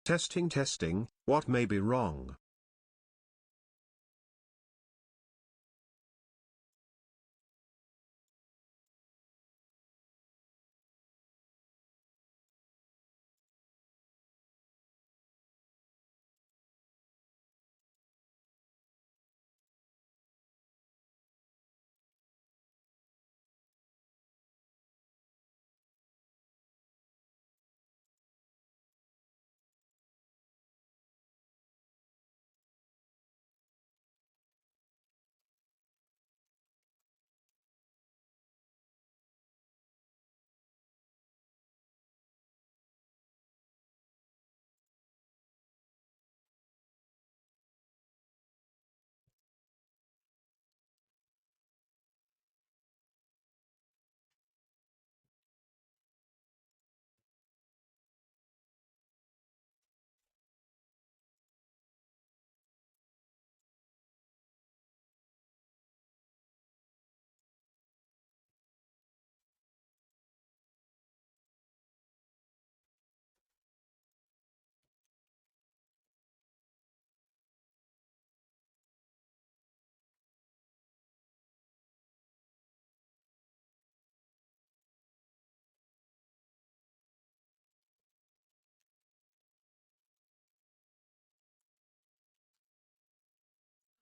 Testing, testing, what may be wrong?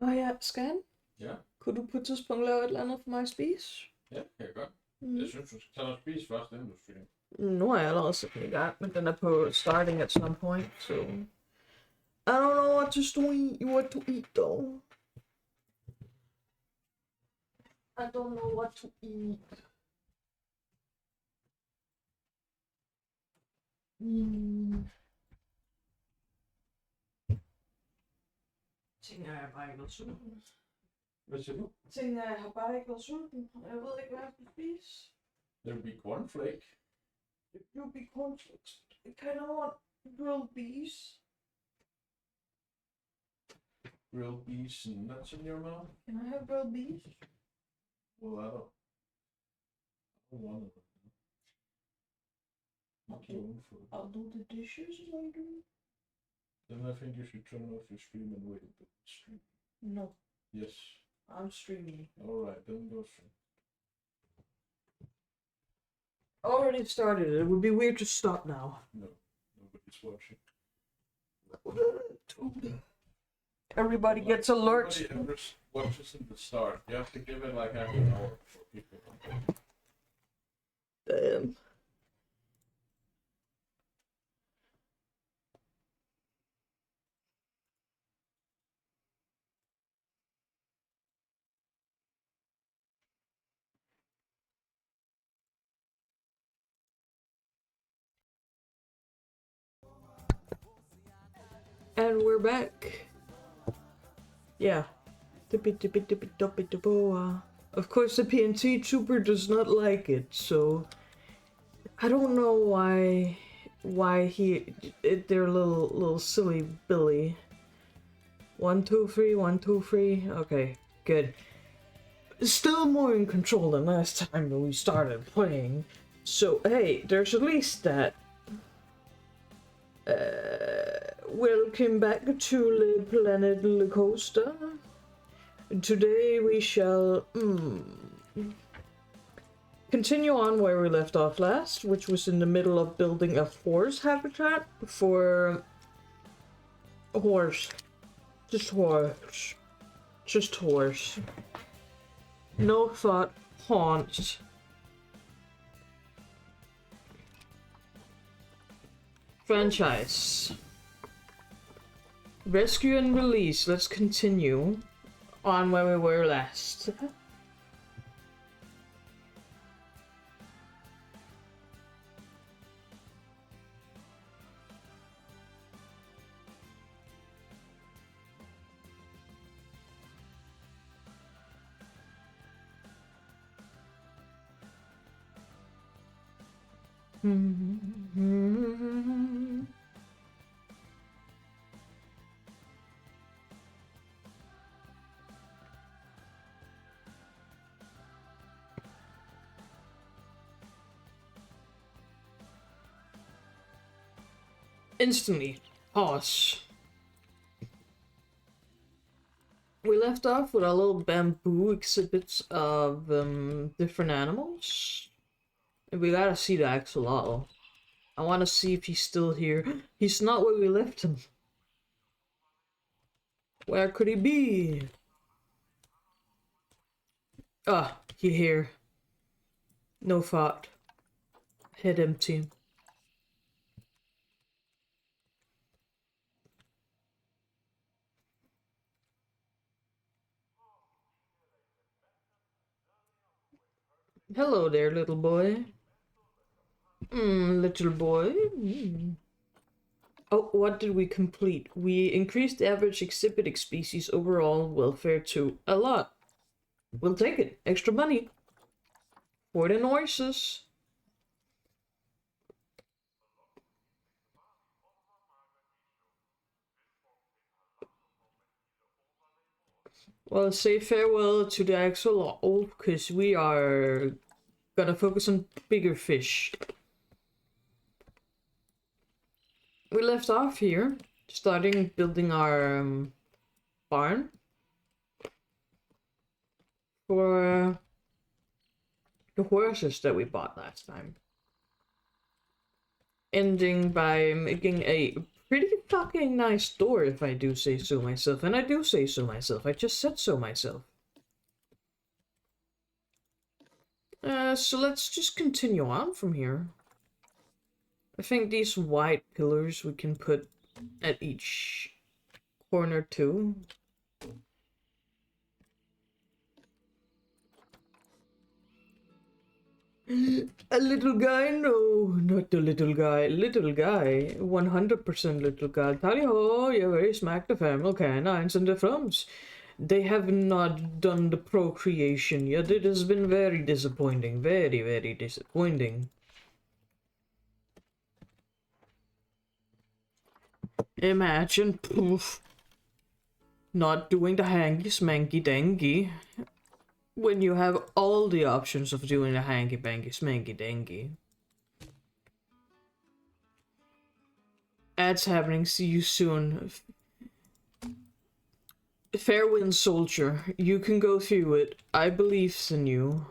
Ja, Scan? Ja. Kunne du på et tidspunkt lave et eller andet for mig at spise? Ja, det kan jeg godt. Mm. Jeg synes, du skal tage noget at spise først, inden du streamer. Nu har jeg allerede sat den i gang, men den er på starting at some point, so... I don't know what to eat though. I don't know what to eat. Tænker jeg bare ikke været sulten. Hvad siger du? Tænker jeg har bare ikke været sulten, og jeg ved ikke, hvad jeg skal spise. Det vil blive cornflake. It will be cornflakes. I kind of want grilled bees. Grilled bees and nuts in your mouth? Can I have grilled bees? Well, I don't want it. Not your own food. I'll do the dishes later. Then I think you should turn off your stream and wait a bit. Stream. No, Yes. I'm streaming. Alright, then go stream. Already started. It would be weird to stop now. No, nobody's watching. Everybody gets alerts. Nobody ever watches in the start. You have to give it like half an hour for people. Damn. And we're back. Yeah. Of course, the PNT trooper does not like it, so I don't know why they're little silly Billy. 1, 2, 3, 1, 2, 3. Okay, good. Still more in control than last time when we started playing. So hey, there's at least that. Welcome back to the planet Le Coaster. Today we shall continue on where we left off last, which was in the middle of building a horse habitat for horse. Just horse. Just horse. No thought, Honse. Franchise. Rescue and release. Let's continue on where we were last. Instantly, Honse. We left off with our little bamboo exhibits of different animals. And we gotta see the axolotl. I wanna see if he's still here. He's not where we left him. Where could he be? Ah, he here. No thought. Head empty. Hello there, little boy. Little boy. Oh, what did we complete? We increased the average exhibiting species overall welfare to a lot. We'll take it. Extra money. For the noises. Well, say farewell to the axolotl, because we are gonna focus on bigger fish. We left off here, starting building our barn for the horses that we bought last time. Ending by making a pretty fucking nice door, if I do say so myself. And I do say so myself. I just said so myself. So let's just continue on from here. I think these white pillars we can put at each corner too. A little guy? No, not the little guy. Little guy. 100% little guy. Tally ho, you very smack the family canines and the thumbs. They have not done the procreation yet. It has been very disappointing. Very, very disappointing. Imagine, poof, not doing the hanky smanky dangy when you have all the options of doing the hanky panky smanky dangy. Ads happening. See you soon. Fairwind soldier, you can go through it. I believe in you.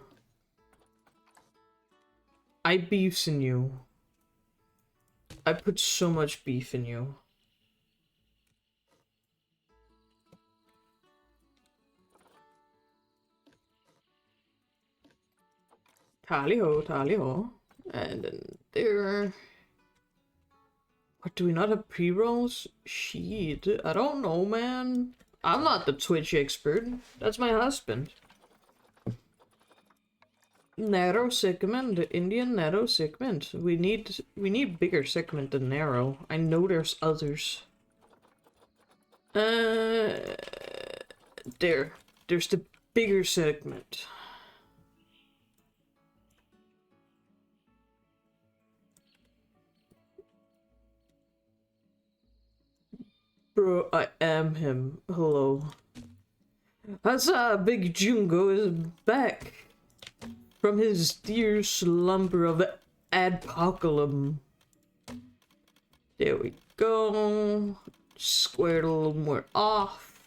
I beefs in you. I put so much beef in you. Tally ho, tally ho. And then there. What, do we not have pre-rolls? Shit, I don't know, man. I'm not the Twitch expert. That's my husband. Narrow segment, the Indian narrow segment. We need bigger segment than narrow. I know there's others. There's the bigger segment. Bro, I am him. Hello. Huzzah! Big Jungo is back from his dear slumber of adpocalypse. There we go. Squared a little more off.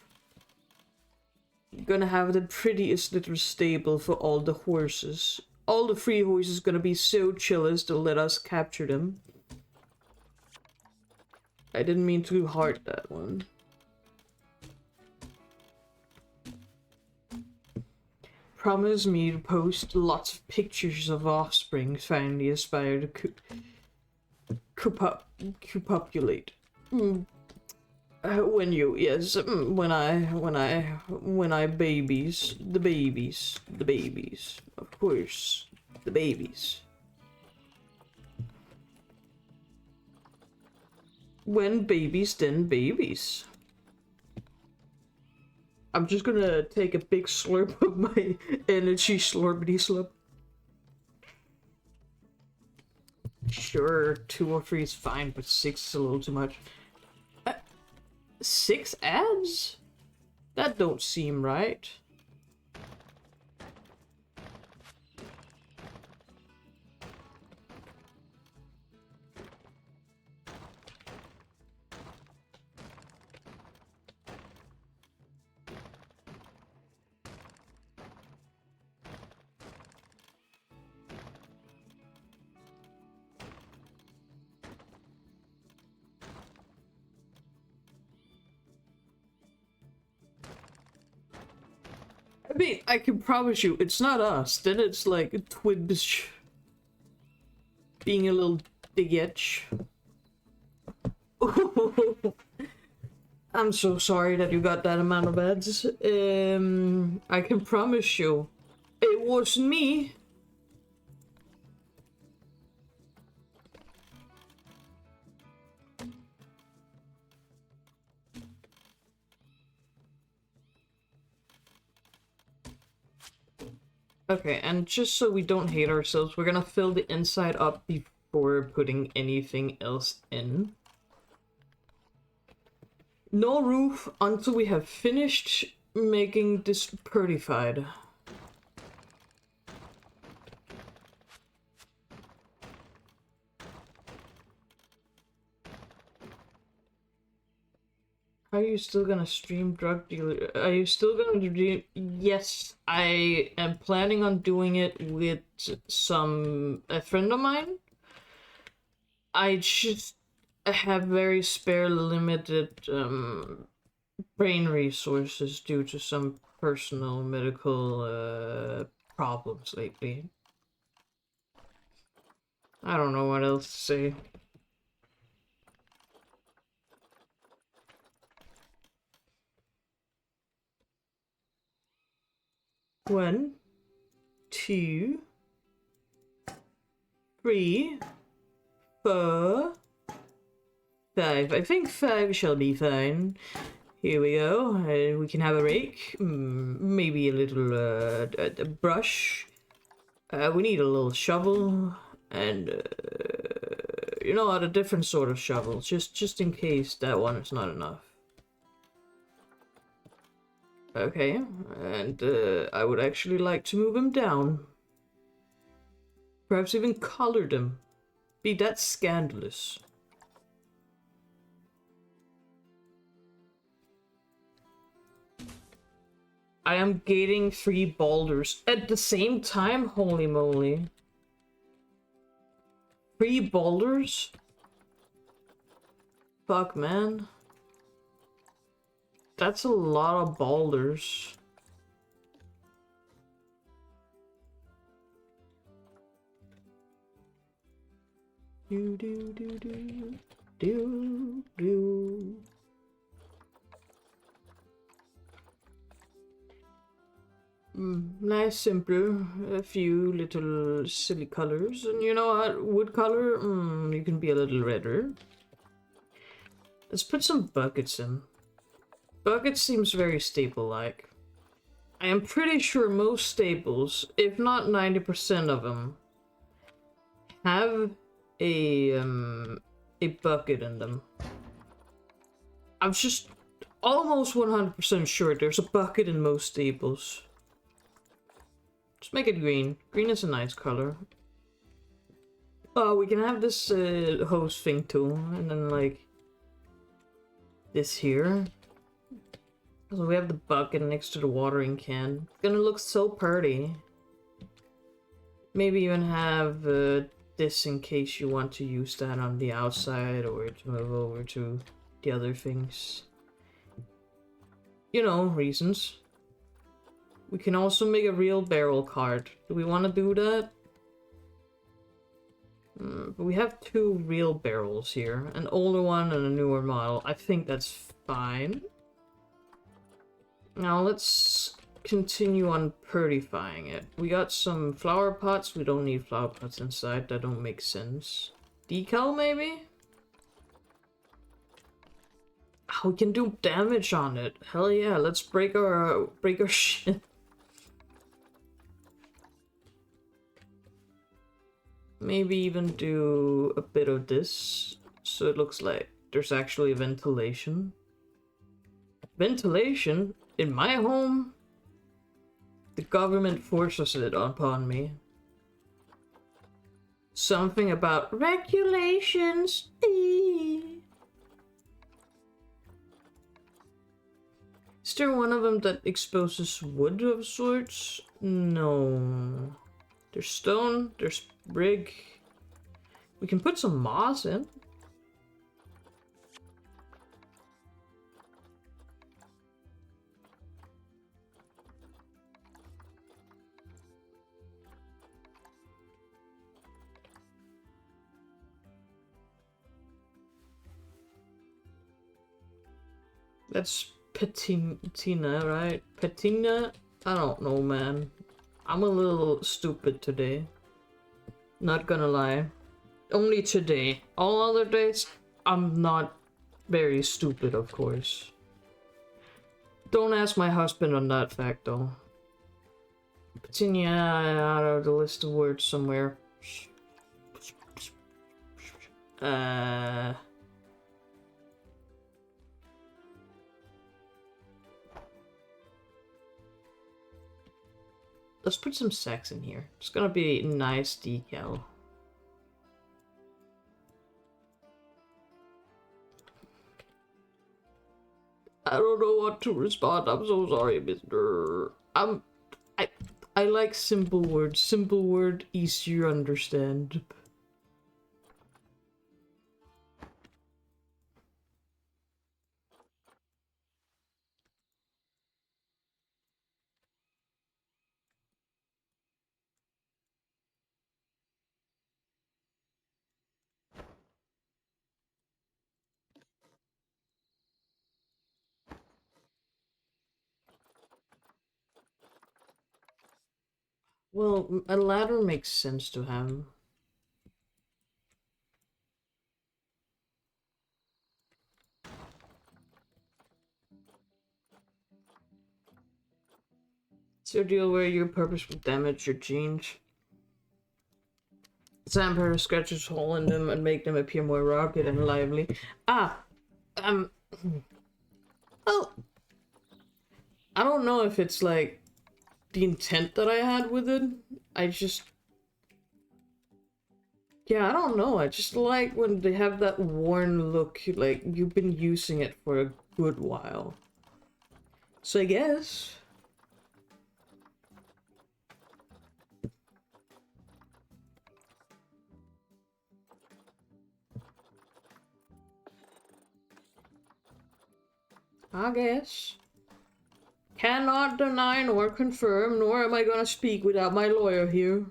Gonna have the prettiest little stable for all the horses. All the free horses gonna be so chillers to let us capture them. I didn't mean to heart that one. Promise me to post lots of pictures of offspring finally aspire to copulate. When you, yes, when I babies, the babies, of course, the babies. When babies, then babies. I'm just gonna take a big slurp of my energy slurpity slurp. Sure, 2 or 3 is fine, but 6 is a little too much. 6 ads? That don't seem right. I mean, I can promise you, it's not us. Then it's like a twins being a little diggetch. I'm so sorry that you got that amount of ads. I can promise you, it wasn't me. Okay, and just so we don't hate ourselves, we're gonna fill the inside up before putting anything else in. No roof until we have finished making this prettified. Are you still gonna stream drug dealer? Are you still gonna do? Yes, I am planning on doing it with a friend of mine. I just have very spare, limited brain resources due to some personal medical problems lately. I don't know what else to say. One, two, three, 4, 5. I think 5 shall be fine. Here we go. We can have a rake. Maybe a little a brush. We need a little shovel. And, you know what? A different sort of shovel. Just in case that one is not enough. Okay. And I would actually like to move him down. Perhaps even color them. Be that scandalous. I am gating 3 boulders at the same time? Holy moly. 3 boulders? Fuck, man. That's a lot of boulders. Do do do do do do. Nice, simple, a few little silly colors, and you know what? Wood color, you can be a little redder. Let's put some buckets in. Bucket seems very staple-like. I am pretty sure most staples, if not 90% of them, have a bucket in them. I'm just almost 100% sure there's a bucket in most staples. Just make it green. Green is a nice color. Oh, we can have this hose thing too, and then like this here. So we have the bucket next to the watering can. It's gonna look so pretty. Maybe even have this in case you want to use that on the outside or to move over to the other things. You know, reasons. We can also make a real barrel cart. Do we want to do that? But we have 2 real barrels here. An older one and a newer model. I think that's fine. Now let's continue on purifying it. We got some flower pots. We don't need flower pots inside. That don't make sense. Decal maybe? Oh, we can do damage on it. Hell yeah, let's break our shit. Maybe even do a bit of this, so it looks like there's actually ventilation. Ventilation? In my home? The government forces it upon me. Something about regulations. Is there one of them that exposes wood of sorts? No. There's stone, there's brick. We can put some moss in. That's patina, right? Patina? I don't know, man. I'm a little stupid today. Not gonna lie. Only today. All other days, I'm not very stupid, of course. Don't ask my husband on that fact, though. Patina out of the list of words somewhere. Let's put some sex in here. It's gonna be a nice decal. I don't know what to respond. I'm so sorry, mister. I like simple words. Simple word, easier to understand. Well, a ladder makes sense to have. It's your deal where your purpose will damage your jeans. Sandpaper scratches hole in them and make them appear more rugged and lively. Ah! Well, I don't know if it's like the intent that I had with it. I just... Yeah, I don't know. I just like when they have that worn look, like you've been using it for a good while. So I guess... Cannot deny nor confirm, nor am I gonna speak without my lawyer here.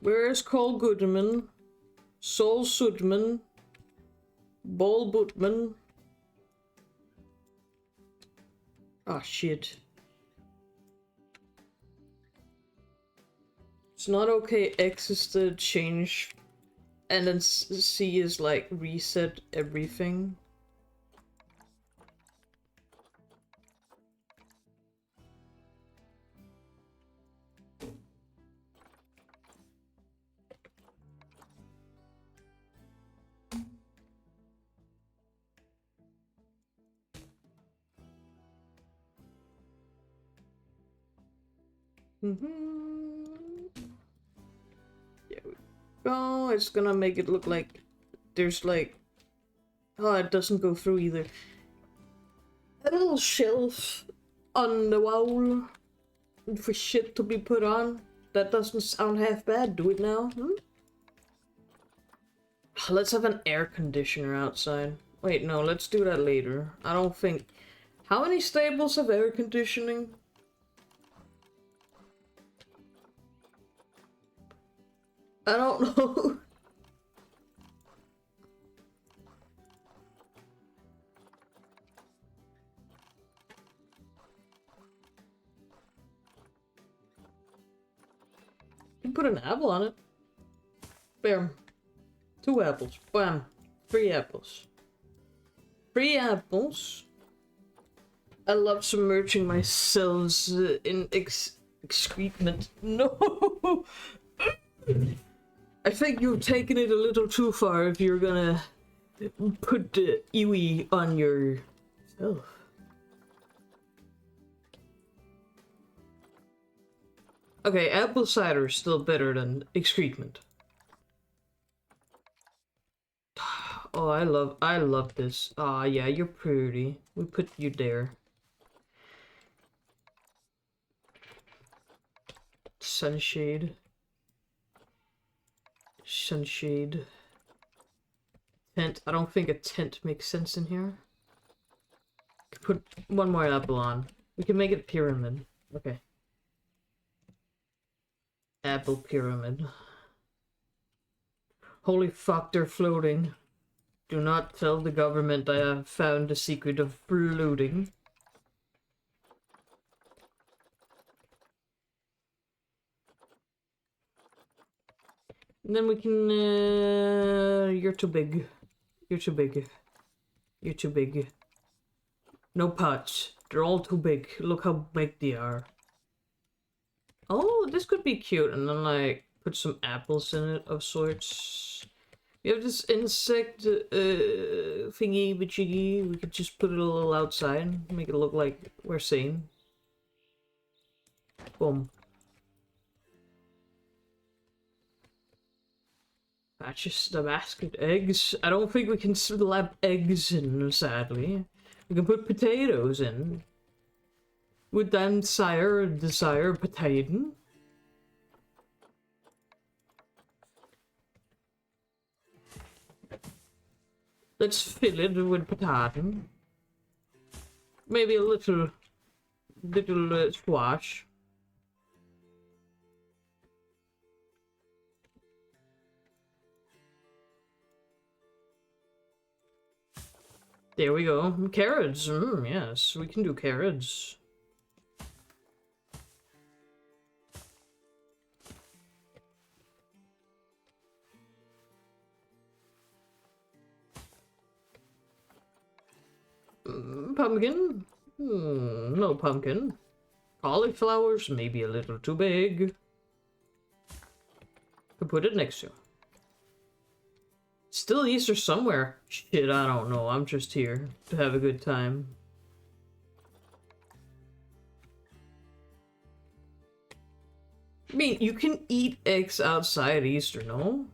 Where is Cole Goodman? Sol Sudman? Bol Butman? Ah, shit. It's not okay. X is the change. And then C is like reset everything. There we go. It's gonna make it look like there's like... Oh, it doesn't go through either. A little shelf on the wall for shit to be put on. That doesn't sound half bad. Do it now. Let's have an air conditioner outside. Wait, no, let's do that later. I don't think... How many stables have air conditioning? I don't know. You can put an apple on it. Bam. 2 apples. Bam. 3 apples. 3 apples. I love submerging myself in excrement. No! I think you've taken it a little too far if you're gonna put the Iwi on yourself. Okay, apple cider is still better than excrement. Oh, I love this. Ah, yeah, you're pretty. We put you there. Sunshade. Sunshade. Tent. I don't think a tent makes sense in here. Put one more apple on. We can make it a pyramid. Okay. Apple pyramid. Holy fuck, they're floating. Do not tell the government I have found the secret of floating. And then we can, you're too big. You're too big. You're too big. No pots. They're all too big. Look how big they are. Oh, this could be cute. And then, like, put some apples in it of sorts. We have this insect thingy jiggy. We could just put it a little outside. Make it look like we're seeing. Boom. That's just the basket. Eggs. I don't think we can slap eggs in, sadly. We can put potatoes in. Would then desire potato? Let's fill it with potato. Maybe a little squash. There we go. Carrots. Yes, we can do carrots. Pumpkin? No pumpkin. Cauliflowers, maybe a little too big. Could put it next to. Still Easter somewhere. Shit, I don't know. I'm just here to have a good time. I mean, you can eat eggs outside Easter, no?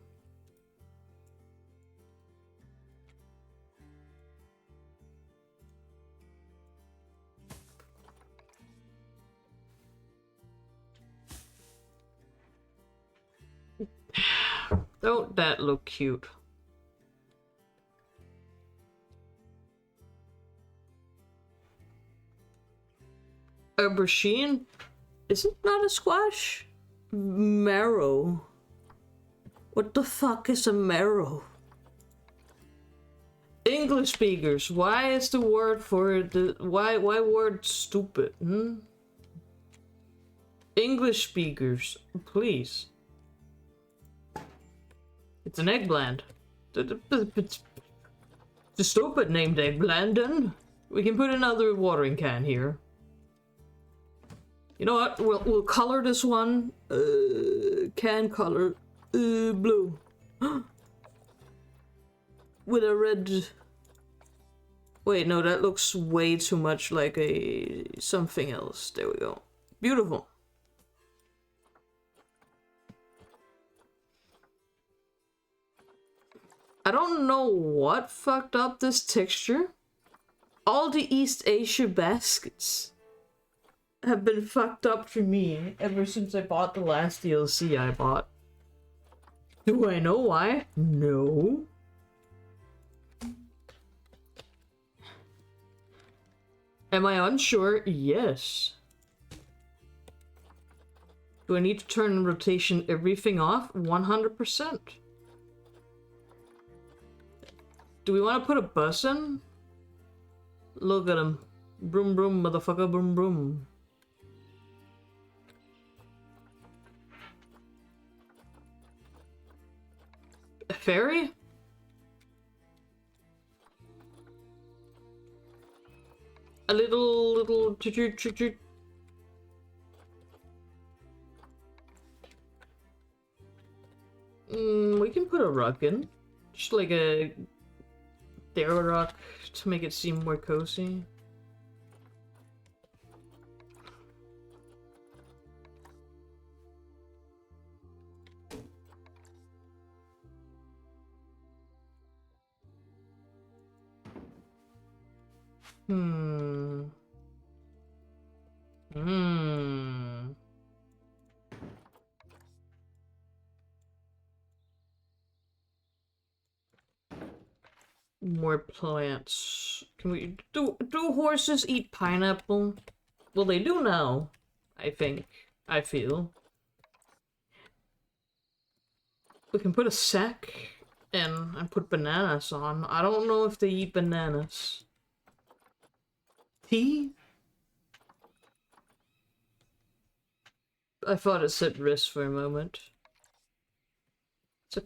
Don't that look cute? Aubergine? Is it not a squash? Marrow. What the fuck is a marrow? English speakers, why is the word for the why word stupid? English speakers, please. It's an eggplant. It's a stupid named eggplant, then. We can put another watering can here. You know what? We'll color this one. Can color blue. With a red. Wait, no, that looks way too much like a something else. There we go. Beautiful. I don't know what fucked up this texture. All the East Asia baskets have been fucked up for me ever since I bought the last DLC I bought. Do I know why? No. Am I unsure? Yes. Do I need to turn rotation everything off? 100%. Do we want to put a bus in? Look at him. Broom broom, motherfucker, broom broom. A ferry? A little toot. We can put a rock in. Just like a Darrow rock to make it seem more cozy. More plants. Can we do horses eat pineapple? Well, they do now, I think. I feel. We can put a sack in and put bananas on. I don't know if they eat bananas. Tea? I thought it said wrist for a moment. It's a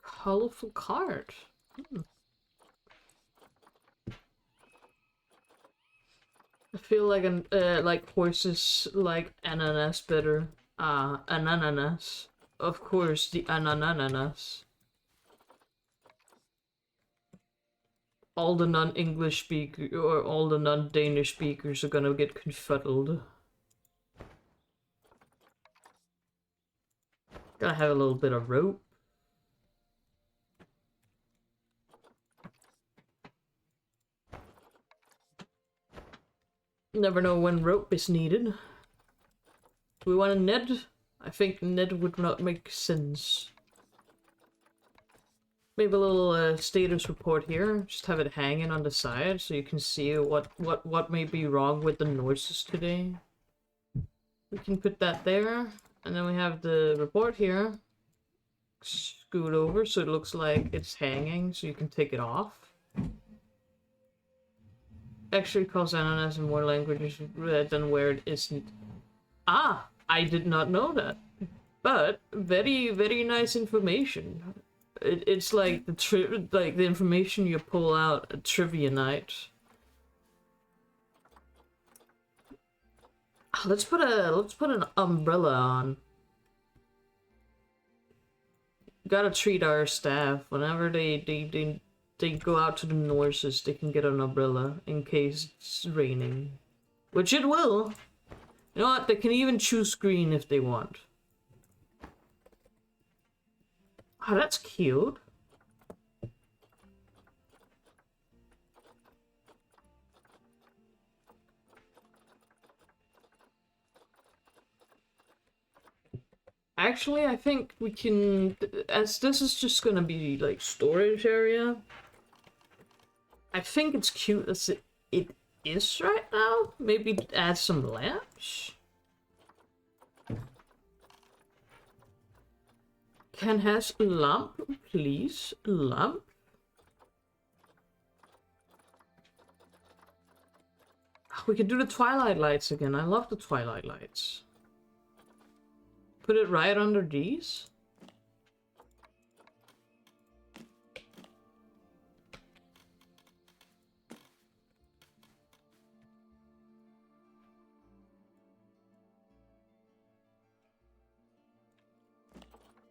colorful card. I feel like horses like ananas better. An ananas. Of course, the ananas. All the non-English speakers or all the non-Danish speakers are gonna get confuddled. Gotta have a little bit of rope. Never know when rope is needed. Do we want a Ned? I think Ned would not make sense. Maybe a little status report here. Just have it hanging on the side so you can see what may be wrong with the noises today. We can put that there. And then we have the report here. Scoot over so it looks like it's hanging so you can take it off. Actually calls ananas in more languages than where it isn't. Ah! I did not know that. But very, very nice information. It's like the information you pull out at trivia night. Let's put an umbrella on. Gotta treat our staff whenever they go out to the Norses. They can get an umbrella in case it's raining, which it will. You know what? They can even choose green if they want. Oh, that's cute. Actually, I think we can, as this is just gonna be like storage area, I think it's cute as it is right now. Maybe add some lamps. Can has lamp, please? Lamp? We could do the twilight lights again. I love the twilight lights. Put it right under these.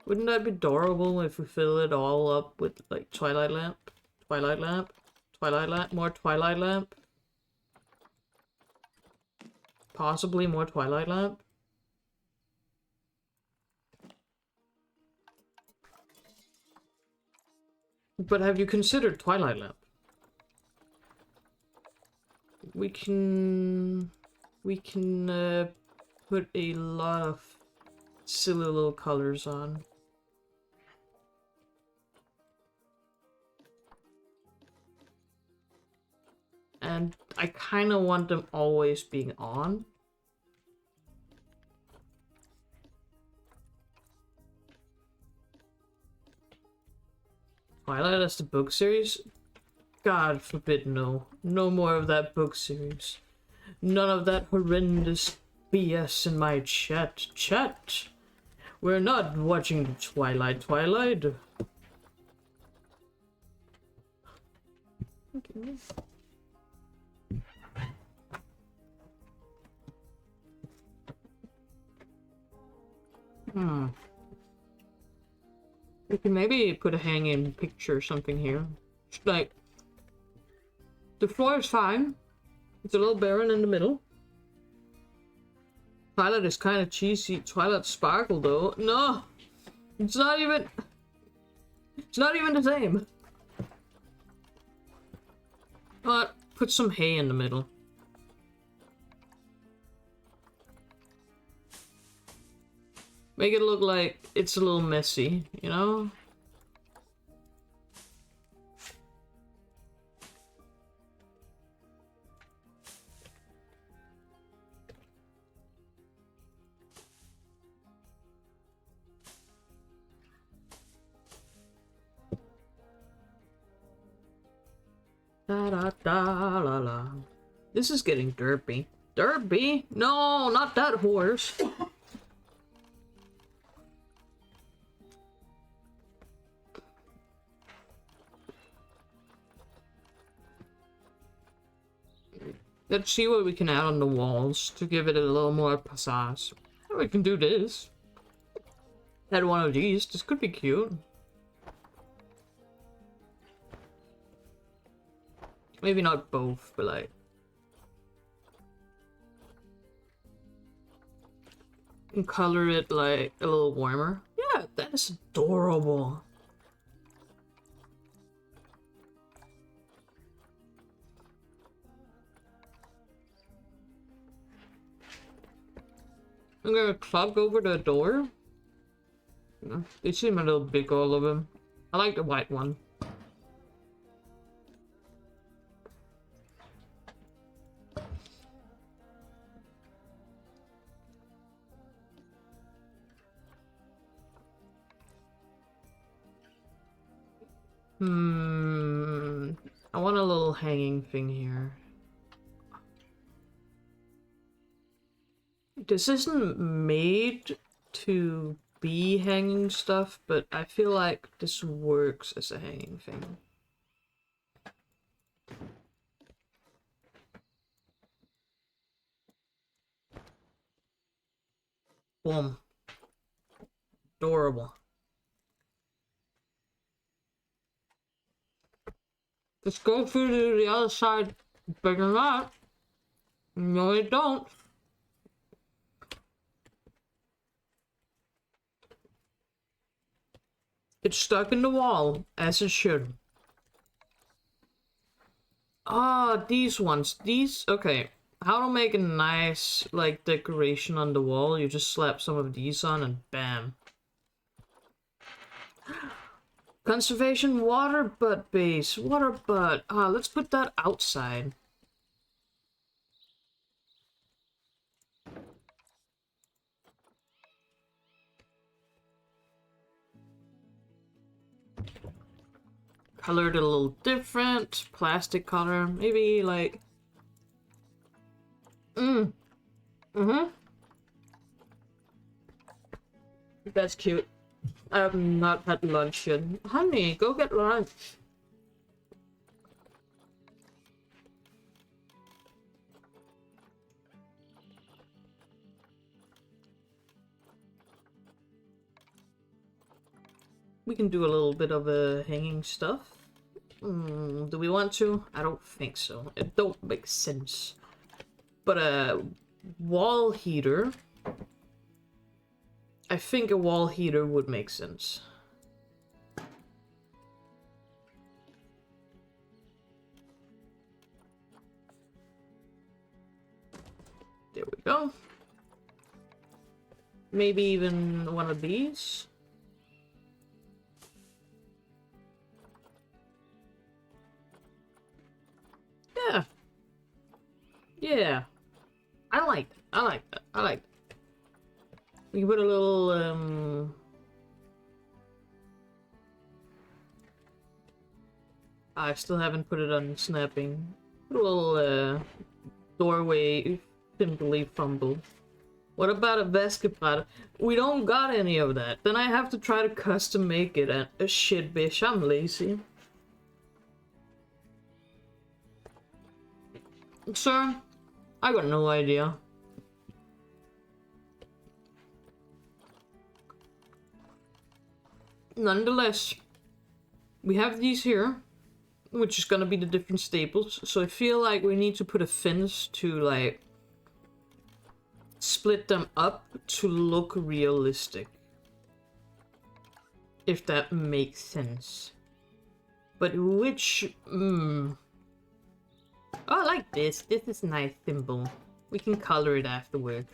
Wouldn't that be adorable if we fill it all up with like twilight lamp, twilight lamp, twilight lamp, more twilight lamp? Possibly more twilight lamp. But have you considered twilight lamp? We can put a lot of silly little colors on. And I kind of want them always being on. Twilight as the book series? God forbid, no. No more of that book series. None of that horrendous BS in my chat. Chat! We're not watching the Twilight. Okay. We can maybe put a hanging picture or something here. Like, the floor is fine. It's a little barren in the middle. Twilight is kind of cheesy. Twilight Sparkle, though. No! It's not even the same. But put some hay in the middle. Make it look like it's a little messy, you know? Da da da la la. This is getting derpy. Derpy? No, not that horse. Let's see what we can add on the walls to give it a little more pizzazz. We can do this. Add one of these. This could be cute. Maybe not both, but like... and color it like a little warmer. Yeah, that is adorable. I'm gonna clog over the door. They seem a little big, all of them. I like the white one. I want a little hanging thing here. This isn't made to be hanging stuff, but I feel like this works as a hanging thing. Boom. Adorable. Just go through to the other side bigger than that. No, you don't. It's stuck in the wall, as it should. Ah, these ones. These, okay. How to make a nice, like, decoration on the wall. You just slap some of these on and bam. Conservation water butt base. Water butt. Ah, let's put that outside. Colored a little different. Plastic color. Maybe like... That's cute. I have not had lunch yet. Honey, go get lunch. We can do a little bit of hanging stuff. Do we want to? I don't think so. It don't make sense. But a wall heater... I think a wall heater would make sense. There we go. Maybe even one of these. Yeah. Yeah. I like that. I like that. I like that. We can put a little, I still haven't put it on snapping. Put a little, doorway simply fumble. What about a basketball? We don't got any of that. Then I have to try to custom make it, and shit, bitch, I'm lazy. Sir, I got no idea. Nonetheless, we have these here, which is gonna be the different staples. So I feel like we need to put a fence to, like, split them up to look realistic. If that makes sense. But which... Oh, I like this. This is a nice symbol. We can color it afterwards.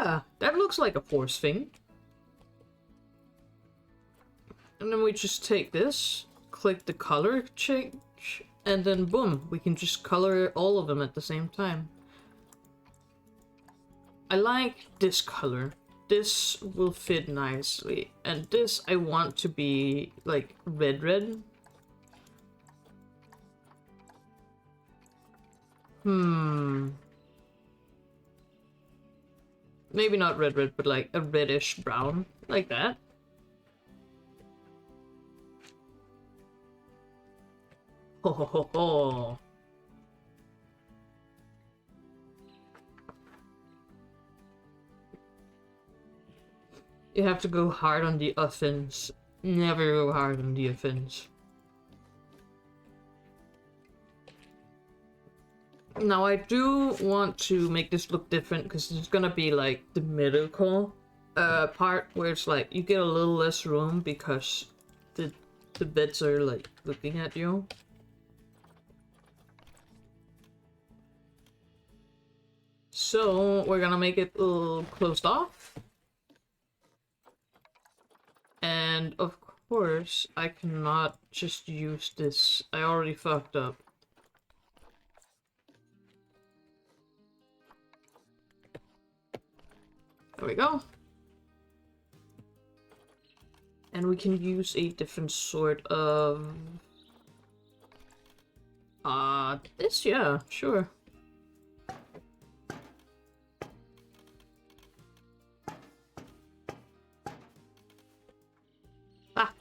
Yeah, that looks like a force thing. And then we just take this, click the color change, and then boom, we can just color all of them at the same time. I like this color. This will fit nicely. And this I want to be like red red. Maybe not red red, but like a reddish brown. Like that. Ho ho ho ho. You have to go hard on the offense. Never go hard on the offense. Now I do want to make this look different because it's gonna be like the medical part where it's like you get a little less room because the beds are like looking at you. So we're gonna make it a little closed off. And of course I cannot just use this. I already fucked up. There we go. And we can use a different sort of... this, yeah, sure. Ah!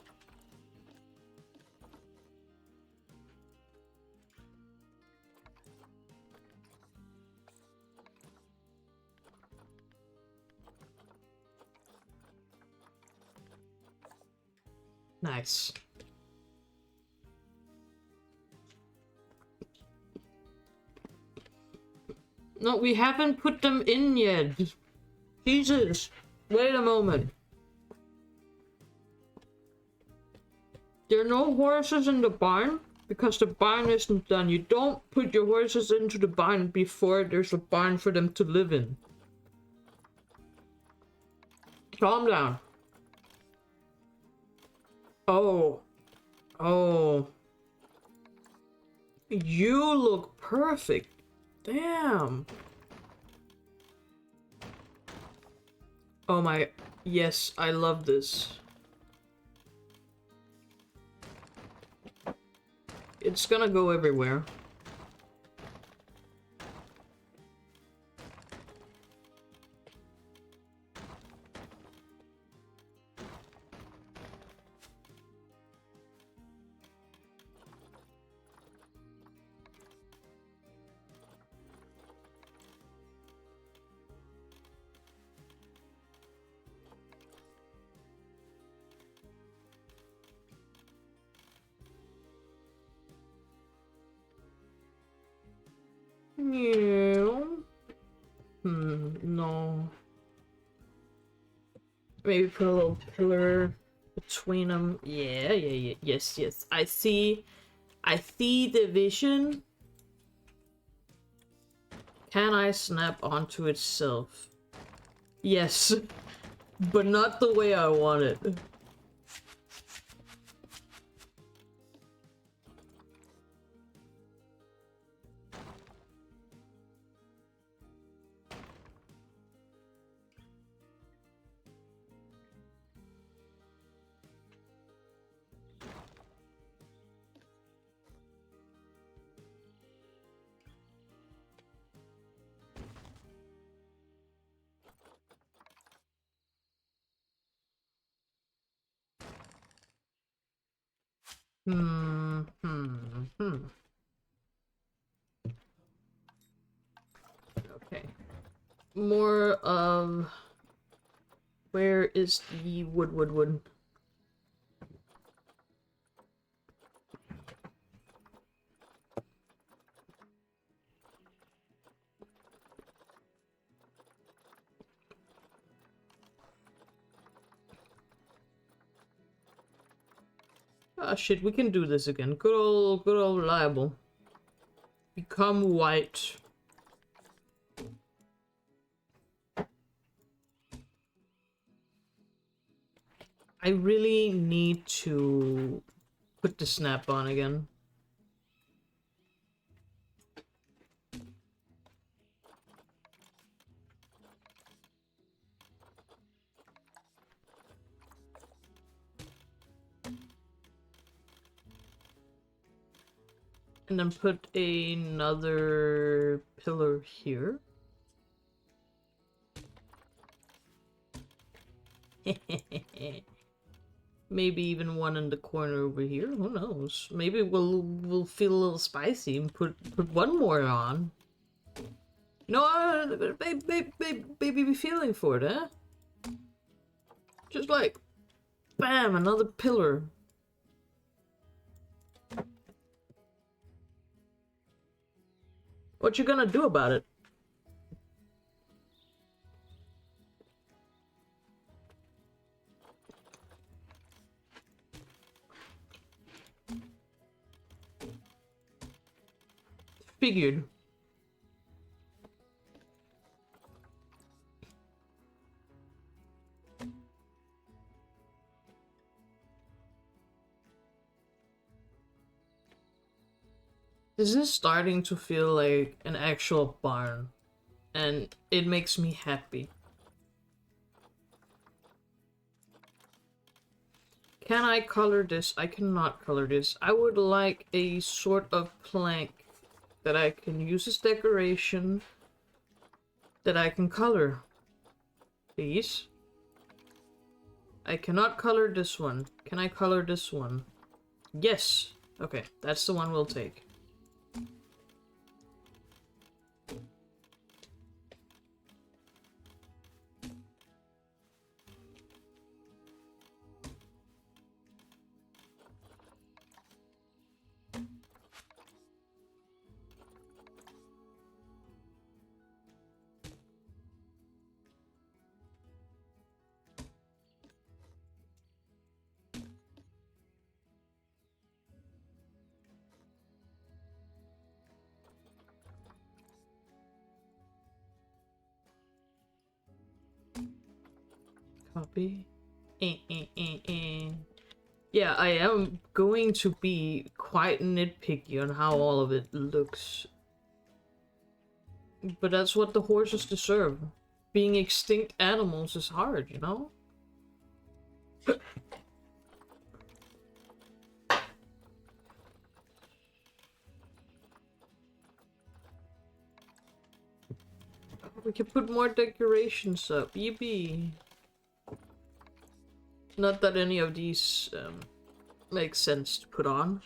Nice. No, we haven't put them in yet. Jesus. Wait a moment. There are no horses in the barn because the barn isn't done. You don't put your horses into the barn before there's a barn for them to live in. Calm down. Oh. Oh. You look perfect. Damn. Oh my. Yes, I love this. It's gonna go everywhere. No. No. Maybe put a little pillar between them. Yeah, yeah, yeah. Yes, yes. I see the vision. Can I snap onto itself? Yes. But not the way I want it. Okay. More of... Where is the wood? Ah, shit, we can do this again. Good old reliable. Become white. I really need to put the snap on again. And then put another pillar here. Maybe even one in the corner over here. Who knows? Maybe we'll feel a little spicy and put one more on. No, baby, be feeling for it, eh? Just like, bam, another pillar. What you gonna do about it? Figured. This is starting to feel like an actual barn, and it makes me happy. Can I color this? I cannot color this. I would like a sort of plank that I can use as decoration that I can color. Please. I cannot color this one. Can I color this one? Yes. Okay, that's the one we'll take. Copy. Yeah, I am going to be quite nitpicky on how all of it looks. But that's what the horses deserve. Being extinct animals is hard, you know? We can put more decorations up. Yippee. Not that any of these make sense to put on.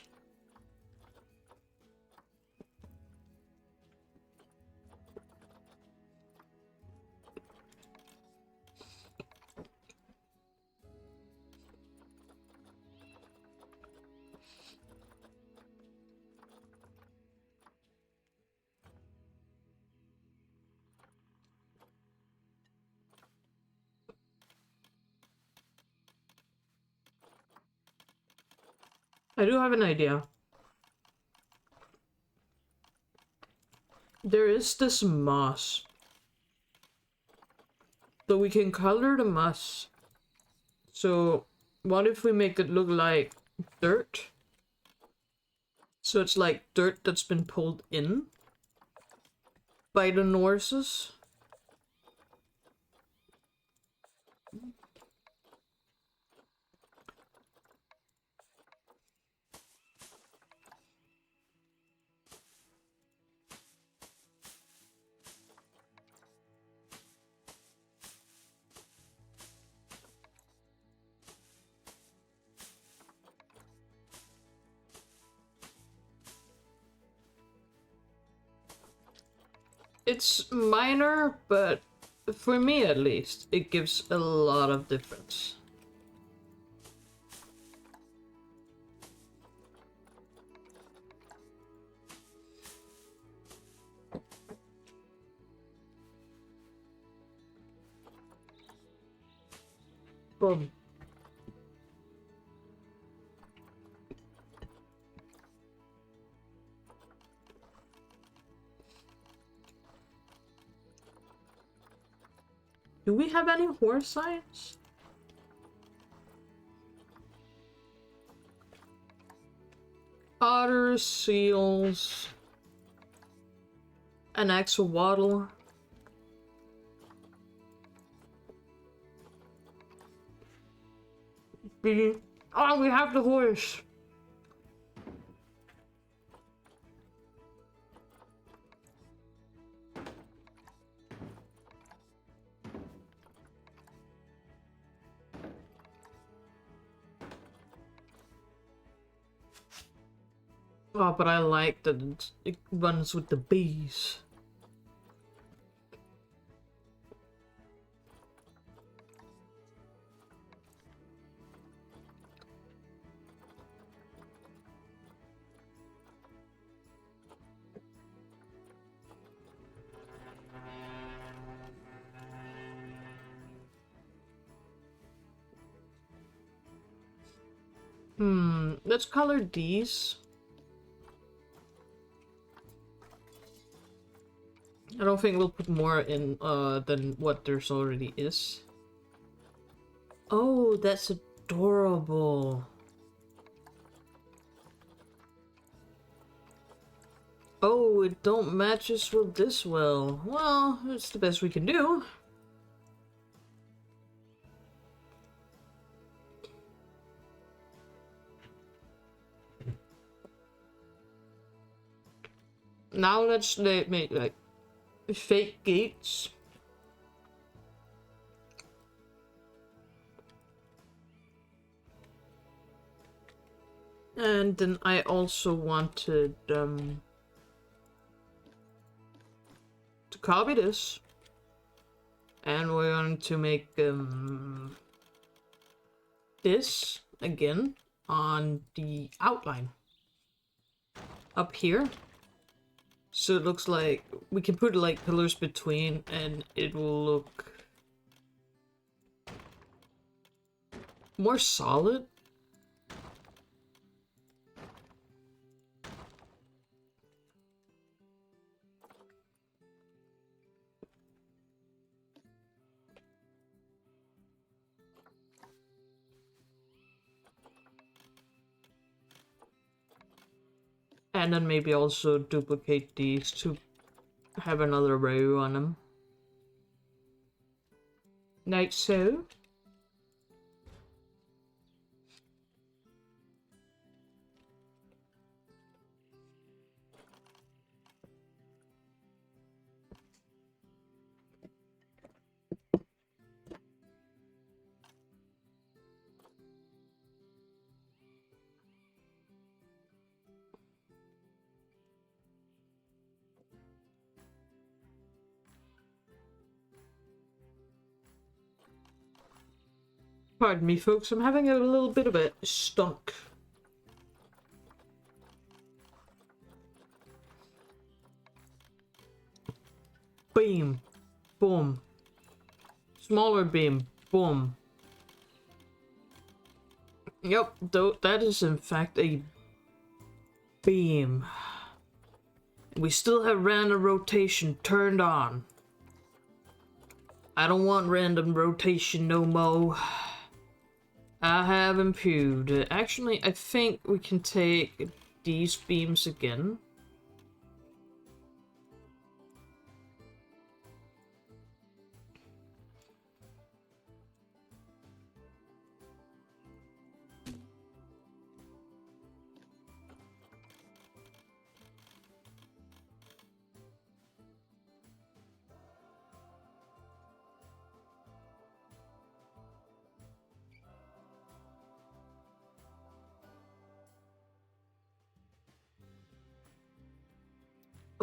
I do have an idea. There is this moss. So we can color the moss. So what if we make it look like dirt? So it's like dirt that's been pulled in by the Norses. It's minor, but for me at least, it gives a lot of difference. Boom. Do we have any horse signs? Otters, seals, an axolotl. Oh, we have the horse. Oh, but I like that it runs with the bees. Let's color these. I don't think we'll put more in than what there's already is. Oh, that's adorable. Oh, it don't match us with this well. Well, it's the best we can do. Now let's make like fake gates. And then I also wanted to copy this. And we're going to make this again on the outline up here. So it looks like we can put like pillars between and it will look more solid. And then maybe also duplicate these to have another row on them. Like so. Pardon me, folks, I'm having a little bit of a stunk. Beam. Boom. Smaller beam. Boom. Yep, that is in fact a beam. We still have random rotation turned on. I don't want random rotation no more. I have improved. Actually, I think we can take these beams again.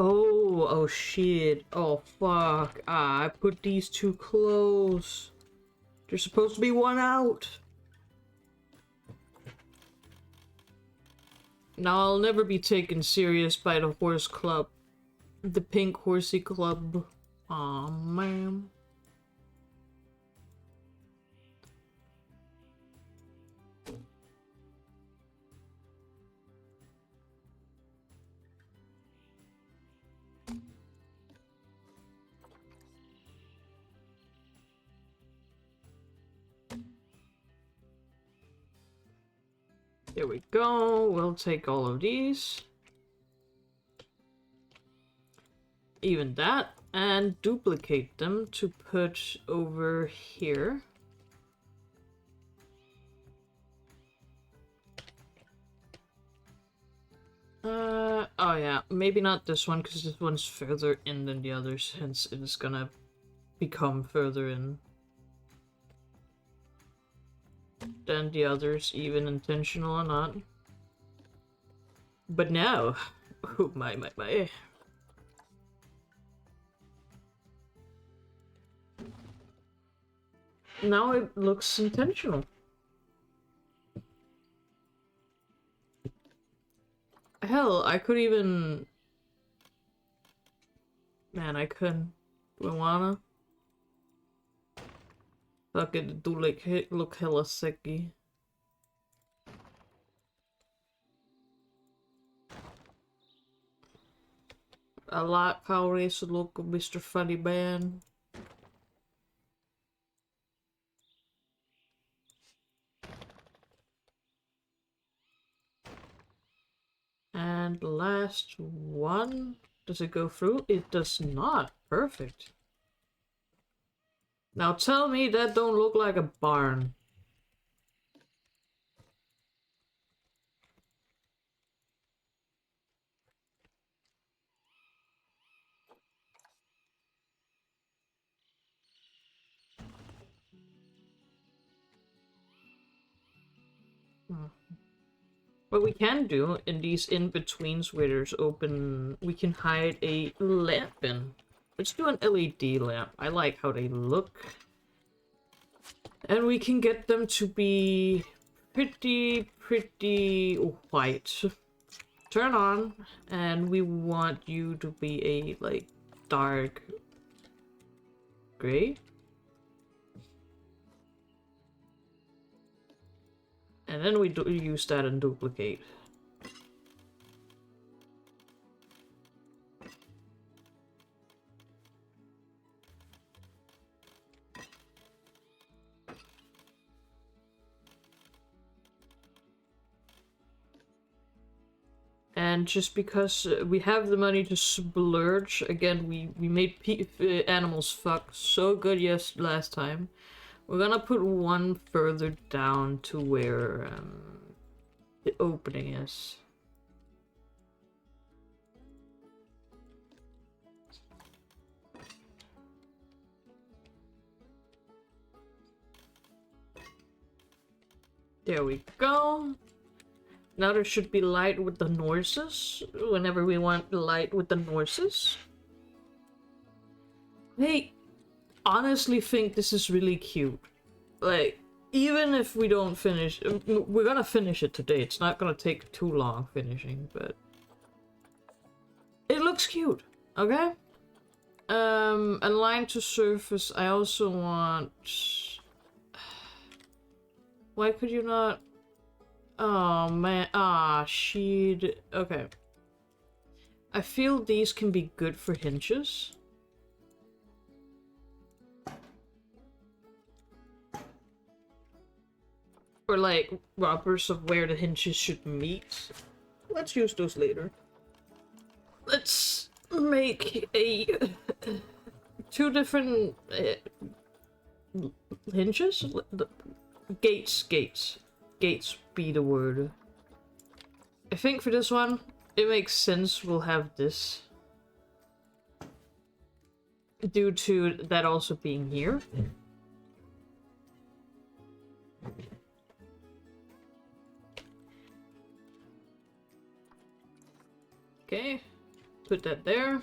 Oh shit. Oh fuck. Ah, I put these too close. There's supposed to be one out. Now I'll never be taken serious by the horse club. The pink horsey club. Aw, man. There we go. We'll take all of these. Even that. And duplicate them to put over here. Oh yeah, maybe not this one, because this one's further in than the others, hence it is gonna become further in than the others, even intentional or not. But now, oh my. Now it looks intentional. Hell, I could even... Man, I couldn't. Do I wanna? Fuck it, do like look hella sicky. I like how this look, Mr. Funny Man. And the last one. Does it go through? It does not. Perfect. Now tell me that don't look like a barn. What we can do in these in-betweens where there's open, we can hide a lamp in. Let's do an LED lamp. I like how they look. And we can get them to be pretty white. Turn on, and we want you to be a, like, dark gray. And then we use that and duplicate. And just because we have the money to splurge, again, we made animals fuck so good last time. We're gonna put one further down to where the opening is. There we go. Now there should be light with the noises whenever we want light with the noises. I honestly think this is really cute. Like, even if we don't finish, we're gonna finish it today. It's not gonna take too long finishing, but it looks cute. Okay. Align to surface. I also want. Why could you not? Oh man, she'd... Okay. I feel these can be good for hinges. Or like, rubbers of where the hinges should meet. Let's use those later. Let's make a... two different... hinges? Gates. Gates be the word. I think for this one, it makes sense we'll have this. Due to that also being here. Okay, put that there.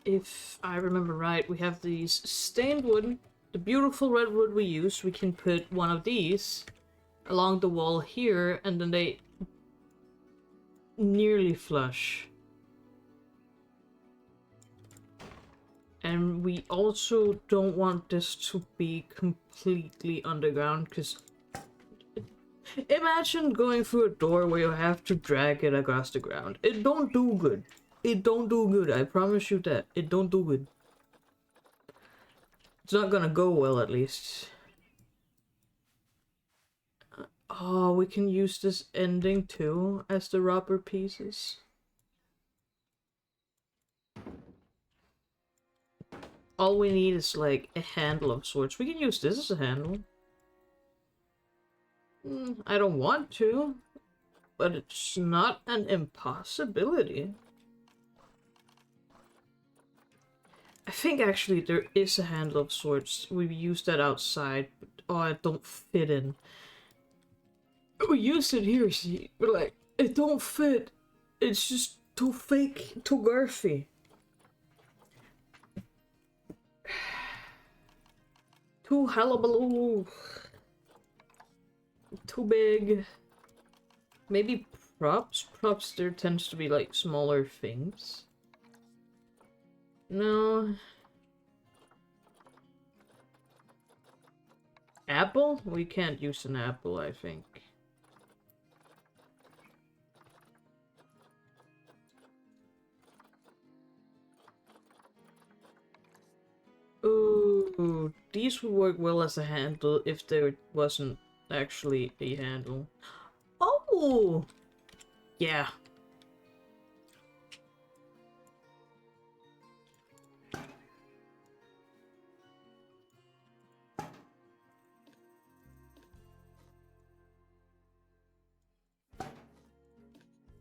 If I remember right, we have these stained wood, the beautiful red wood we use. We can put one of these along the wall here, and then they nearly flush. And we also don't want this to be completely underground, because imagine going through a door where you have to drag it across the ground. It don't do good. It don't do good, I promise you that. It don't do good. It's not gonna go well, at least. Oh, we can use this ending too as the rubber pieces. All we need is like a handle of sorts. We can use this as a handle. I don't want to, but it's not an impossibility. I think actually there is a handle of sorts. We used that outside, but oh, it don't fit in. We used it here, see, but like, it don't fit. It's just too fake, too girthy. Too hullabaloo. Too big. Maybe props? Props, there tends to be like smaller things. No. Apple? We can't use an apple, I think. Ooh, these would work well as a handle if there wasn't actually a handle. Oh! Yeah.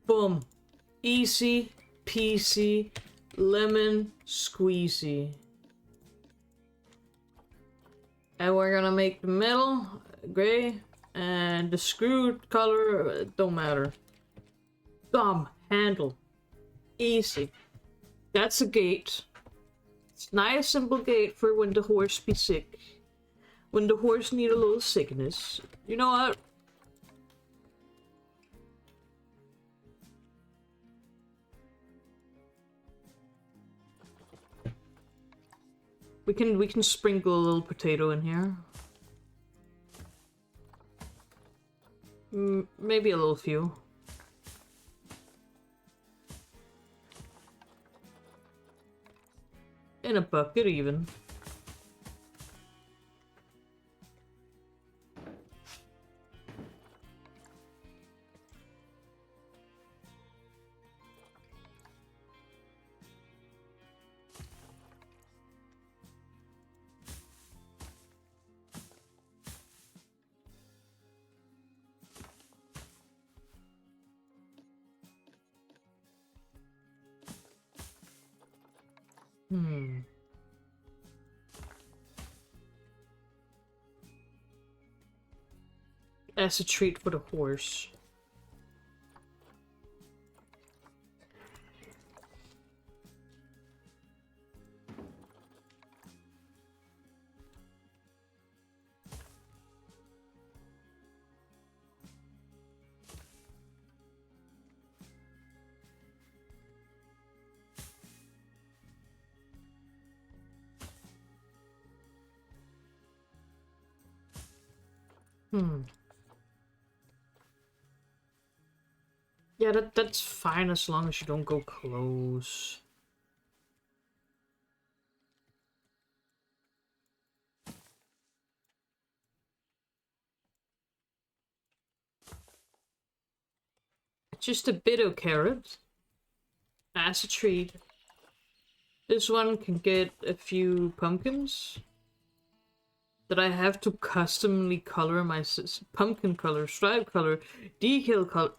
Boom. Easy peasy lemon squeezy. And we're gonna make the middle gray and the screw color don't matter. Thumb handle. Easy. That's a gate. It's nice simple gate for when the horse be sick. When the horse need a little sickness. You know what? We can sprinkle a little potato in here. Maybe a little few. In a bucket even. As a treat for the horse. Yeah, that's fine as long as you don't go close. Just a bit of carrot. As a treat. This one can get a few pumpkins. That I have to customly color my pumpkin color, stripe color, decal color.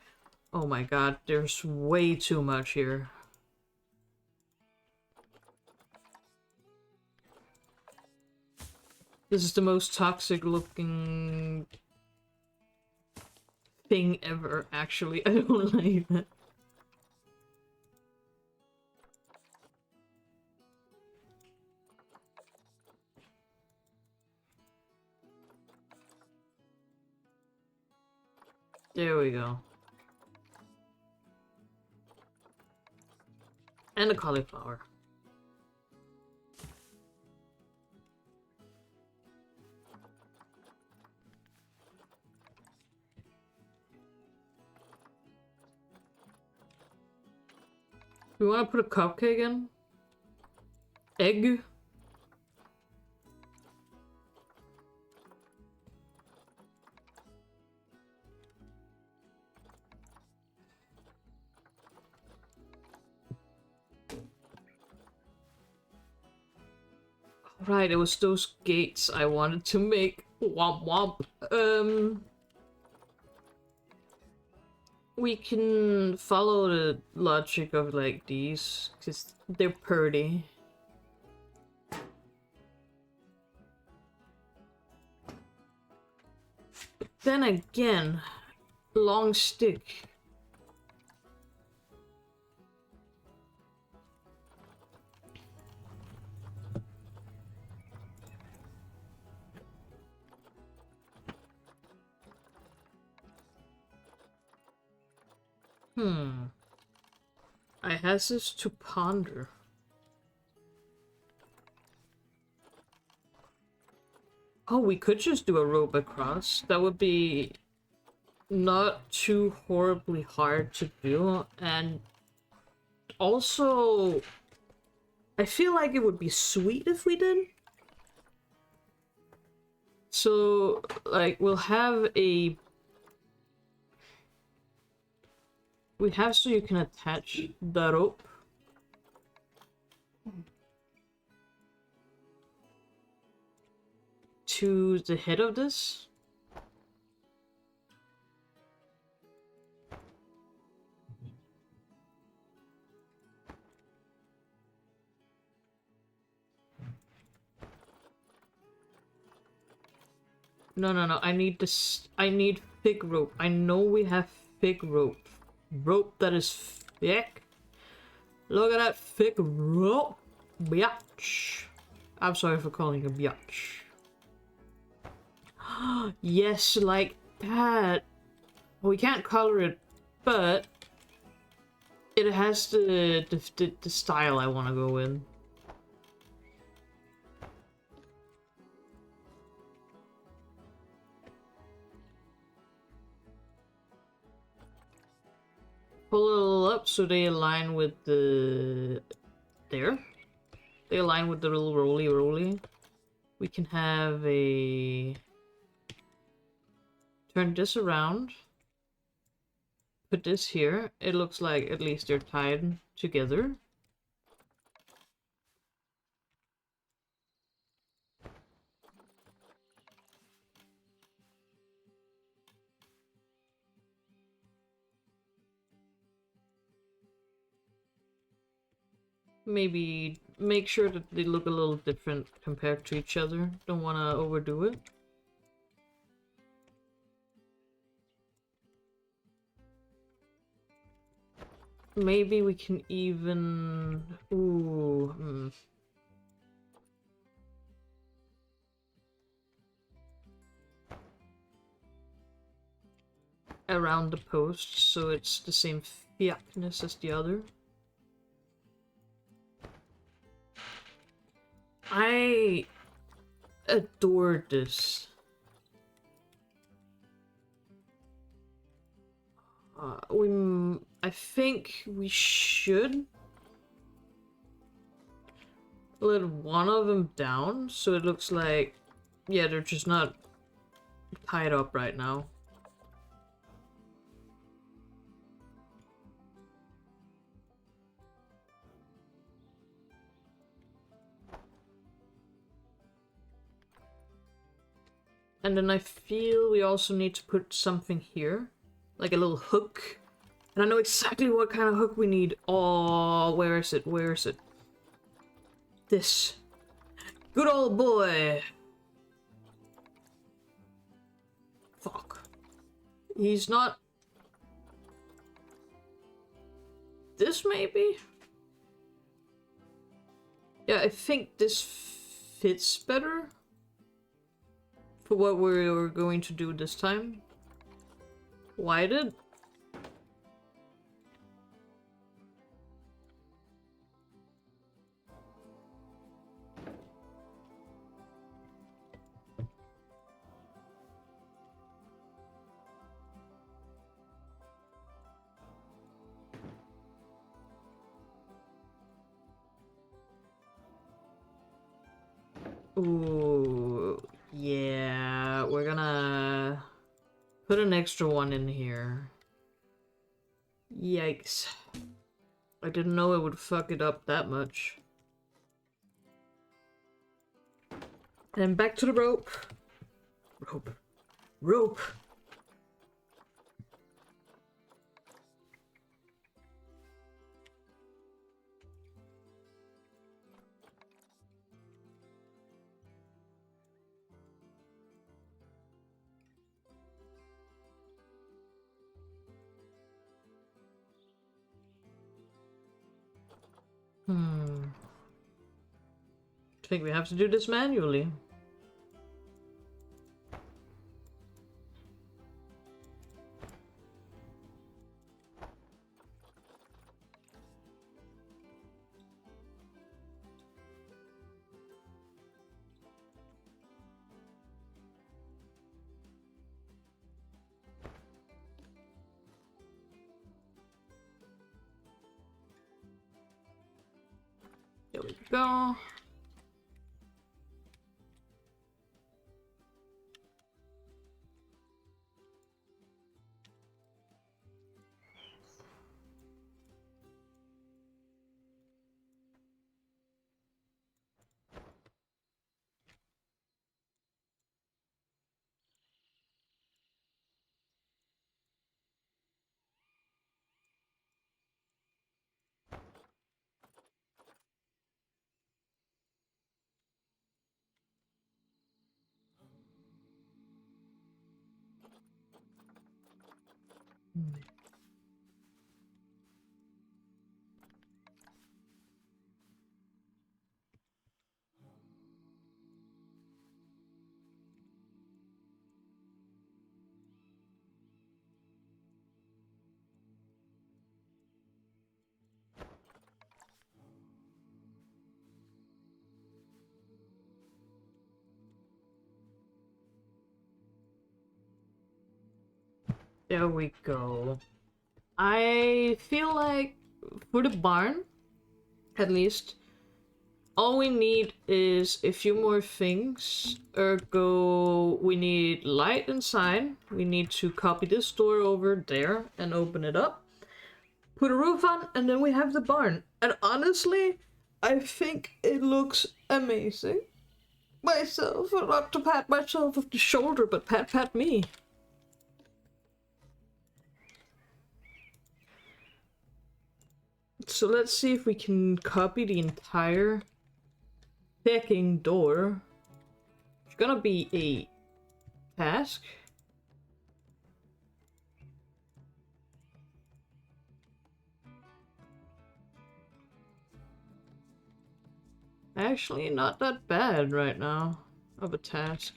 Oh my god, there's way too much here. This is the most toxic looking thing ever, actually. I don't like that. There we go. And a cauliflower. We want to put a cupcake in? Egg? Right, it was those gates I wanted to make. Womp womp. We can follow the logic of like these, because they're pretty. But then again, long stick. I has this to ponder. Oh, we could just do a rope across. That would be not too horribly hard to do, and also I feel like it would be sweet if we did. So, like, we'll have a... We have so you can attach the rope. To the head of this. No, no, no. I need this. I need thick rope. I know we have thick rope. Rope that is thick. Look at that thick rope. Biatch. I'm sorry for calling it biatch. Yes, like that. We can't color it, but it has the style I want to go in. Pull it a little up so they align with the... There. They align with the little roly. We can have a... Turn this around. Put this here. It looks like at least they're tied together. Maybe make sure that they look a little different compared to each other. Don't want to overdo it. Maybe we can even... Ooh. Around the post, so it's the same thickness as the other. I adore this. I think we should let one of them down, so it looks like, yeah, they're just not tied up right now. And then I feel we also need to put something here, like a little hook. And I know exactly what kind of hook we need. Oh, where is it? Where is it? This. Good old boy. Fuck. He's not... This maybe? Yeah, I think this fits better for what we're going to do this time. Why did? Ooh, yeah, we're gonna put an extra one in here. Yikes. I didn't know it would fuck it up that much. And back to the rope. Rope. Rope. I think we have to do this manually. There we go. There we go. I feel like for the barn, at least, all we need is a few more things. Ergo, we need light inside. We need to copy this door over there and open it up. Put a roof on, and then we have the barn. And honestly, I think it looks amazing. Myself, not to pat myself on the shoulder, but pat me. So let's see if we can copy the entire packing door. It's gonna be a task. Actually, not that bad right now of a task.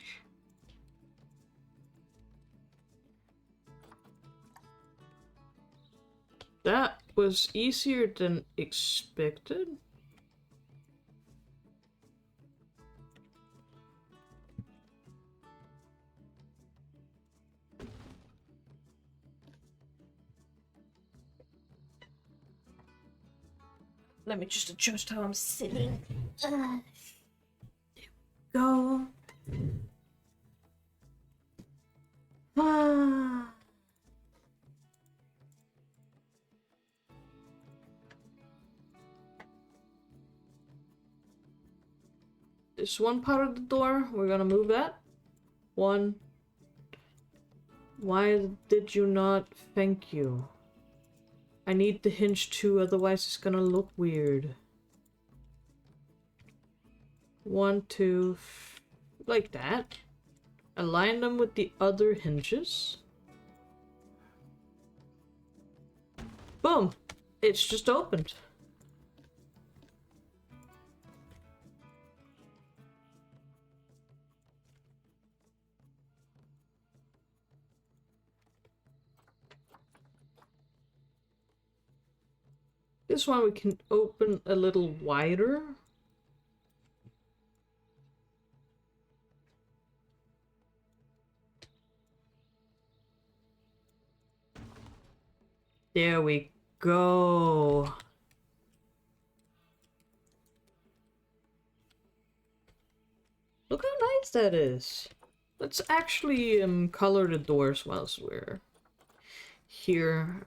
That was easier than expected. Let me just adjust how I'm sitting. There we go. Ah. This one part of the door, we're gonna move that. One. Why did you not? Thank you. I need the hinge too, otherwise it's gonna look weird. 1, 2, like that. Align them with the other hinges. Boom! It's just opened. This one we can open a little wider. There we go. Look how nice that is. Let's actually color the doors whilst we're here.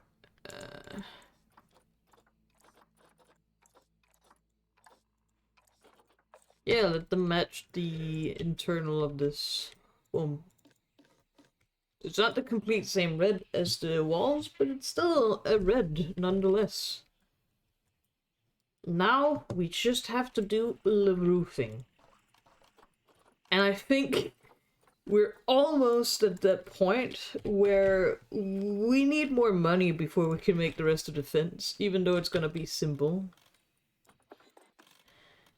Yeah, let them match the internal of this. Boom. It's not the complete same red as the walls, but it's still a red nonetheless. Now we just have to do the roofing. And I think we're almost at that point where we need more money before we can make the rest of the fence, even though it's gonna be simple.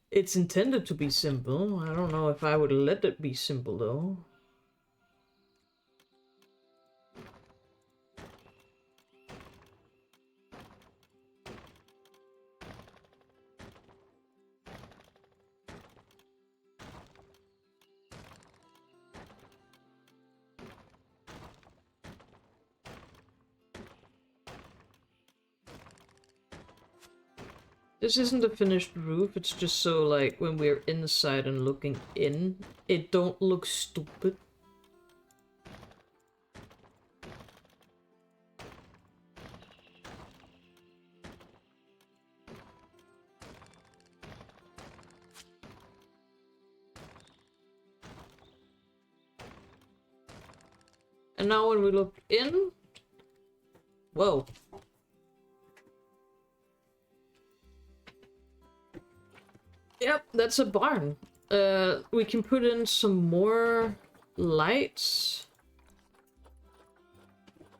It's intended to be simple. I don't know if I would let it be simple though. This isn't a finished roof, it's just so like when we're inside and looking in, it don't look stupid. And now when we look in, whoa. Yep, that's a barn. We can put in some more lights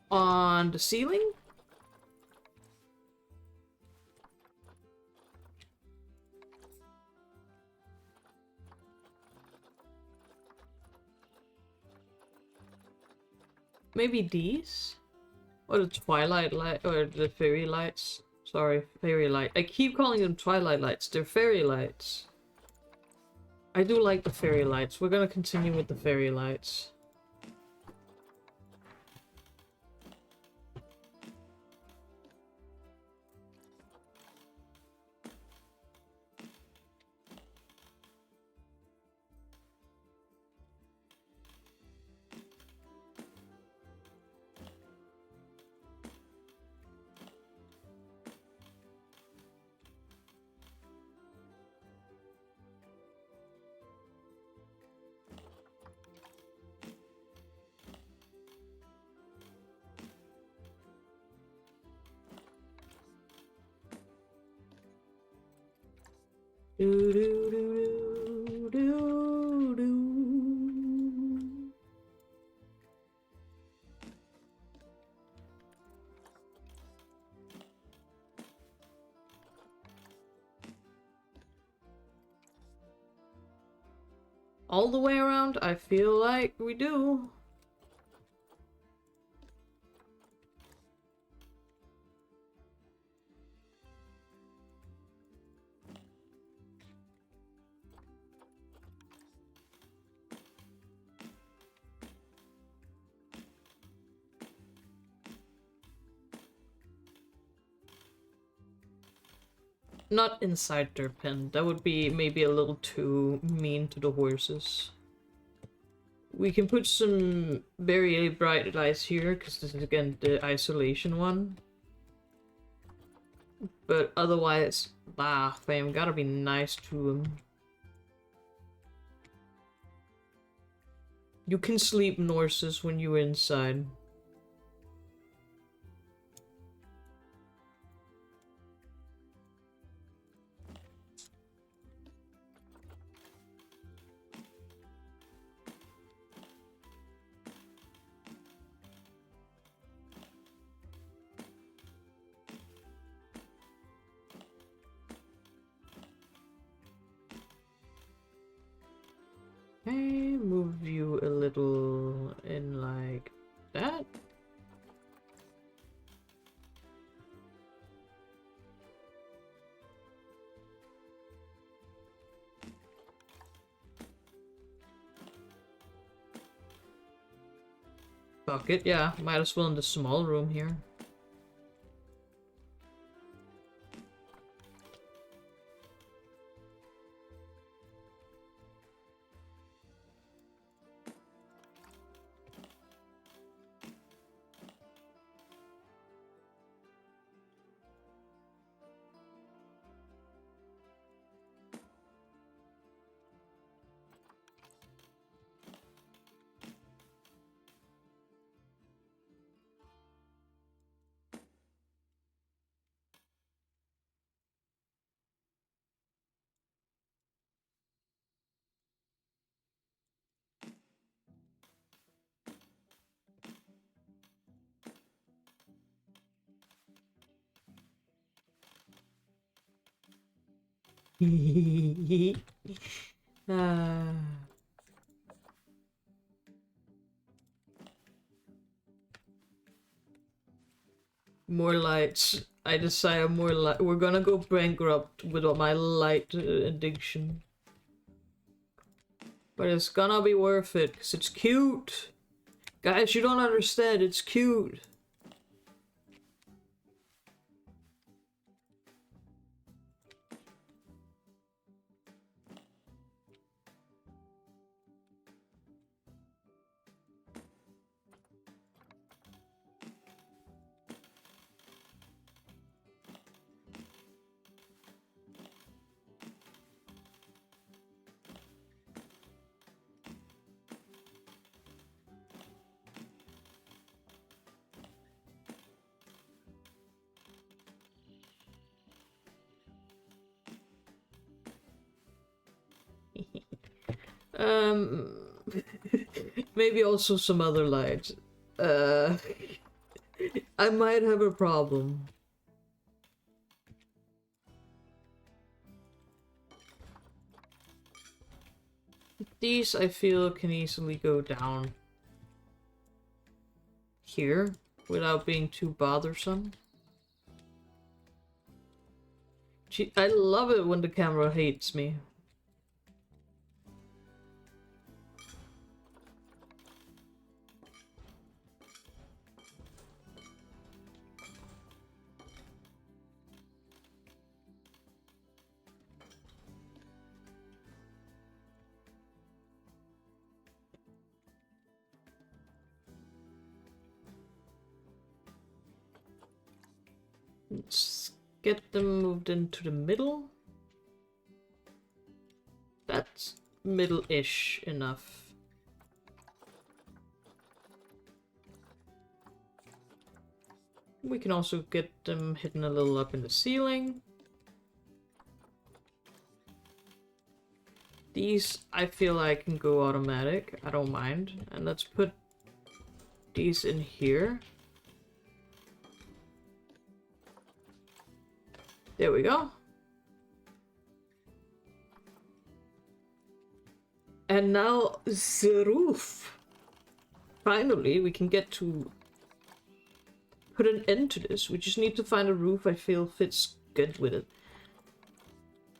on the ceiling. Maybe these? Or the twilight light, or the fairy lights. Sorry, fairy light. I keep calling them twilight lights. They're fairy lights. I do like the fairy lights. We're gonna continue with the fairy lights. Do do do do do do. All the way around, I feel like we do. Not inside their pen. That would be maybe a little too mean to the horses. We can put some very bright lights here, because this is again the isolation one. But otherwise, fam, gotta be nice to them. You can sleep, Norses, when you're inside. Okay, move you a little in like that. Fuck it, yeah, might as well in the small room here. Ah. More lights. I desire more light. We're gonna go bankrupt with all my light addiction. But it's gonna be worth it, because it's cute. Guys, you don't understand, it's cute. Um, maybe also some other lights. I might have a problem. These I feel can easily go down here without being too bothersome. I love it when the camera hates me. Let's get them moved into the middle. That's middle-ish enough. We can also get them hidden a little up in the ceiling. These, I feel like can go automatic. I don't mind. And let's put these in here. There we go. And now the roof. Finally, we can get to put an end to this. We just need to find a roof I feel fits good with it.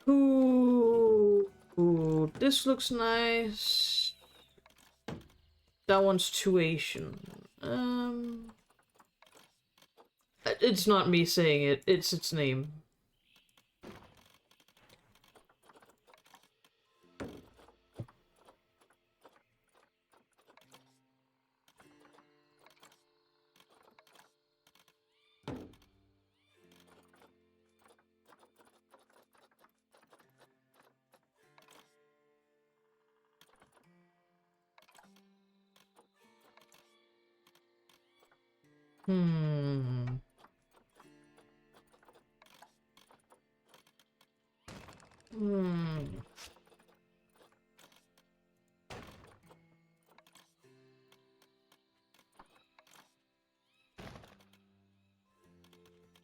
Ooh, this looks nice. That one's too Asian. It's not me saying it, it's its name. Hmm.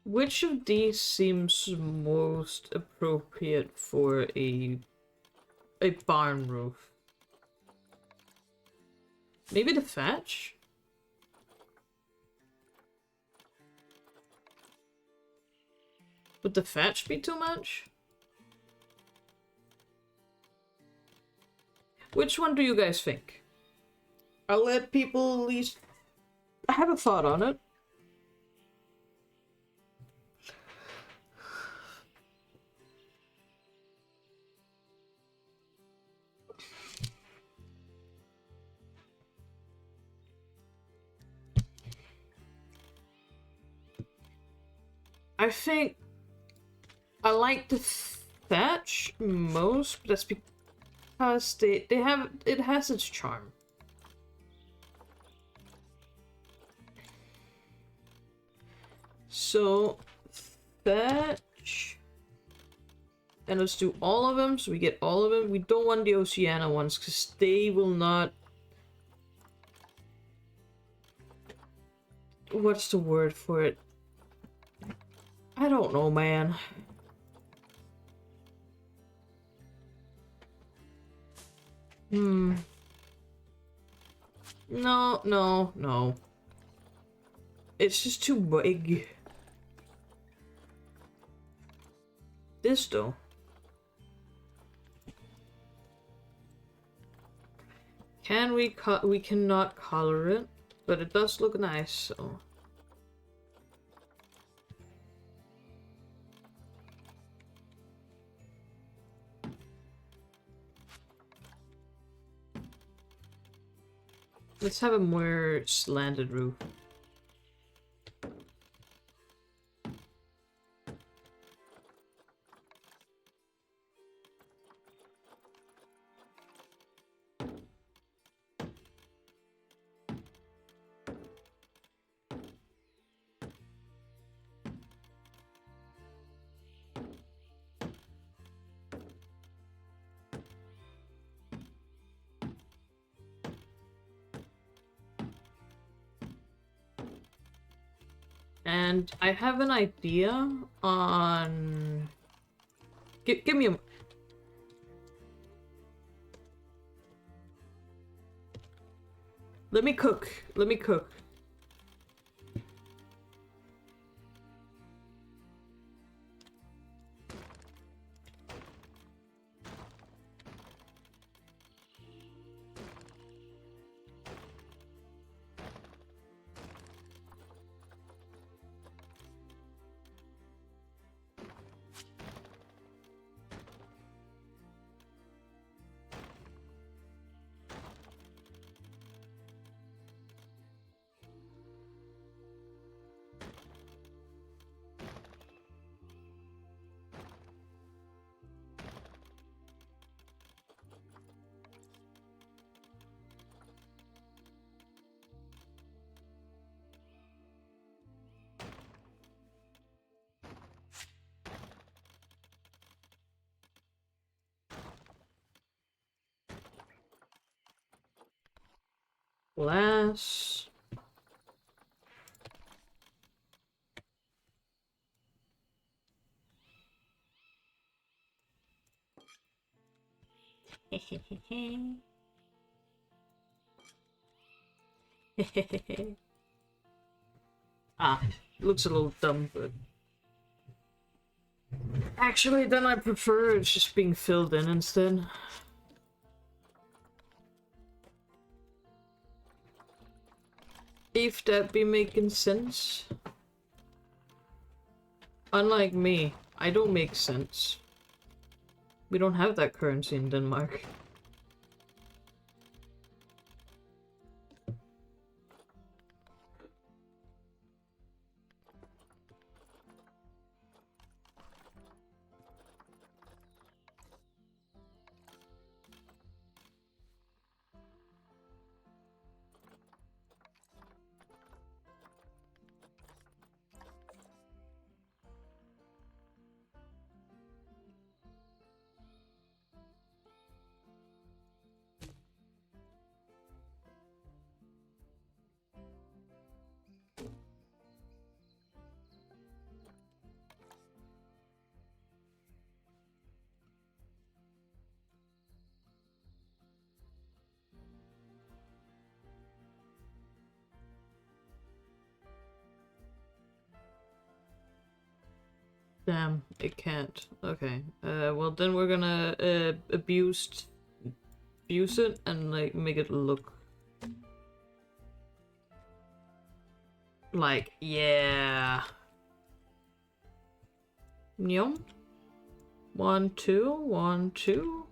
Which of these seems most appropriate for a barn roof? Maybe the thatch? Would the thatch be too much? Which one do you guys think? I'll let people at least have a thought on it. I think I like the thatch most, but that's because they have it has its charm. So thatch, and let's do all of them so we get all of them. We don't want the Oceania ones because they will not. What's the word for it? I don't know, man. Hmm. No, no, no. It's just too big. This though. Can we we cannot color it, but it does look nice, so. Let's have a more slanted roof. And I have an idea on... Give me a... Let me cook. Let me cook. Glass. Ah, looks a little dumb, but... Actually, then I prefer it just being filled in instead. If that be making sense. Unlike me, I don't make sense. We don't have that currency in Denmark. Damn, it can't. Okay. Well then we're gonna abuse it and like make it look like, yeah. Nyom. 1, 2, 1, 2.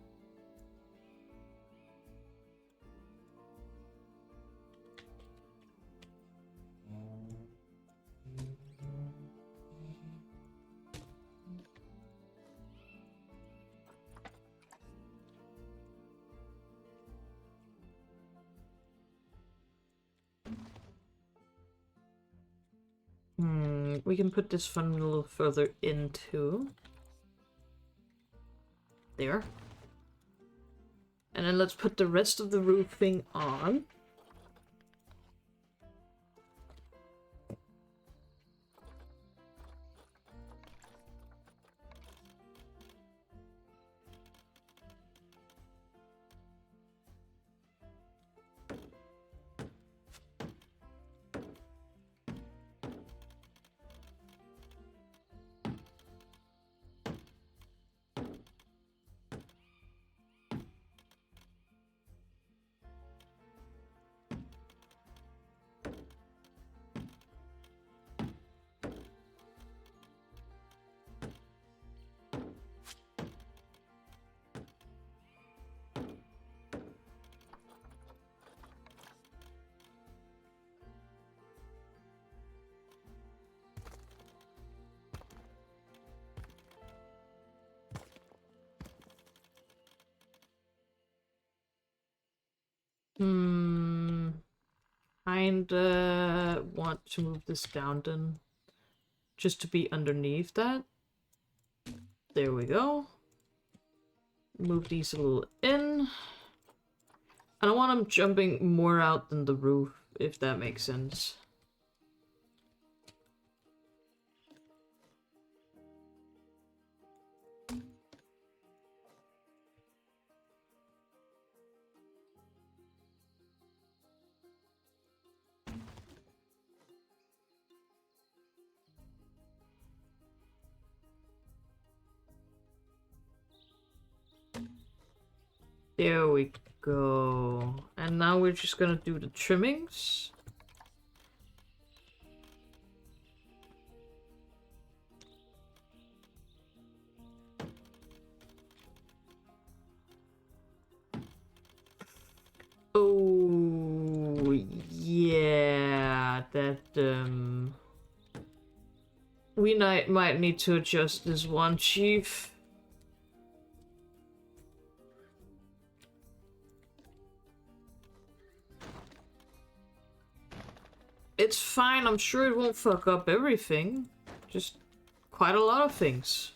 We can put this funnel a little further into there. And then let's put the rest of the roofing on. Kinda want to move this down then. Just to be underneath that. There we go. Move these a little in. I don't want them jumping more out than the roof, if that makes sense. There we go. And now we're just gonna do the trimmings. Oh, yeah, that, we might need to adjust this one, Chief. It's fine, I'm sure it won't fuck up everything. Just quite a lot of things.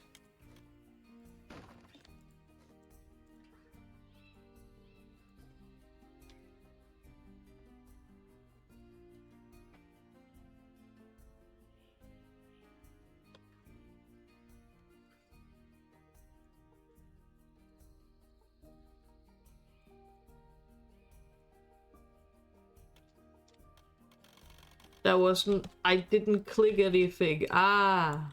That wasn't... I didn't click anything. Ah.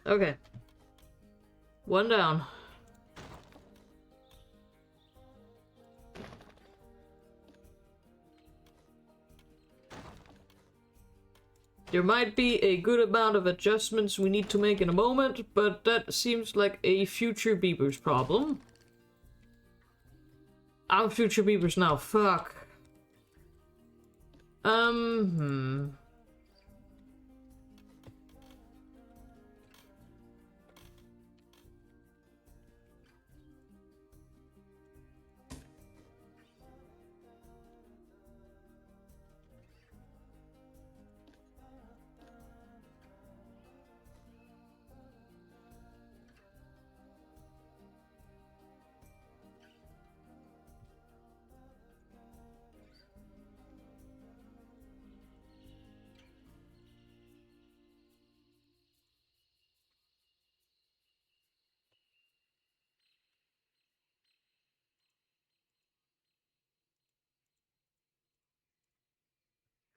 Okay. One down. There might be a good amount of adjustments we need to make in a moment, but that seems like a future Beavers problem. I'm future Beavers now, fuck.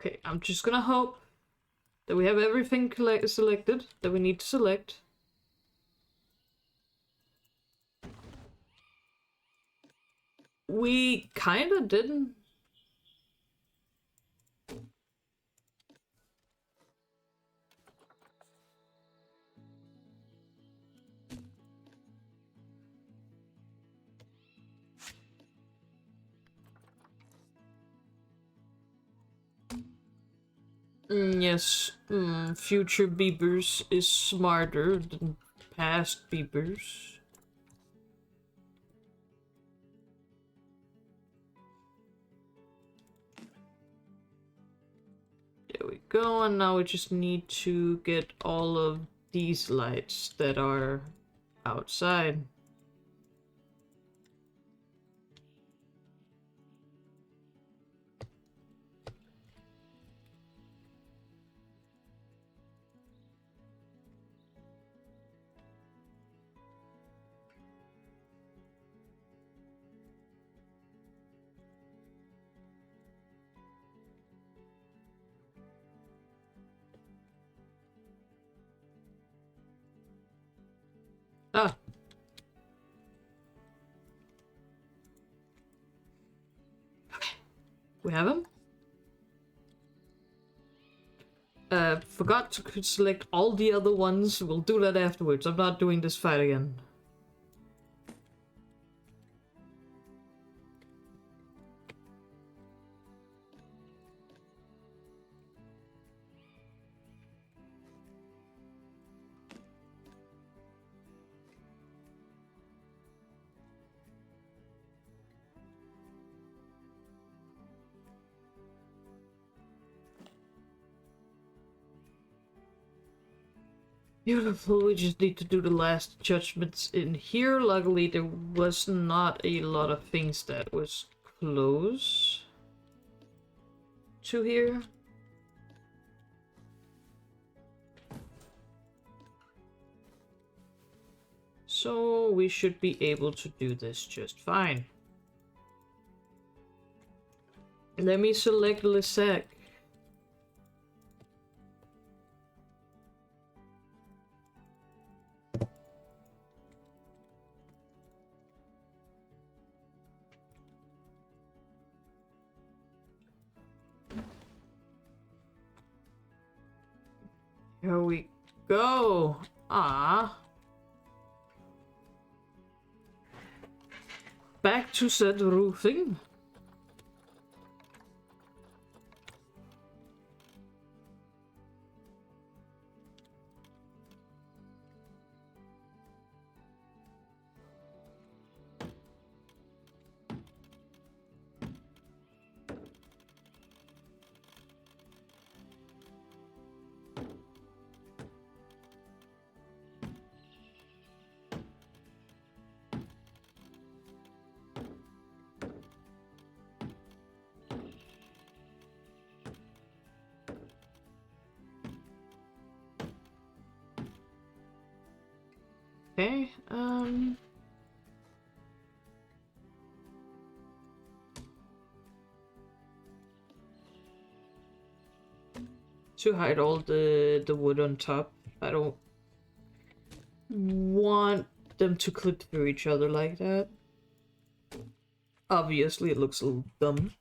Okay, I'm just gonna hope that we have everything selected that we need to select. We kinda didn't. Yes, future Beavers is smarter than past Beavers. There we go, and now we just need to get all of these lights that are outside. Ah, We have him. Forgot to select all the other ones. We'll do that afterwards. I'm not doing this fight again. Beautiful, we just need to do the last judgments in here. Luckily, there was not a lot of things that was close to here. So we should be able to do this just fine. Let me select Lissac. Here we go. Ah. Back to said roofing. Okay, to hide all the wood on top. I don't want them to clip through each other like that. Obviously, it looks a little dumb.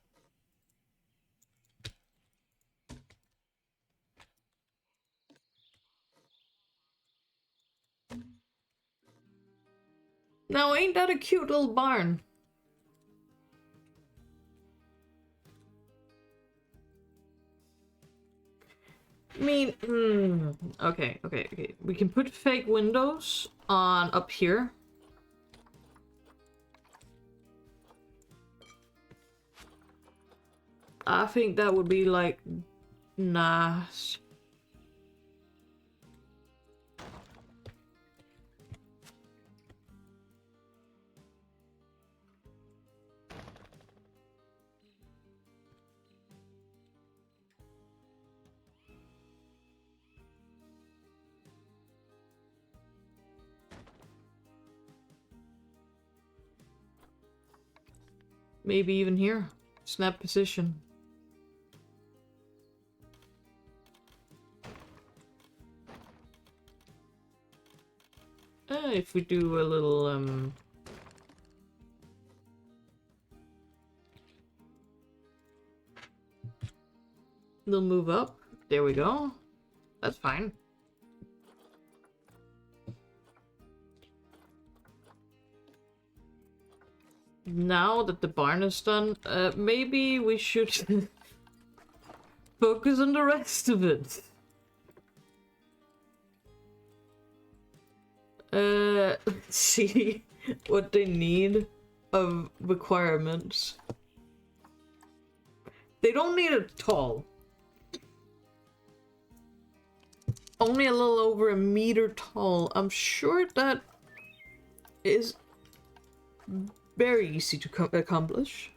Now, ain't that a cute little barn? I mean, okay. We can put fake windows on up here. I think that would be like nice. Maybe even here. Snap position. If we do a little, they'll move up. There we go. That's fine. Now that the barn is done, maybe we should focus on the rest of it. Let's see what they need of requirements. They don't need it tall. Only a little over a meter tall. I'm sure that is very easy to accomplish.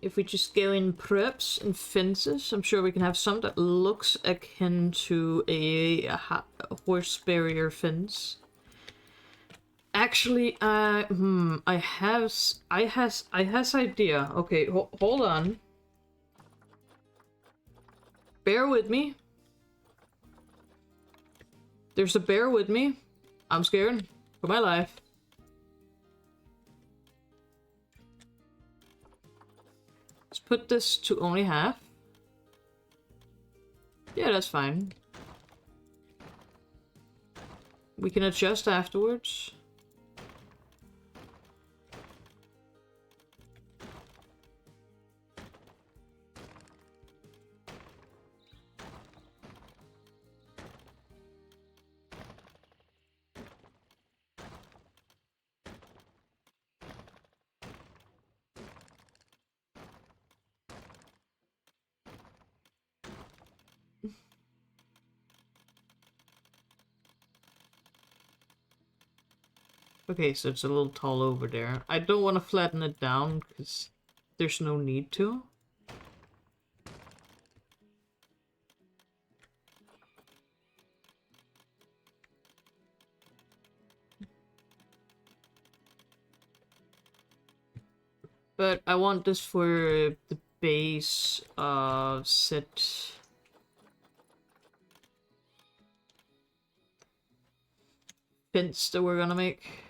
If we just go in preps and fences, I'm sure we can have some that looks akin to a horse barrier fence. Actually, I has idea. Okay, hold on. Bear with me. There's a bear with me. I'm scared for my life. put this to only half. Yeah, that's fine. We can adjust afterwards. Okay, so it's a little tall over there. I don't want to flatten it down because there's no need to. But I want this for the base set fence that we're gonna make.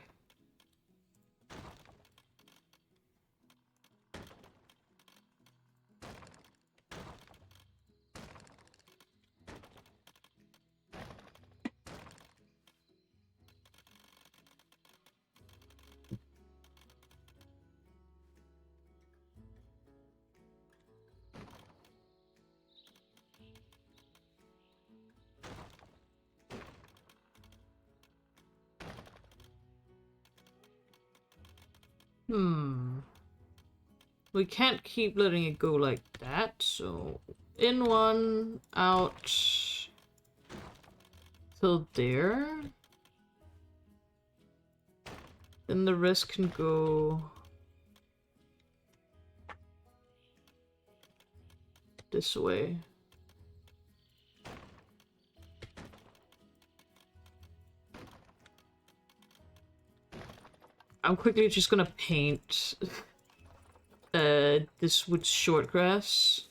We can't keep letting it go like that, so in one, out till there. Then the rest can go this way. I'm quickly just gonna paint this with short grass,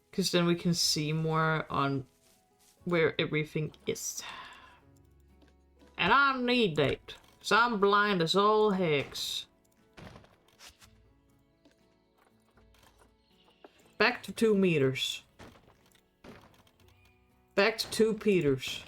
because then we can see more on where everything is. And I need that, because I'm blind as all hex. Back to 2 meters. Back to 2 Peters.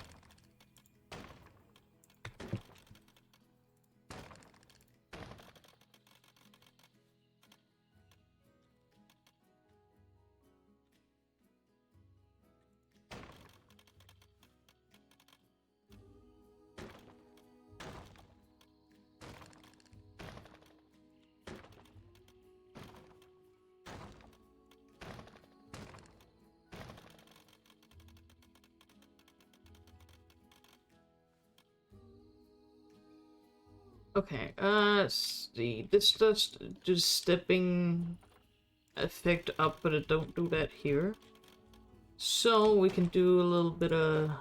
Okay, let's see. This does just stepping effect up, but it don't do that here. So we can do a little bit of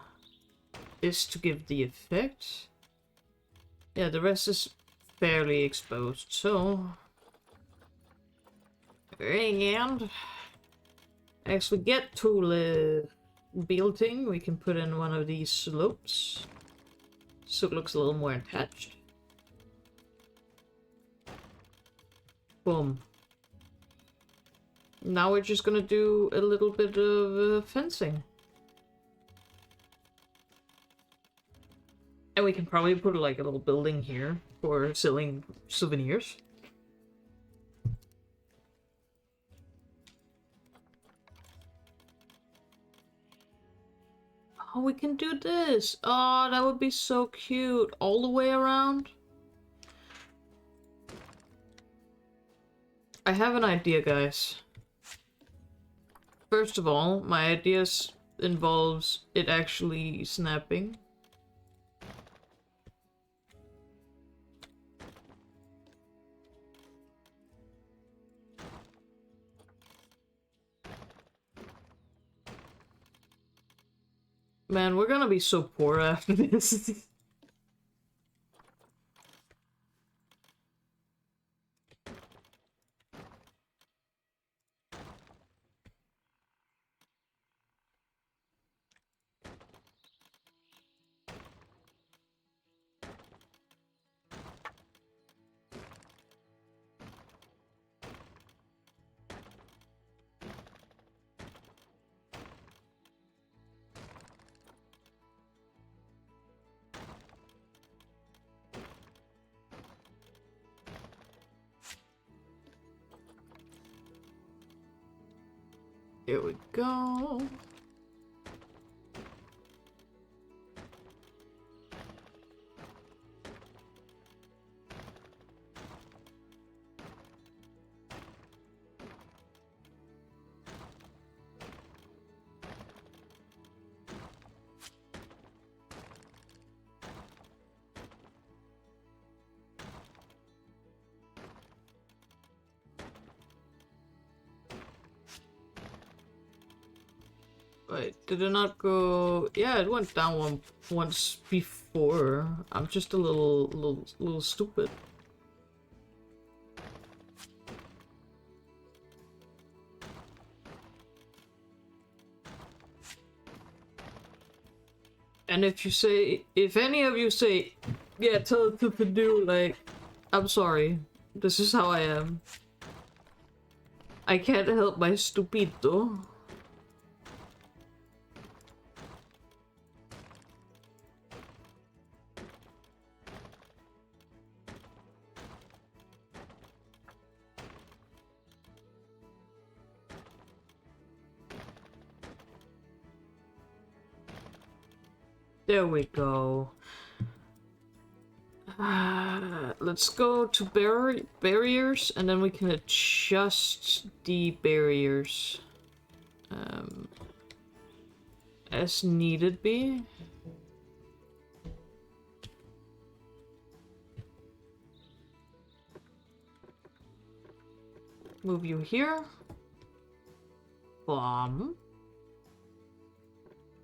this to give the effect. Yeah, the rest is fairly exposed, so... And as we get to the building, we can put in one of these slopes, so it looks a little more attached. Boom. Now we're just gonna do a little bit of fencing. And we can probably put like a little building here for selling souvenirs. Oh, we can do this. Oh, that would be so cute. All the way around. I have an idea, guys. First of all, my idea involves it actually snapping. Man, we're gonna be so poor after this. There we go. Wait, did it not go? Yeah, it went down once before. I'm just a little stupid. And if any of you say, yeah, tell it to do, like, I'm sorry. This is how I am. I can't help my stupido. There we go. Let's go to barriers, and then we can adjust the barriers as needed be. Move you here. Bomb.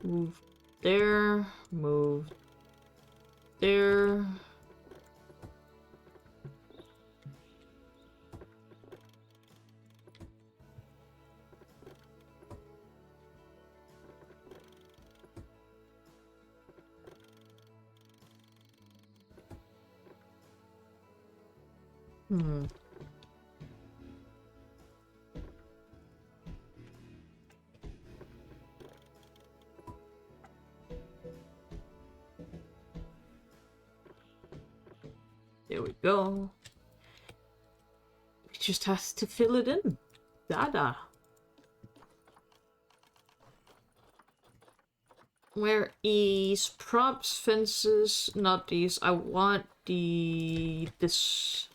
Move there. Move there. There we go. We just have to fill it in. Dada. Where is props, fences, not these. I want this.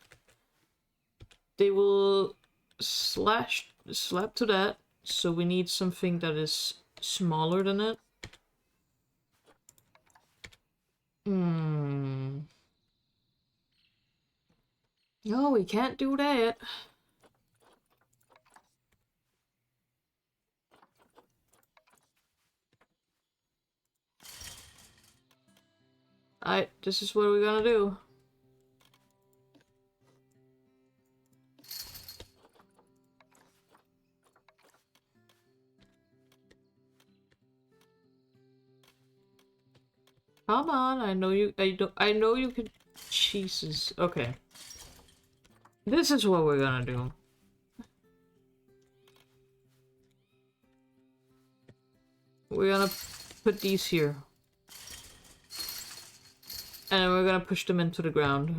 They will slap to that, so we need something that is smaller than it. No, we can't do that. This is what we're gonna do. Come on, I know you. I know you can. Jesus. Okay. This is what we're gonna do. We're gonna put these here. And we're gonna push them into the ground.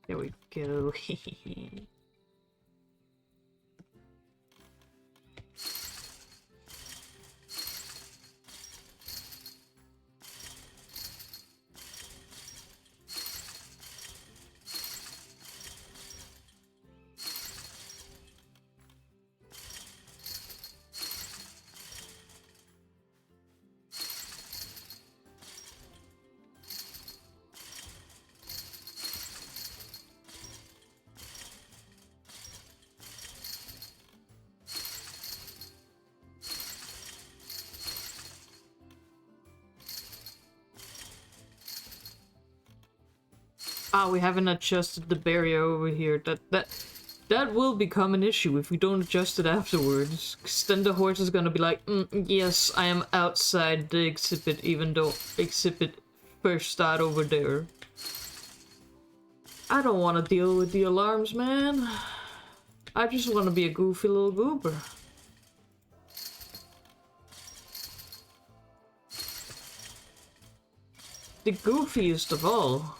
There we go. Ah, we haven't adjusted the barrier over here. That will become an issue if we don't adjust it afterwards. 'Cause then the horse is gonna be like, yes, I am outside the exhibit, even though exhibit first started over there. I don't want to deal with the alarms, man. I just want to be a goofy little goober. The goofiest of all.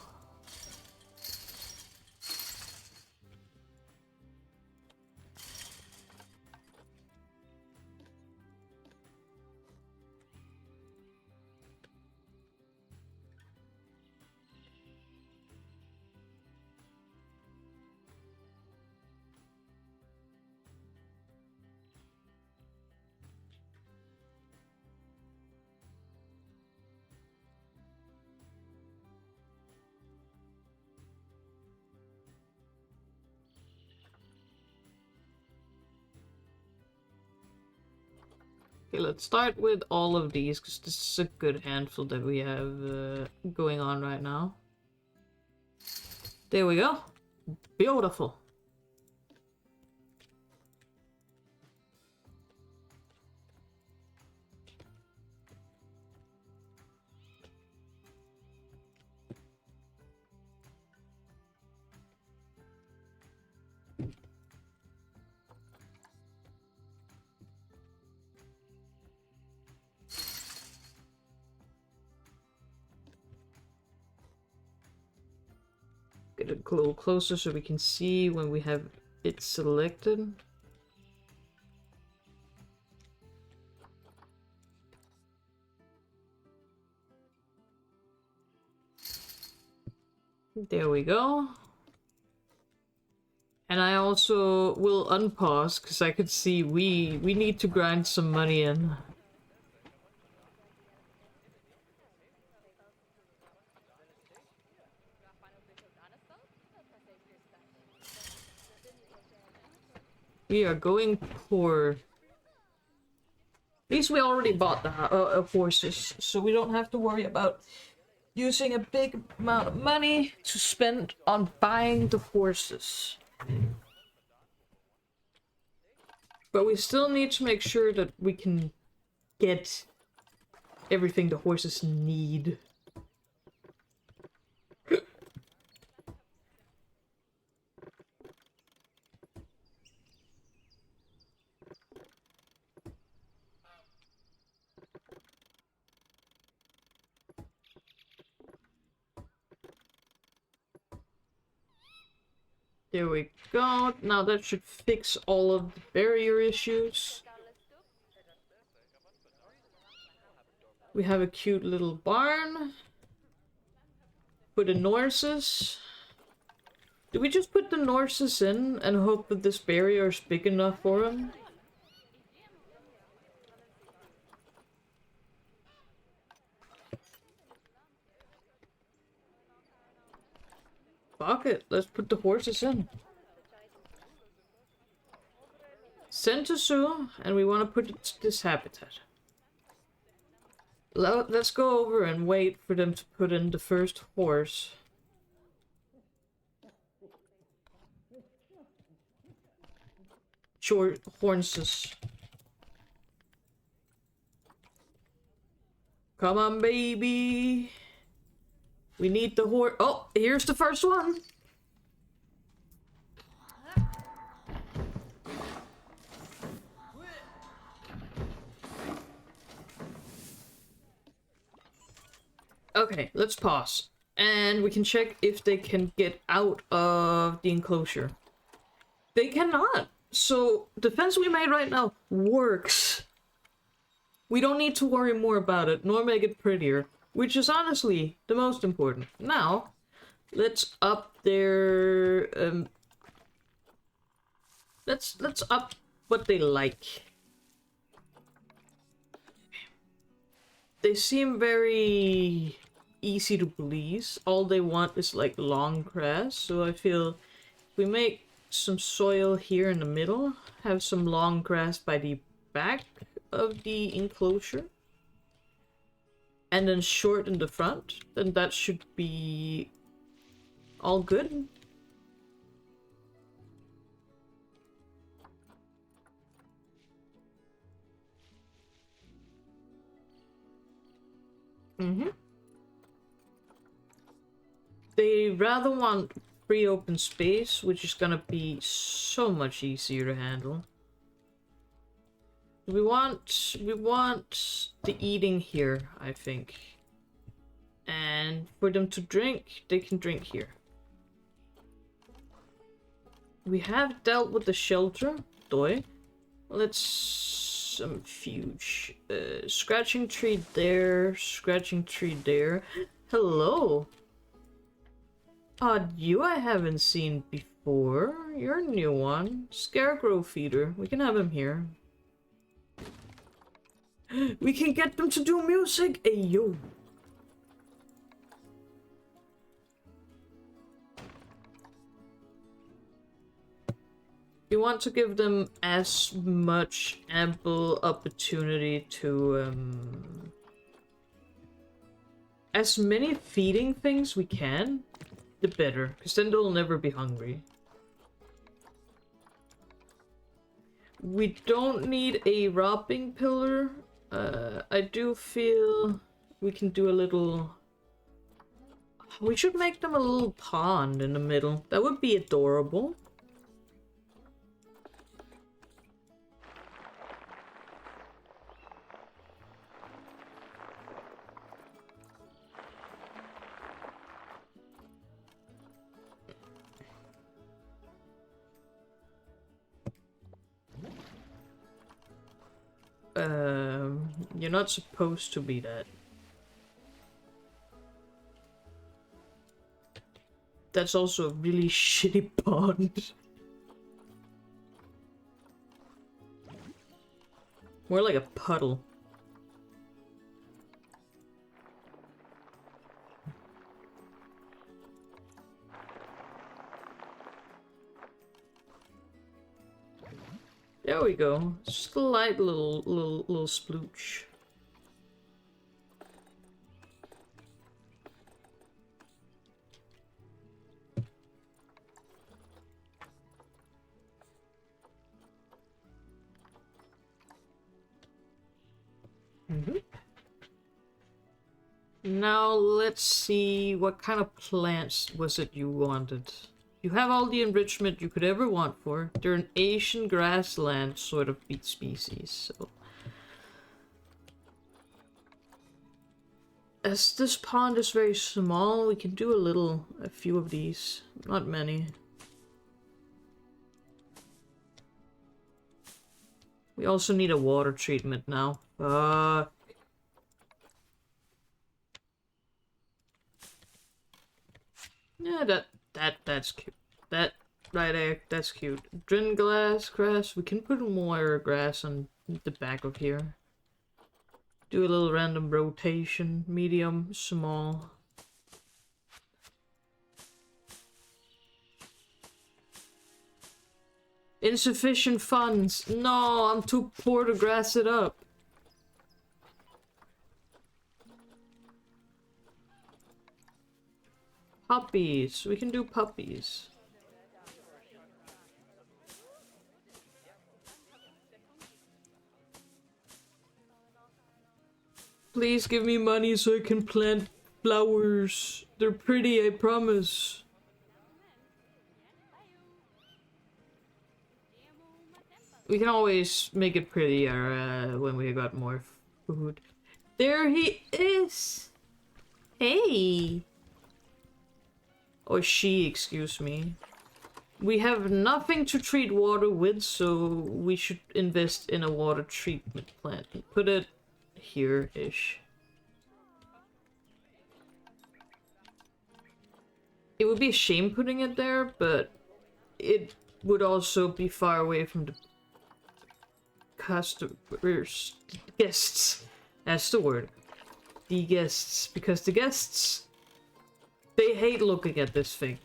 Okay, let's start with all of these, because this is a good handful that we have going on right now. There we go. Beautiful. Get a little closer so we can see when we have it selected. There we go. And I also will unpause because I could see we need to grind some money in. We are going for... At least we already bought the horses, so we don't have to worry about using a big amount of money to spend on buying the horses. But we still need to make sure that we can get everything the horses need. There we go. Now that should fix all of the barrier issues. We have a cute little barn. Put in Norses. Do we just put the Norses in and hope that this barrier is big enough for them? Fuck it, let's put the horses in. Send to zoo, and we want to put it to this habitat. Let's go over and wait for them to put in the first horse. Short Honses. Come on, baby. We need the horse. Oh, here's the first one. Okay, let's pause. And we can check if they can get out of the enclosure. They cannot. So, the fence we made right now works. We don't need to worry more about it, nor make it prettier. Which is honestly the most important. Now, let's up their... Let's up what they like. They seem very easy to please. All they want is like long grass. So I feel if we make some soil here in the middle, have some long grass by the back of the enclosure, and then short in the front, then that should be all good. They rather want free open space, which is gonna be so much easier to handle. We want the eating here, I think. And for them to drink, they can drink here. We have dealt with the shelter, Doi. Let's fuge. Scratching tree there, scratching tree there. Hello. You I haven't seen before. You're a new one. Scarecrow feeder. We can have him here. We can get them to do music. Hey, yo. You want to give them as much ample opportunity to, as many feeding things we can, the better, because then they'll never be hungry. We don't need a robbing pillar. I do feel we can do a little... We should make them a little pond in the middle. That would be adorable. You're not supposed to be that. That's also a really shitty pond. More like a puddle. There we go. Just a light little splooch. Now let's see, what kind of plants was it you wanted? You have all the enrichment you could ever want for. They're an Asian grassland sort of species, so... As this pond is very small, we can do a few of these. Not many. We also need a water treatment now. Yeah, that's cute. That right there, that's cute. Drin grass. We can put more grass on the back of here. Do a little random rotation. Medium, small. Insufficient funds. No, I'm too poor to grass it up. Puppies. We can do puppies. Please give me money so I can plant flowers. They're pretty, I promise. We can always make it prettier when we got more food. There he is! Hey! Or she, excuse me. We have nothing to treat water with, so we should invest in a water treatment plant. Put it here-ish. It would be a shame putting it there, but it would also be far away from the customers, guests. That's the word. The guests, because the guests, they hate looking at this thing.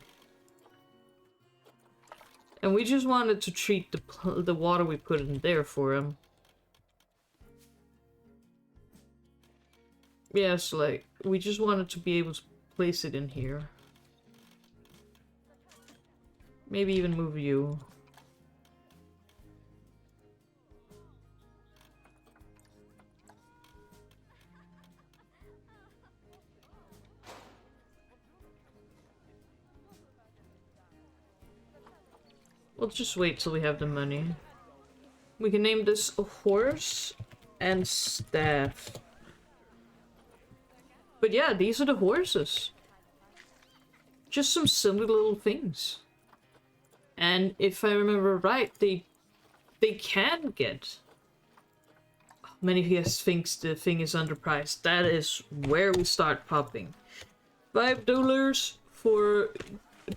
And we just wanted to treat the water we put in there for them. Yes, like, we just wanted to be able to place it in here. Maybe even move you. We'll just wait till we have the money. We can name this a horse and staff. But yeah, these are the horses. Just some silly little things. And if I remember right, they can get... Many PS thinks the thing is underpriced. That is where we start popping. $5 for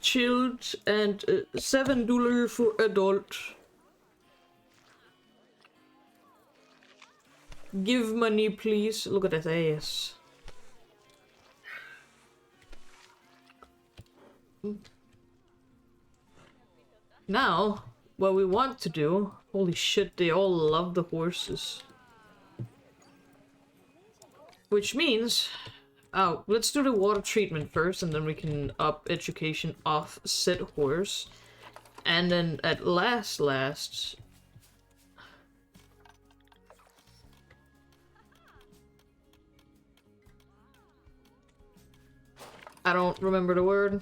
child and $7 for adult. Give money, please. Look at that ass. Now, what we want to do... Holy shit, they all love the horses. Which means... Oh, let's do the water treatment first, and then we can up education off said horse. And then at last... I don't remember the word.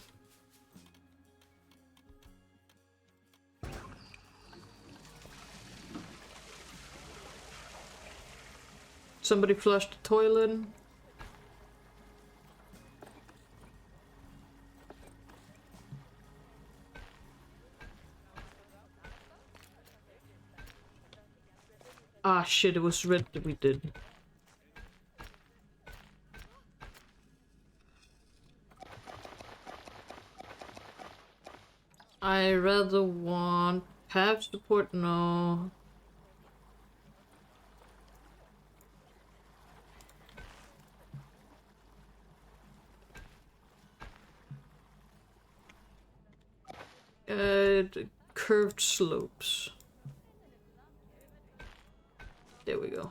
Somebody flushed the toilet. Ah shit, it was red that we did. I rather want path support, no. Curved slopes. There we go.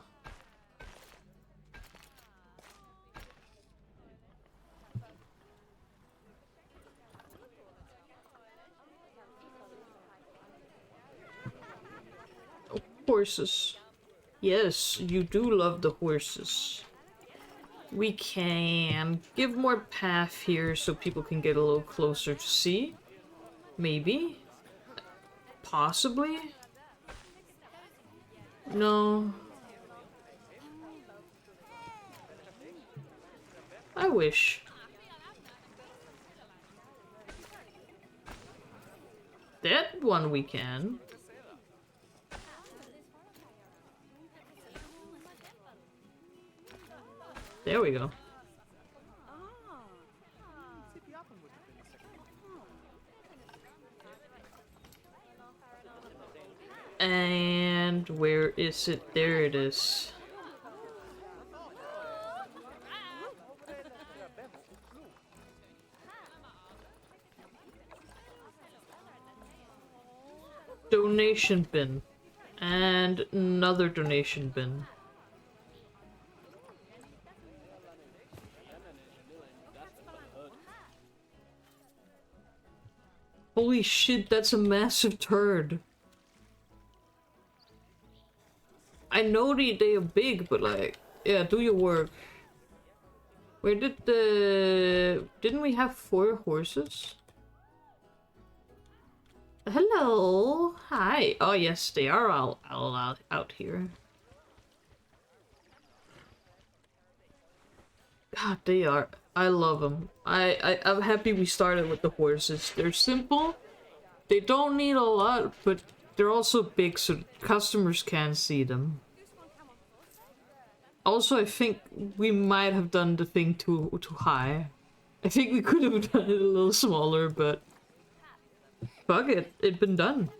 Oh, horses. Yes, you do love the horses. We can give more path here so people can get a little closer to see. Maybe. Possibly. No. I wish. That one we can. There we go. And where is it? There it is. Donation bin. And another donation bin. Holy shit, that's a massive turd. I know they are big, but like, yeah, do your work. Where did the... Didn't we have 4 horses? Hello! Hi! Oh yes, they are all out here. God, they are. I love them. I'm happy we started with the horses. They're simple. They don't need a lot, but they're also big so customers can see them. Also, I think we might have done the thing too high. I think we could have done it a little smaller, but... Fuck it, it'd been done.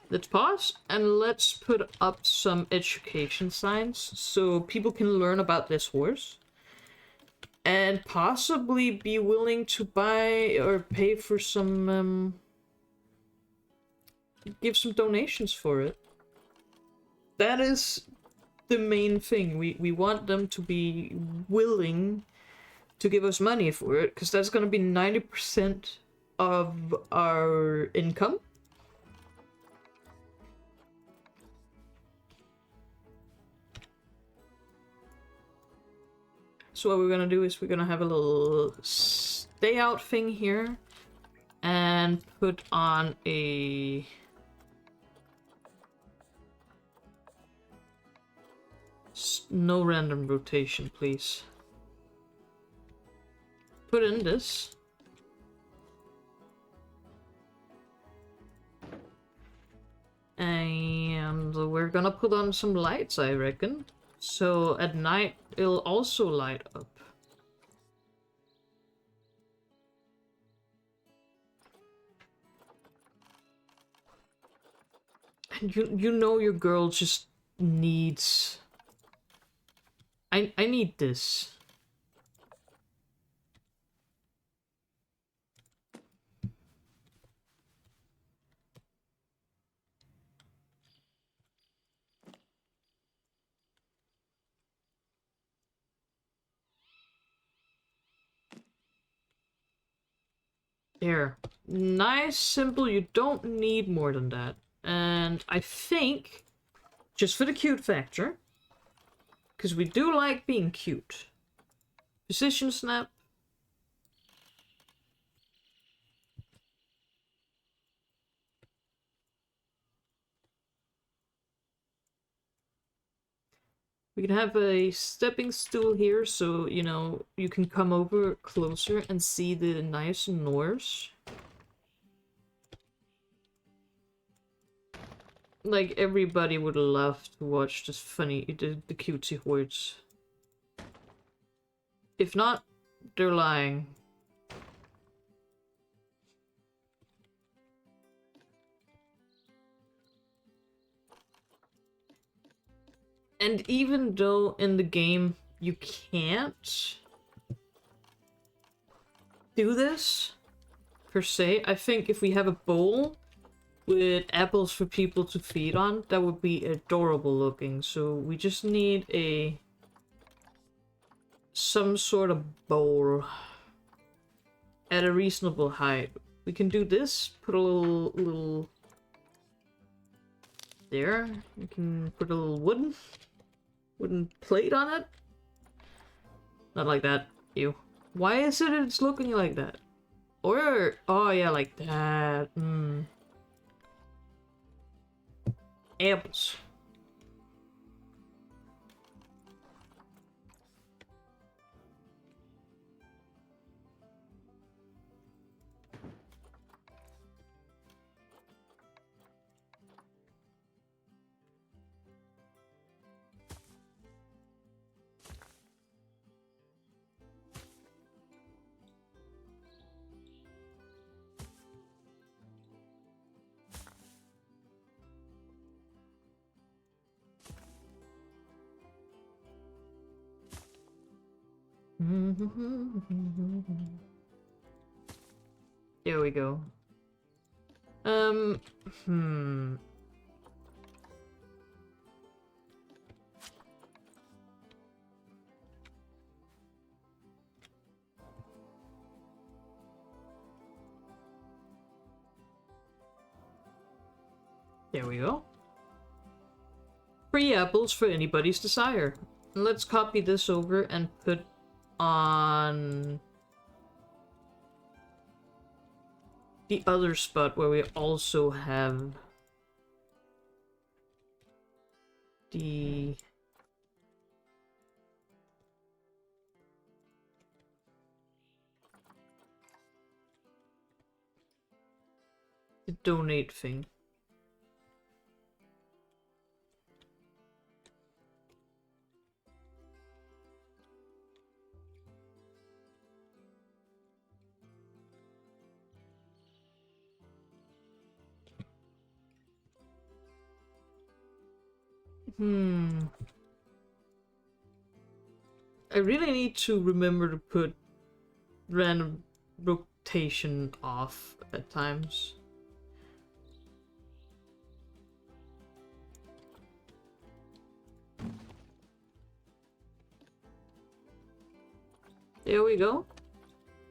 Let's pause, and let's put up some education signs so people can learn about this horse. And possibly be willing to buy or pay for some, give some donations for it. That is the main thing. We want them to be willing to give us money for it, because that's going to be 90% of our income. So what we're gonna do is we're gonna have a little stay out thing here. and put on a... No random rotation, please. Put in this. And we're gonna put on some lights, I reckon. So at night, it'll also light up. And you know your girl just needs... I need this. There. Nice, simple, you don't need more than that. And I think, just for the cute factor, because we do like being cute. Position snap. We can have a stepping stool here, so, you know, you can come over closer and see the nice Norse. Like, everybody would love to watch this funny, the cutesy hordes. If not, they're lying. And even though in the game you can't do this, per se, I think if we have a bowl with apples for people to feed on, that would be adorable looking. So we just need some sort of bowl at a reasonable height. We can do this, put a little there. We can put a little wooden plate on it. Not like that. Ew. Why is it it's looking like that? Or, oh yeah, like that. Apples. There we go. There we go. Free apples for anybody's desire. Let's copy this over and put on the other spot where we also have the donate thing. I really need to remember to put random rotation off at times. There we go.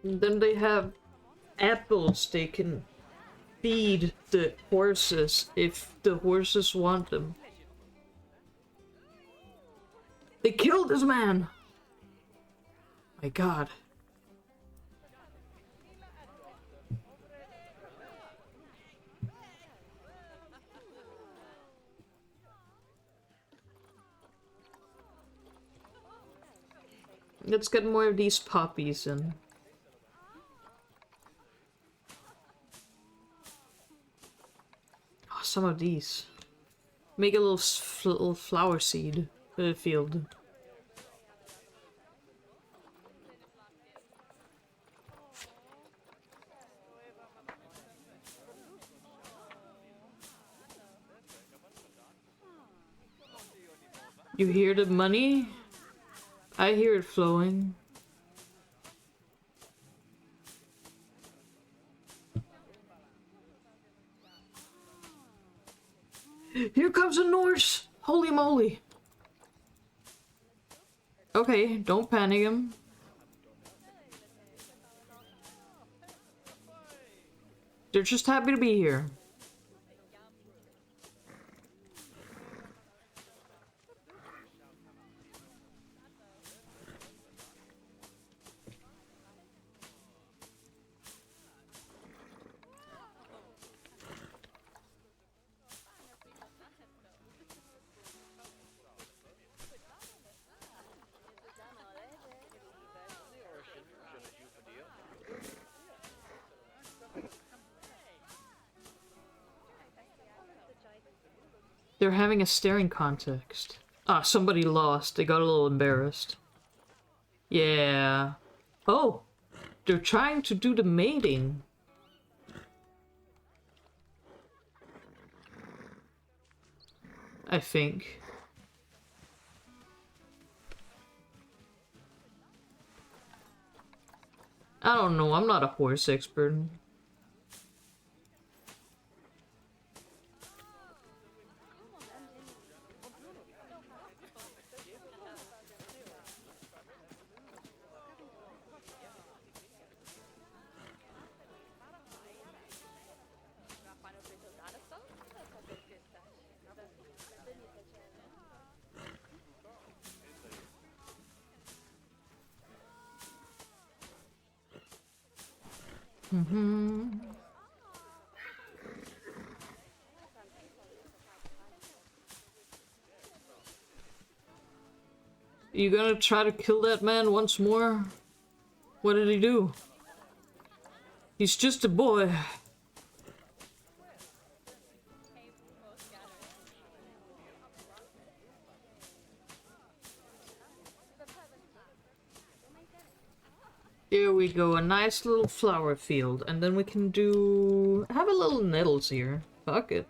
And then they have apples they can feed the horses if the horses want them. They killed this man! My god. Let's get more of these poppies in. Oh, some of these. Make a little flower seed field. You hear the money? I hear it flowing. Here comes a Norse! Holy moly! Okay, don't panic him. They're just happy to be here. They're having a staring contest. Ah, somebody lost. They got a little embarrassed. Yeah. Oh, they're trying to do the mating. I think. I don't know. I'm not a horse expert. You gonna try to kill that man once more? What did he do? He's just a boy. Here we go, a nice little flower field, and then we can have a little nettles here. Fuck it.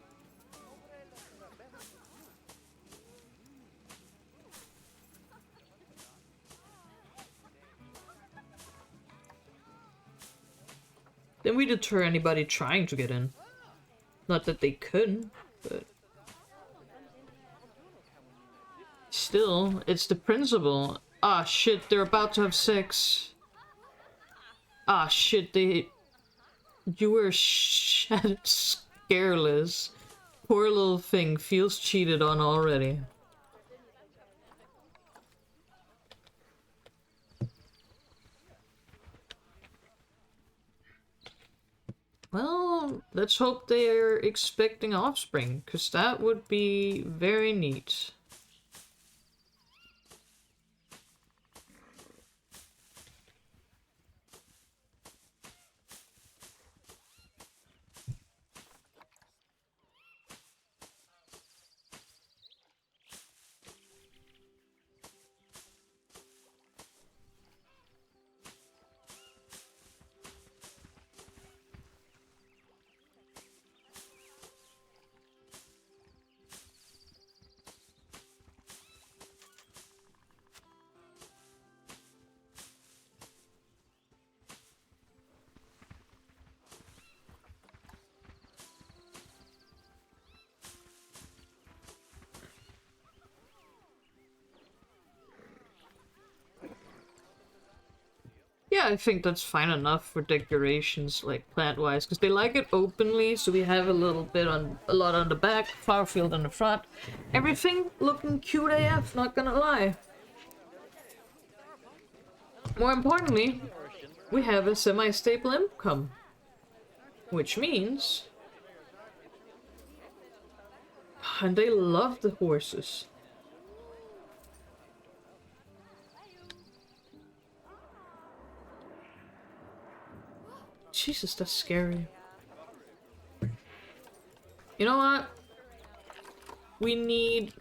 Then we deter anybody trying to get in. Not that they couldn't, but... Still, it's the principle. Ah shit, they're about to have sex. Ah shit, you were scareless. Poor little thing feels cheated on already. Well, let's hope they're expecting offspring, because that would be very neat. Yeah, I think that's fine enough for decorations, like plant-wise, because they like it openly, so we have a lot on the back, flower field on the front. Everything looking cute AF, not gonna lie. More importantly, we have a semi-stable income, which means... And they love the horses. Jesus, that's scary. You know what? We need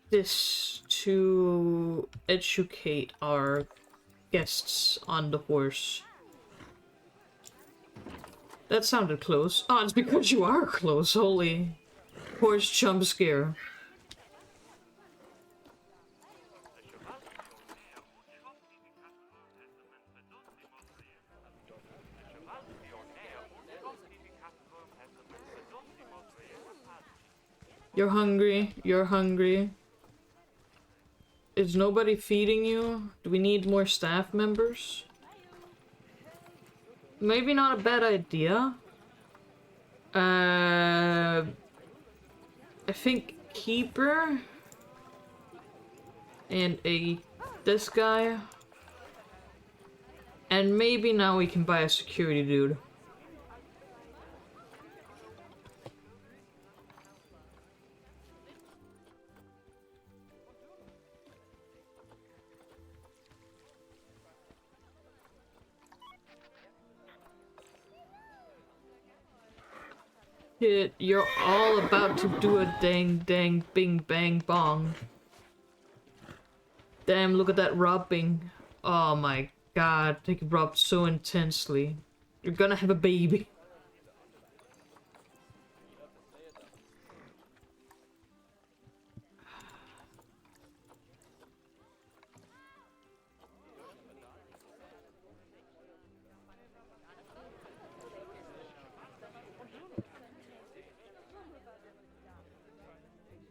this to educate our guests on the horse. That sounded close. Oh, it's because you are close. Holy horse jump scare. You're hungry. You're hungry. Is nobody feeding you? Do we need more staff members? Maybe not a bad idea. I think keeper and this guy, and maybe now we can buy a security dude. Shit, you're all about to do a dang bing bang bong. Damn, look at that robbing. Oh my god, they robbed so intensely. You're gonna have a baby.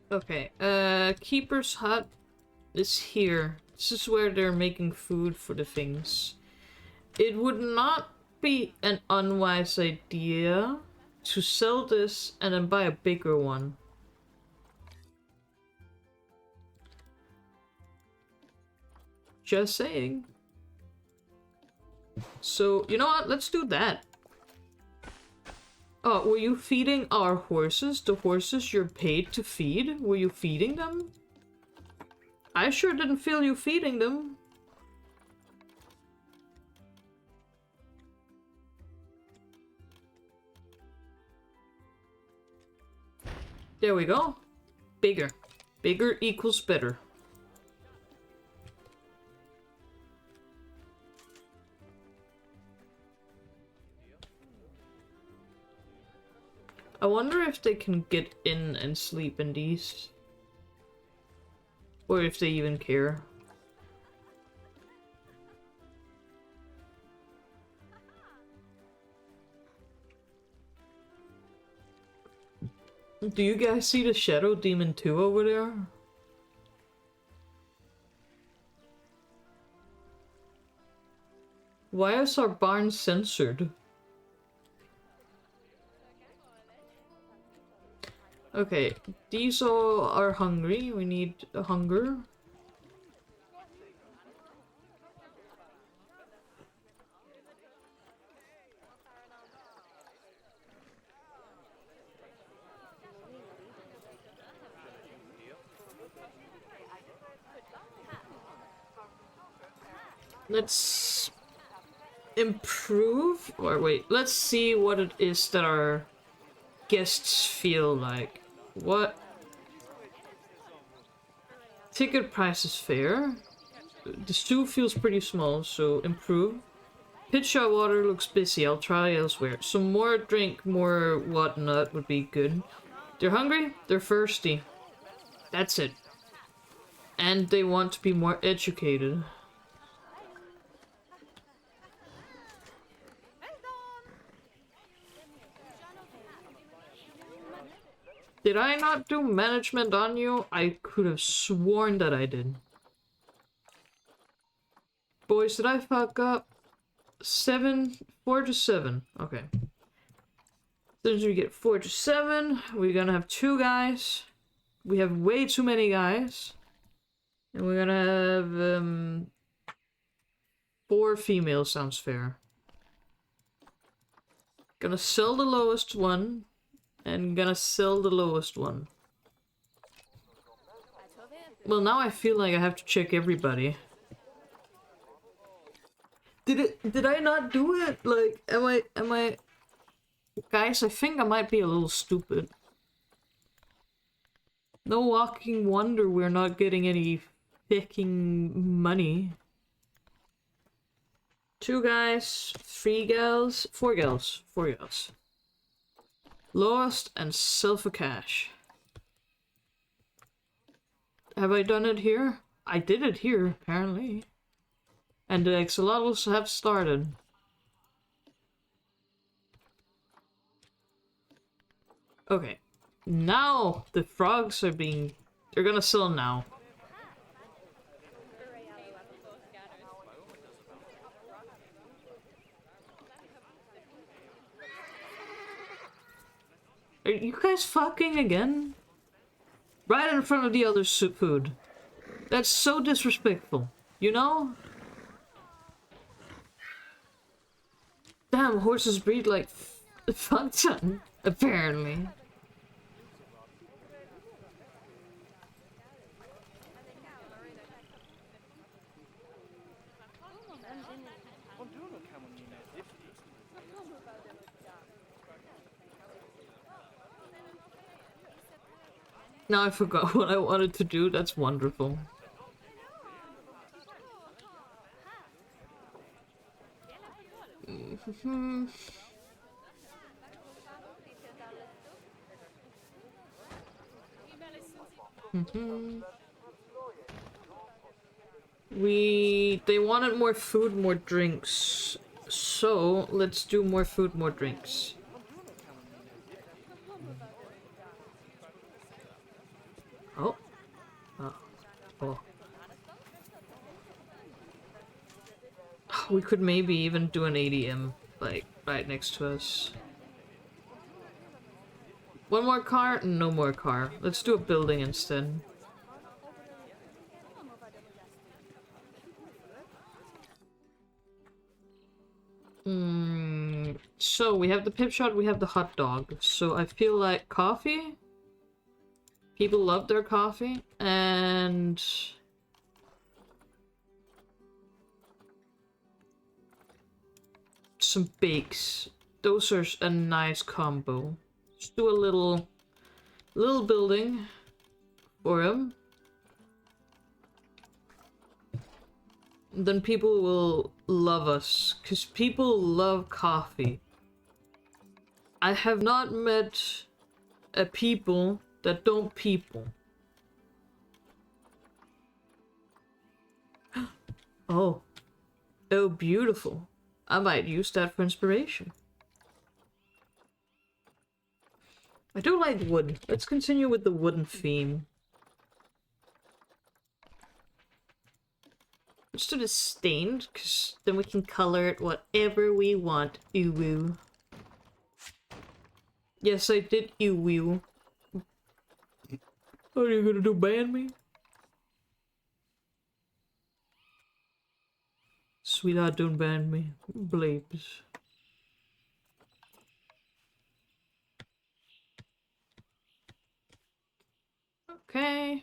Okay, Keeper's Hut is here. This is where they're making food for the things. It would not be an unwise idea to sell this and then buy a bigger one. Just saying. So, you know what? Let's do that. Oh, were you feeding our horses? The horses you're paid to feed? Were you feeding them? I sure didn't feel you feeding them. There we go. Bigger. Bigger equals better. I wonder if they can get in and sleep in these. Or if they even care. Do you guys see the Shadow Demon 2 over there? Why is our barn censored? Okay, these all are hungry. We need a hunger. Let's improve, or wait, let's see what it is that our guests feel like. What? Ticket price is fair. The stew feels pretty small, so improve. Pitch shot water looks busy. I'll try elsewhere. Some more drink, more whatnot would be good. They're hungry, they're thirsty. That's it. And they want to be more educated. Did I not do management on you? I could have sworn that I did. Boys, did I fuck up? 4 to 7. Okay. Since we get 4 to 7, we're gonna have 2 guys. We have way too many guys. And we're gonna have 4 females, sounds fair. Gonna sell the lowest one. And gonna sell the lowest one. Well, now I feel like I have to check everybody. Did I not do it? Like, am I... Guys, I think I might be a little stupid. No walking wonder we're not getting any fucking money. 2 guys, 3 gals, 4 gals, 4 gals. Lost and silver cash. Have I done it here? I did it here, apparently. And the axolotls have started. Okay. Now the frogs are being... They're gonna sell now. Are you guys fucking again? Right in front of the other food. That's so disrespectful. You know? Damn, horses breed like fuck ton, apparently. Now I forgot what I wanted to do. That's wonderful. They wanted more food, more drinks. So, let's do more food, more drinks. Oh. Oh. We could maybe even do an ADM, like, right next to us. One more car? No more car. Let's do a building instead. So, we have the pip shot, we have the hot dog. So, I feel like coffee? People love their coffee. And... some bakes. Those are a nice combo. Just do a little building for him. Then people will love us, because people love coffee. I have not met a people that don't people. Oh. Oh, beautiful. I might use that for inspiration. I do like wood. Let's continue with the wooden theme. Let's do this stained, because then we can color it whatever we want. Ew woo. Yes, I did ew woo. What are you gonna do, ban me? Sweetheart, don't ban me. Blabes. Okay.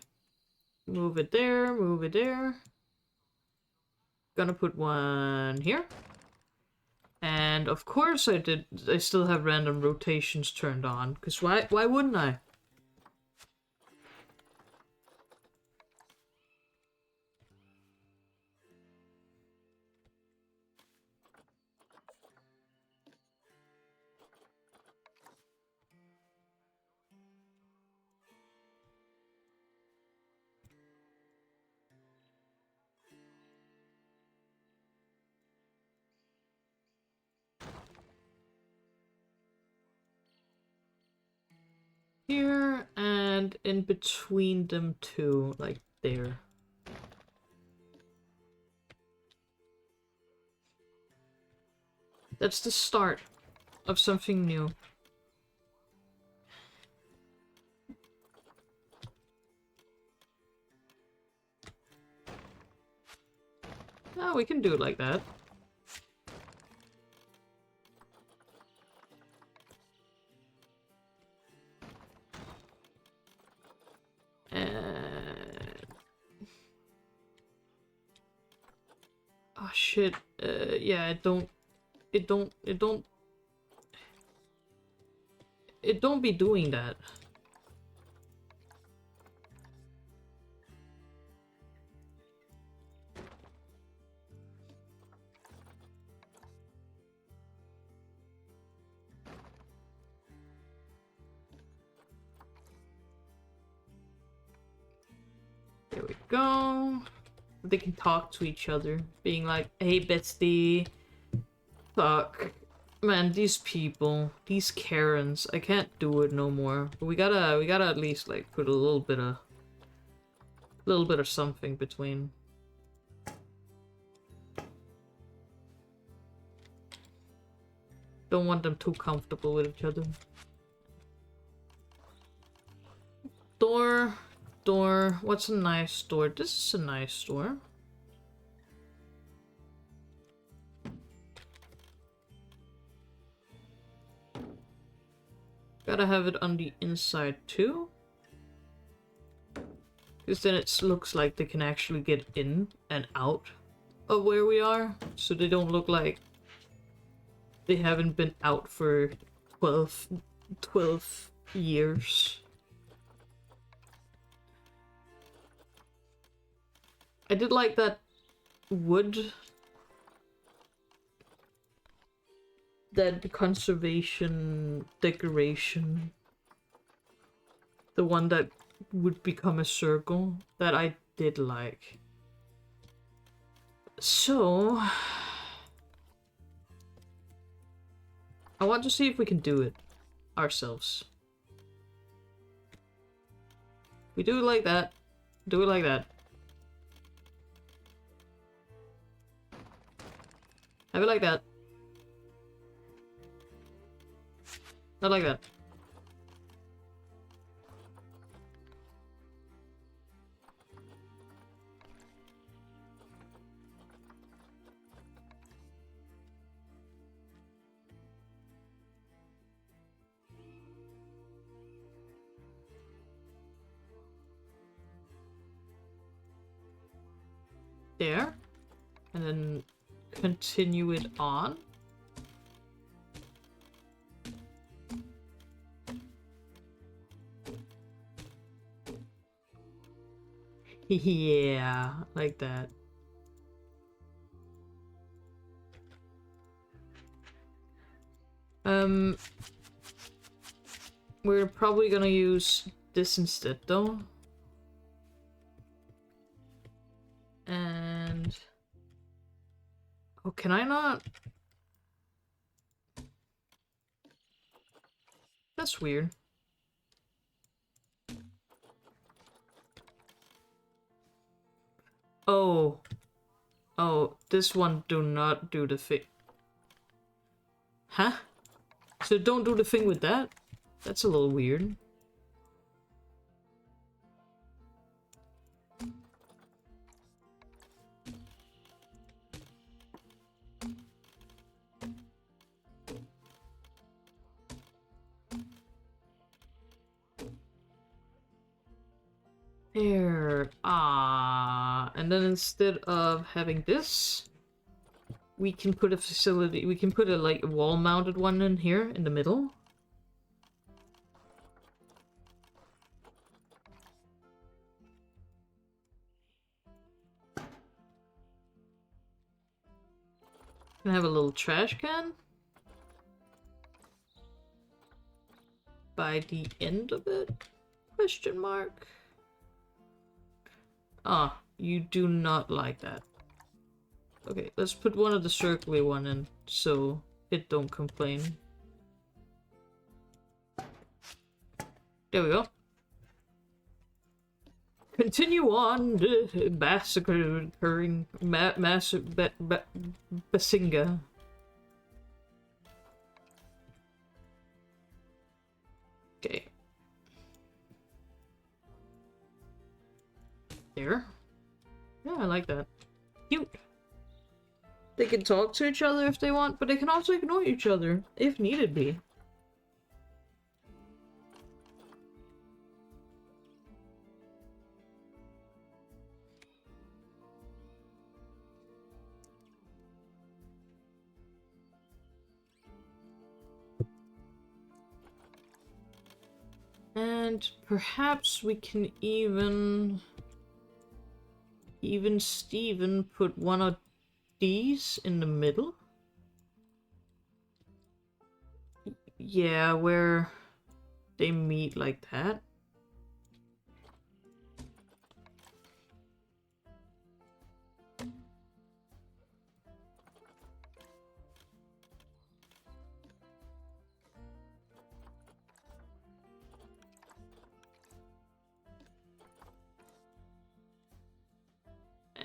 Move it there, move it there. Gonna put one here. And of course I still have random rotations turned on, because why wouldn't I? Here and in between them two, like there. That's the start of something new. Oh, we can do it like that. And... oh shit, Yeah, it don't be doing that. There we go. They can talk to each other, being like, "Hey, Betsy, fuck, man, these people, these Karens, I can't do it no more." But we gotta at least like put a little bit of something between. Don't want them too comfortable with each other. Door. Door. What's a nice door? This is a nice door. Gotta have it on the inside too. Because then it looks like they can actually get in and out of where we are. So they don't look like they haven't been out for 12 years. I did like that wood. That conservation decoration. The one that would become a circle. That I did like. So... I want to see if we can do it ourselves. We do it like that. Do it like that. Have it like that. Not like that. There. And then continue it on. Yeah, like that. We're probably gonna use this instead though. And... oh, can I not? That's weird. Oh. Oh, this one do not do the thing. Huh? So don't do the thing with that? That's a little weird. There. Ah. And then instead of having this, we can put a facility, we can put a like wall-mounted one in here in the middle. Can have a little trash can. By the end of it? Question mark. Ah, you do not like that. Okay, let's put one of the circly one in so it don't complain. There we go. Continue on, massacre occurring, Basinga. Okay. There. Yeah, I like that. Cute. They can talk to each other if they want, but they can also ignore each other, if needed be. And perhaps we can even Steven put one of these in the middle. Yeah, where they meet like that.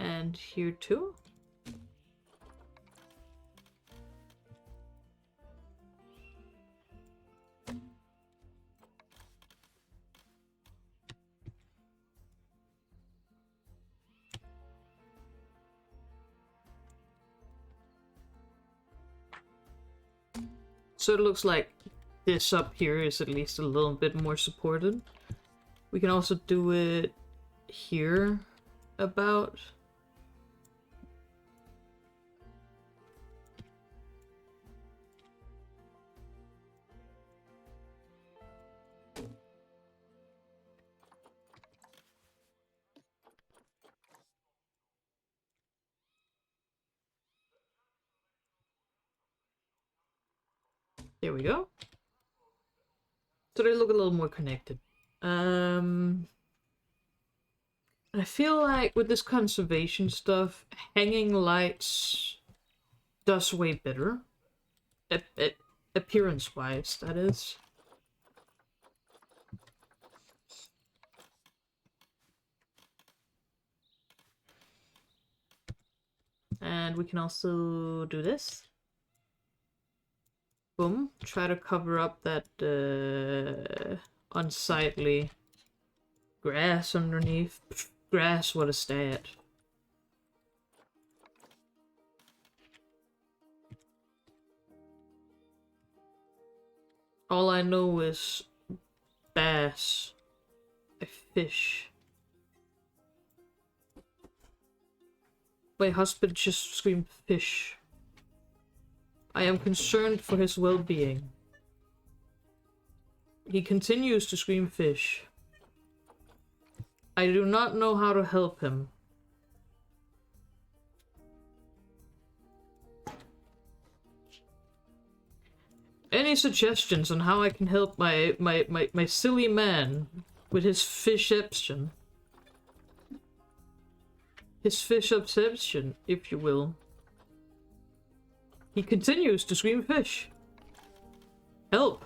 And here too. So it looks like this up here is at least a little bit more supported. We can also do it here about. There we go. So they look a little more connected. I feel like with this conservation stuff, hanging lights does way better. Appearance-wise, that is. And we can also do this. Boom. Try to cover up that unsightly grass underneath. Pff, grass, what a stat. All I know is bass. A fish. My husband just screamed fish. I am concerned for his well-being. He continues to scream fish. I do not know how to help him. Any suggestions on how I can help my silly man with his fish-ception? His fish-obsession, if you will. He continues to scream fish. Help!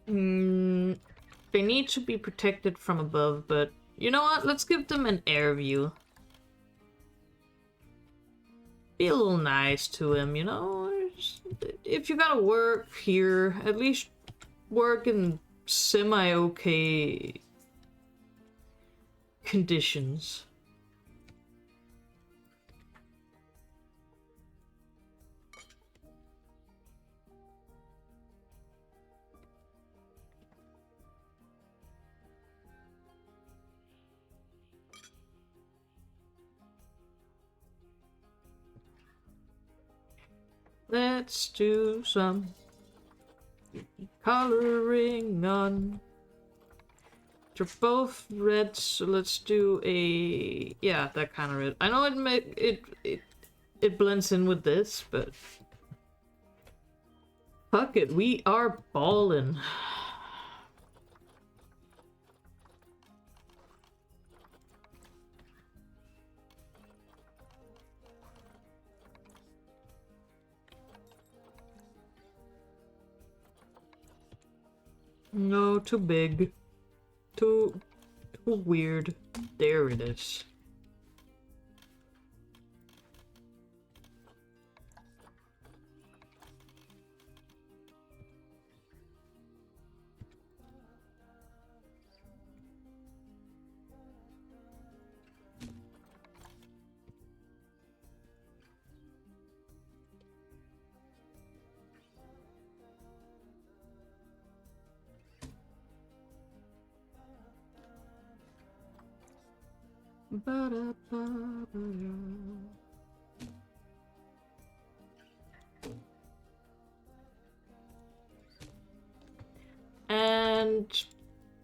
They need to be protected from above, but you know what? Let's give them an air view. Be a little nice to him, you know? If you gotta work here, at least work in semi-okay conditions. Let's do some coloring on. They're both red, so let's do a that kind of red. I know it blends in with this, but fuck it, we are ballin'. No, too big. Too weird. There it is.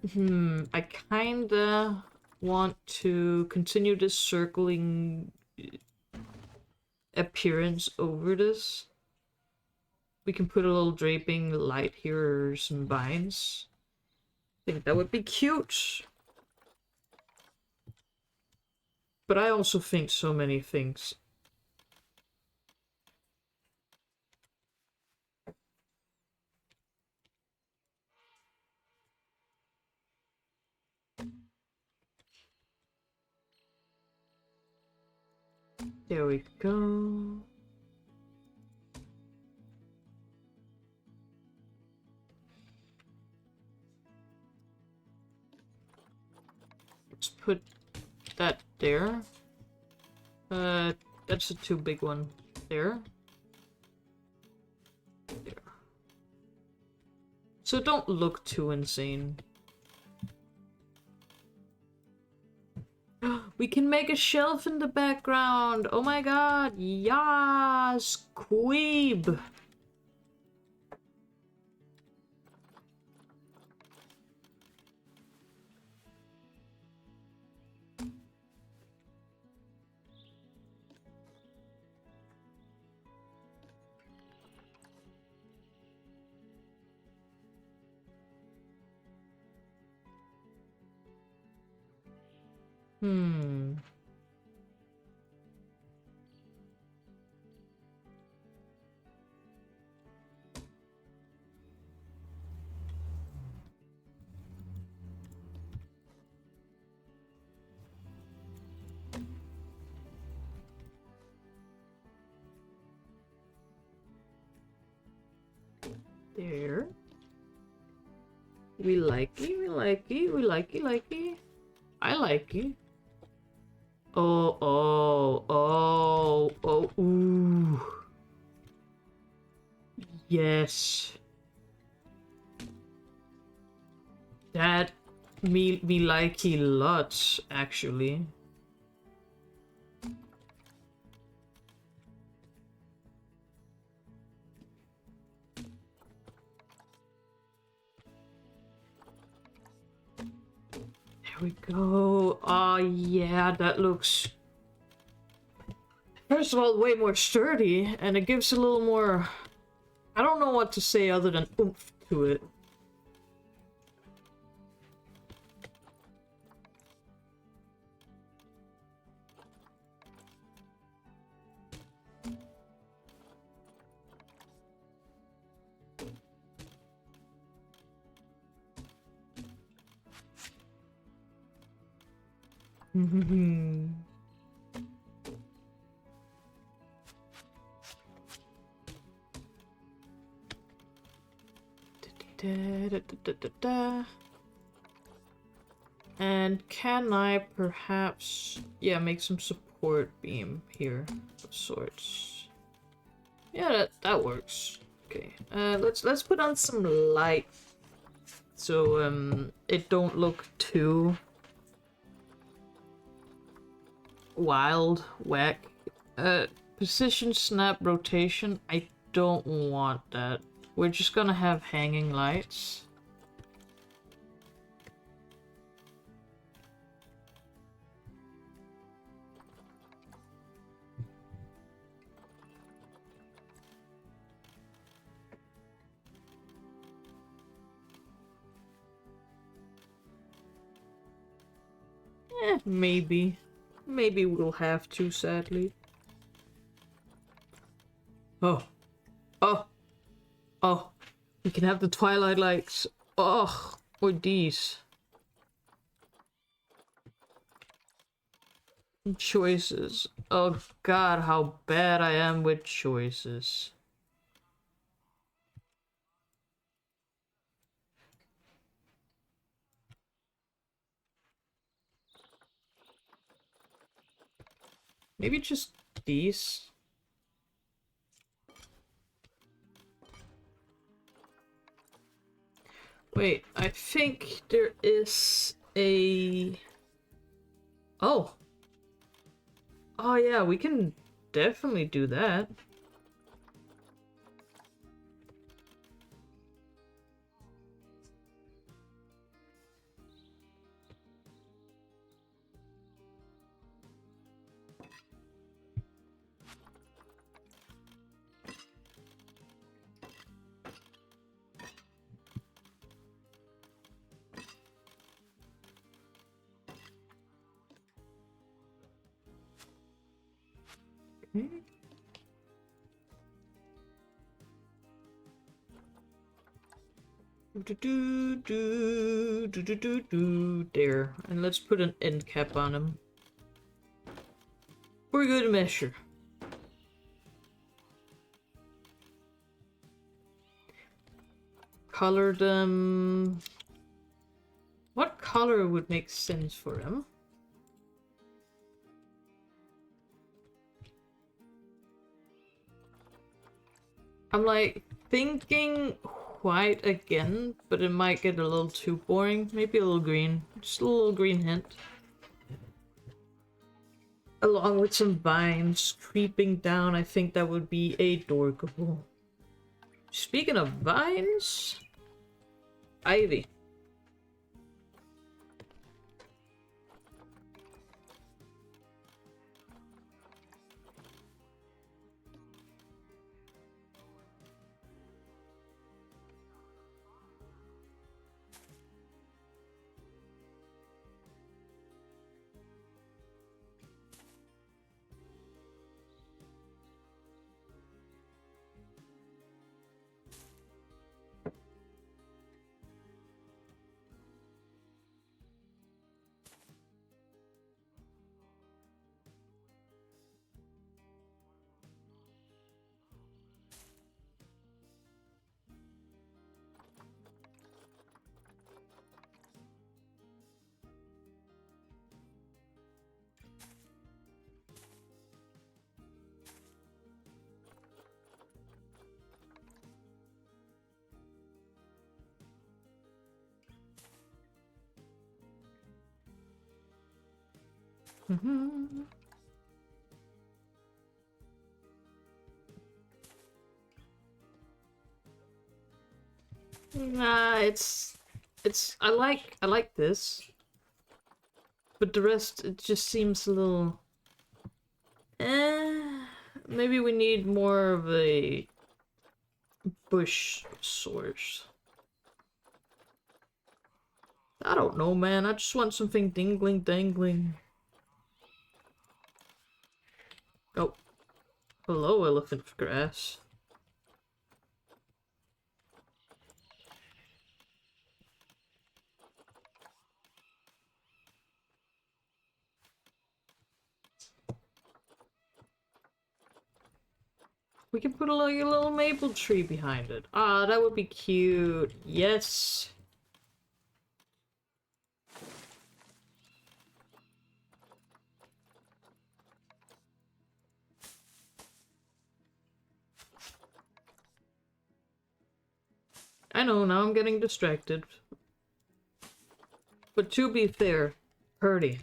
I kinda want to continue this circling appearance over this. We can put a little draping light here or some vines. I think that would be cute. But I also think so many things. There we go. Let's put that there. That's a too big one. There. There. So don't look too insane. We can make a shelf in the background. Oh my god. Yas, Queeb. There. We like it, we like it, we like it. I like it. Oh, oh, oh, oh, ooh. Yes. That me like it lots, actually. There we go. Oh yeah, that looks... First of all, way more sturdy, and it gives a little more... I don't know what to say other than oomph to it. And can I perhaps, yeah, make some support beam here of sorts? Yeah, that works. Okay, let's put on some light so it don't look too wild, whack. Position, snap, rotation. I don't want that. We're just gonna have hanging lights. Maybe. Maybe we'll have to, sadly. Oh. Oh. Oh. We can have the twilight lights. Oh. Or these. Choices. Oh god, how bad I am with choices. Maybe just these. Wait, I think there is a... Oh. Oh yeah, we can definitely do that. There, and let's put an end cap on him. For good measure. Color them. What color would make sense for him? I'm like thinking white again, but it might get a little too boring. Maybe a little green. Just a little green hint. Along with some vines creeping down, I think that would be adorable. Speaking of vines, ivy. Nah, it's I like this, but the rest it just seems a little. Maybe we need more of a bush source. I don't know, man. I just want something dingling, dangling. Oh, hello, elephant of grass. We can put like a little maple tree behind it. Ah, that would be cute. Yes. I know, now I'm getting distracted. But to be fair, Purdy.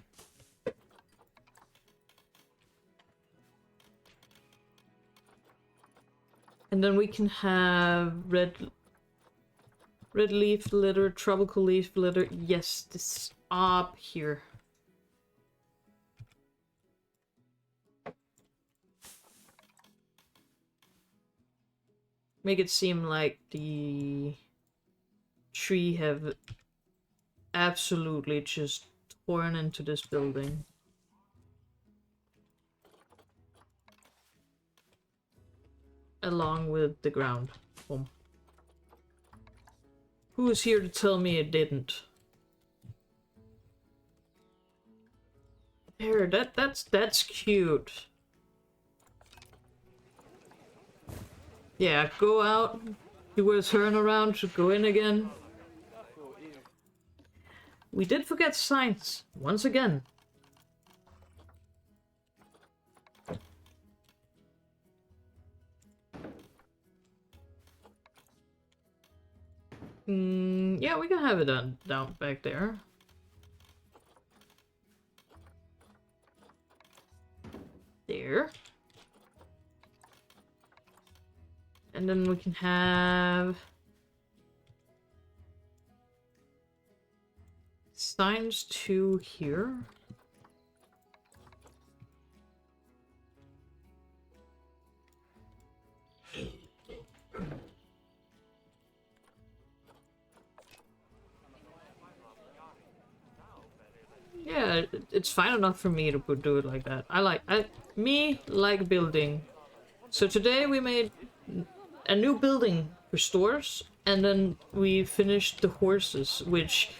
And then we can have red leaf litter, tropical leaf litter. Yes, this up here. Make it seem like the tree have absolutely just torn into this building. Along with the ground. Boom. Who is here to tell me it didn't? There, that's cute. Yeah, go out. Do a turn around to go in again. We did forget signs once again. Yeah, we can have it down back there. There. And then we can have signs 2 here. Yeah, it's fine enough for me to do it like that. Me like building. So today we made a new building for stores, and then we finished the horses, which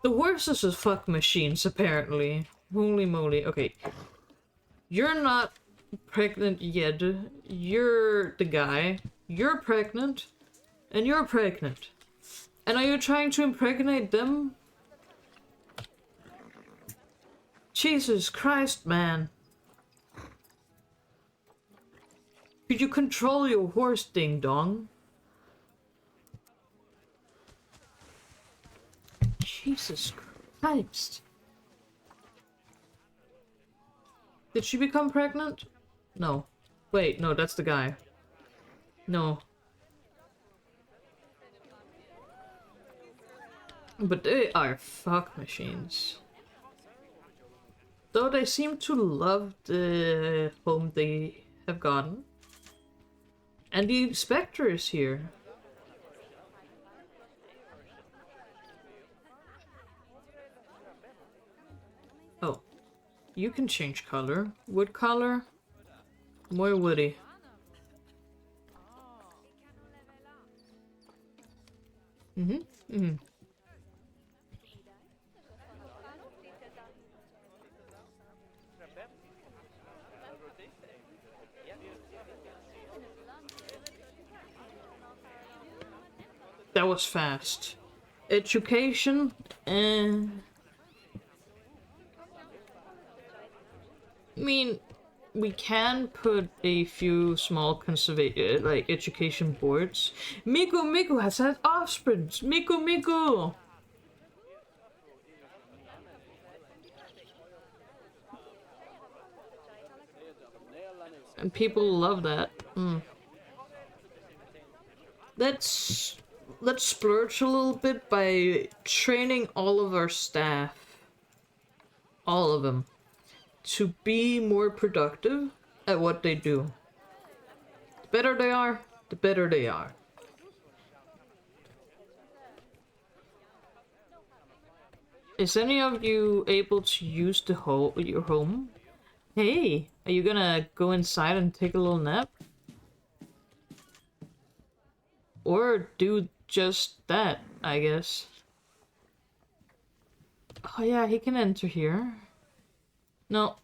the horses are fuck machines apparently. Holy moly. Okay. You're not pregnant yet. You're the guy. You're pregnant. And you're pregnant. And are you trying to impregnate them? Jesus Christ, man. Could you control your horse, ding dong? Jesus Christ. Did she become pregnant? No. Wait, no, that's the guy. No. But they are fuck machines. Though they seem to love the home they have gotten. And the Spectre is here. Oh. You can change color. Wood color. More woody. That was fast. Education and... I mean, we can put a few small like education boards. Miku has had offspring. Miku. And people love that. Let's splurge a little bit by training all of our staff. All of them. To be more productive at what they do. The better they are, the better they are. Is any of you able to use your home? Hey, are you gonna go inside and take a little nap? Or do just that, I guess. Oh yeah, he can enter here. No.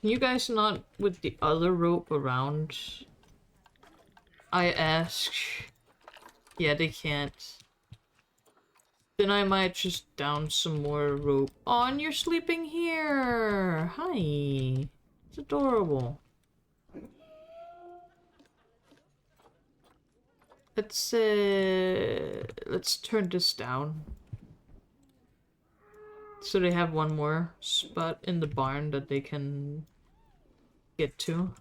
Can you guys not with the other rope around? I ask. Yeah, they can't. Then I might just down some more rope. Oh, and you're sleeping here! Hi! It's adorable. Let's turn this down. So they have one more spot in the barn that they can get to.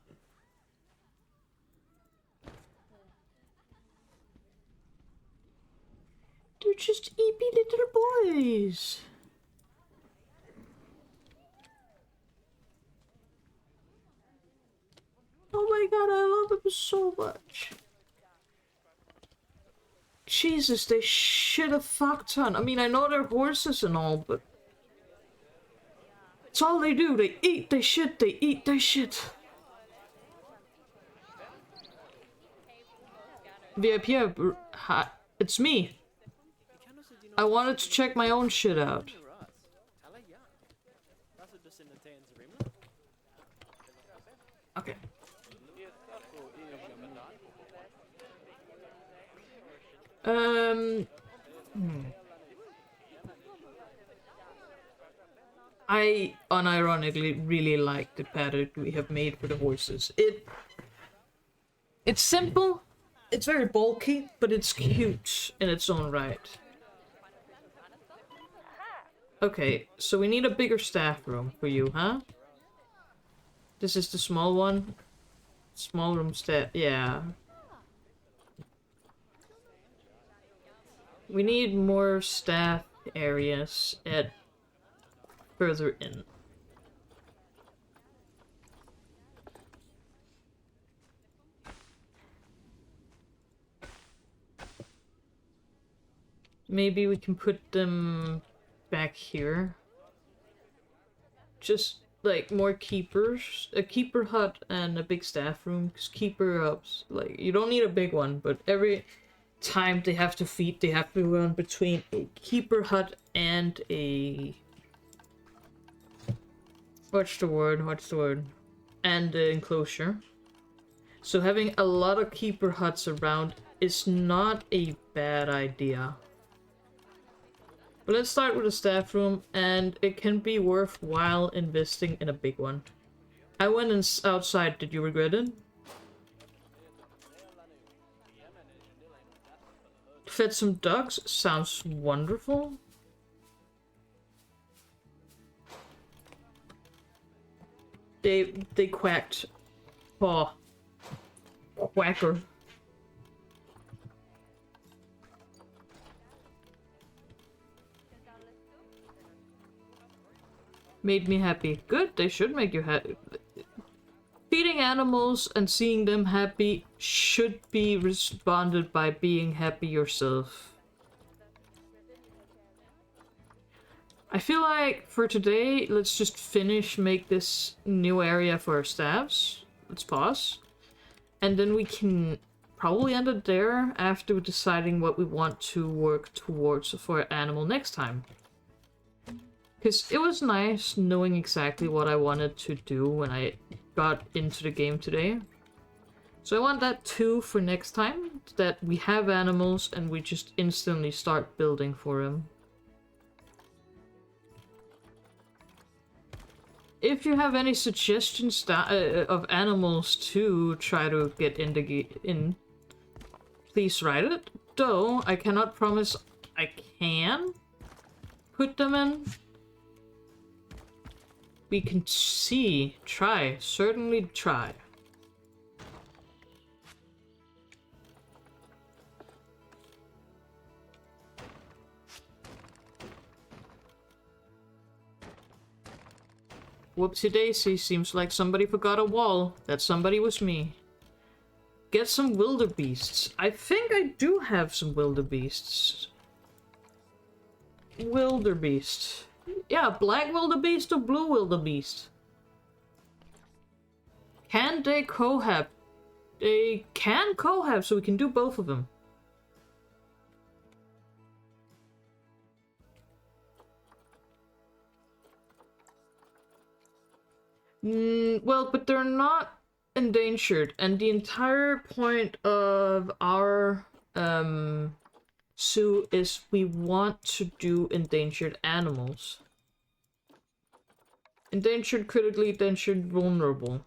They're just eepy little boys. Oh my god, I love them so much. Jesus, they shit a fuck ton. I mean, I know they're horses and all, but... It's all they do. They eat, they shit, they eat, they shit. VIP, hi, it's me. I wanted to check my own shit out. Okay. I unironically really like the pattern we have made for the horses. It's simple, it's very bulky, but it's cute in its own right. Okay, so we need a bigger staff room for you, huh? This is the small one. Small room staff, yeah. We need more staff areas at further in. maybe we can put them back here. Just like more keepers, a keeper hut and a big staff room. Because keeper hubs, like you don't need a big one, but every time they have to feed, they have to run between a keeper hut and a what's the word? And the enclosure. So having a lot of keeper huts around is not a bad idea. But let's start with a staff room, and it can be worthwhile investing in a big one. I went outside, did you regret it? Fed some ducks, sounds wonderful. They quacked. Oh. Quacker. Made me happy. Good, they should make you happy. Feeding animals and seeing them happy should be responded by being happy yourself. I feel like for today, let's just make this new area for our staffs. Let's pause. And then we can probably end it there after deciding what we want to work towards for an animal next time. Because it was nice knowing exactly what I wanted to do when I got into the game today. So I want that too for next time, that we have animals and we just instantly start building for them. If you have any suggestions of animals to try to get in, please write it. Though I cannot promise I can put them in. We can see, certainly try. Whoopsie daisy, seems like somebody forgot a wall. That somebody was me. Get some wildebeests. I think I do have some wildebeests. Wildebeest. Yeah, black wildebeest or blue wildebeest. Can they cohab? They can cohab, so we can do both of them. Well, but they're not endangered, and the entire point of our zoo is we want to do endangered animals. Endangered, critically endangered, vulnerable.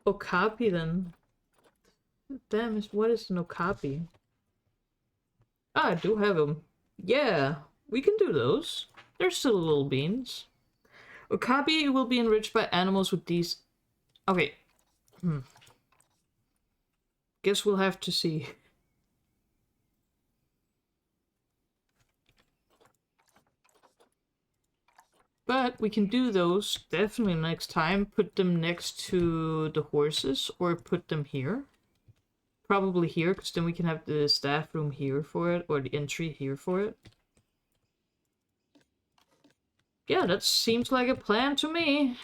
Okapi then. Damn, what is an okapi? Ah, I do have them. Yeah, we can do those. They're still little beans. Okapi will be enriched by animals with these... Okay. Guess we'll have to see. But we can do those definitely next time. Put them next to the horses, or put them here. Probably here, because then we can have the staff room here for it, or the entry here for it. Yeah, that seems like a plan to me.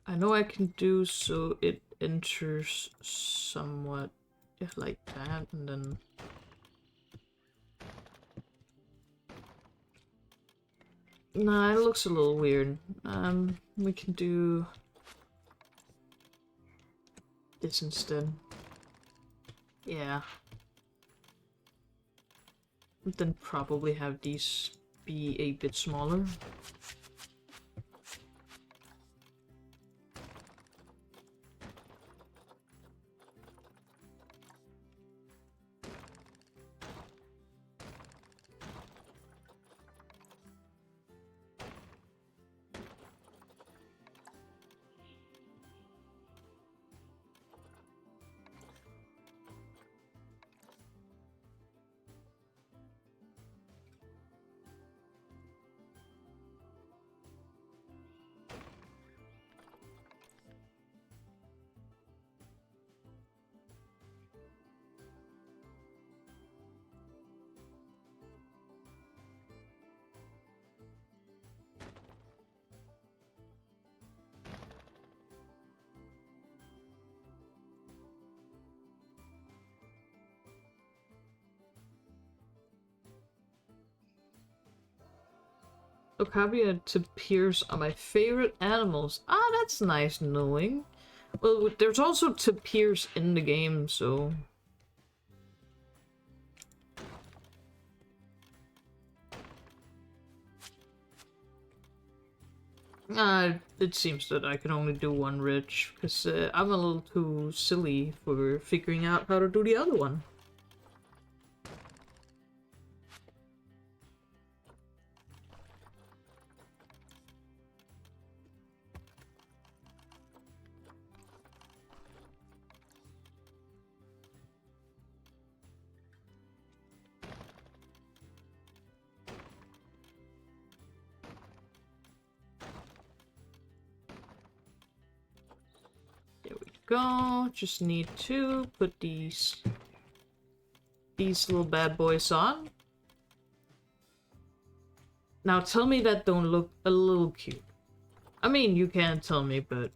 I know I can do so it enters somewhat like that, and then nah, it looks a little weird. We can do this instead. Yeah. Then probably have these be a bit smaller. Okabi and tapirs are my favorite animals. Ah, that's nice knowing. Well, there's also tapirs in the game, so... It seems that I can only do one ridge, because I'm a little too silly for figuring out how to do the other one. There we go. Just need to put these little bad boys on. Now tell me that don't look a little cute. I mean, you can't tell me, but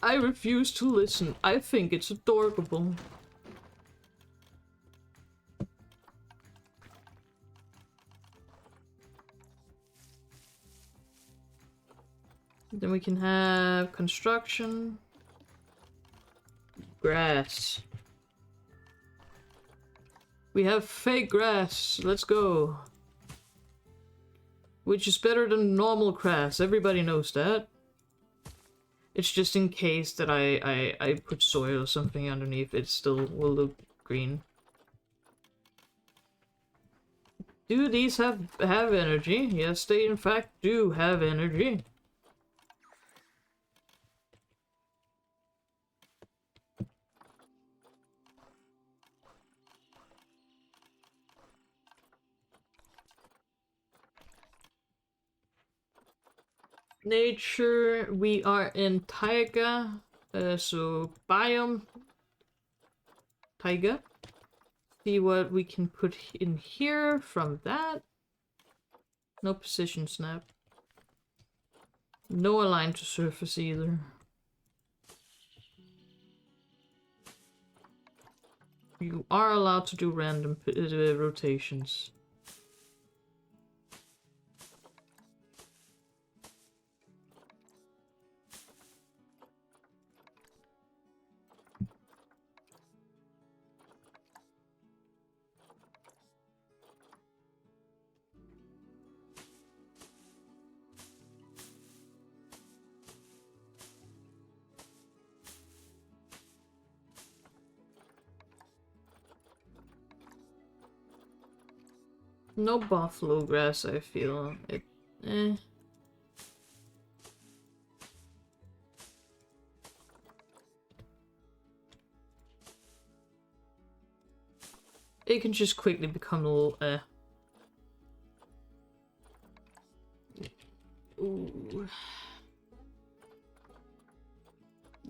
I refuse to listen. I think it's adorable. Then we can have construction. Grass. We have fake grass. Let's go. Which is better than normal grass. Everybody knows that. It's just in case that I put soil or something underneath, it still will look green. Do these have energy? Yes, they in fact do have energy. Nature, we are in taiga, so biome, taiga. See what we can put in here from that. No position snap. No align to surface either. You are allowed to do random rotations. No buffalo grass, I feel. Eh. It can just quickly become a little, Ooh.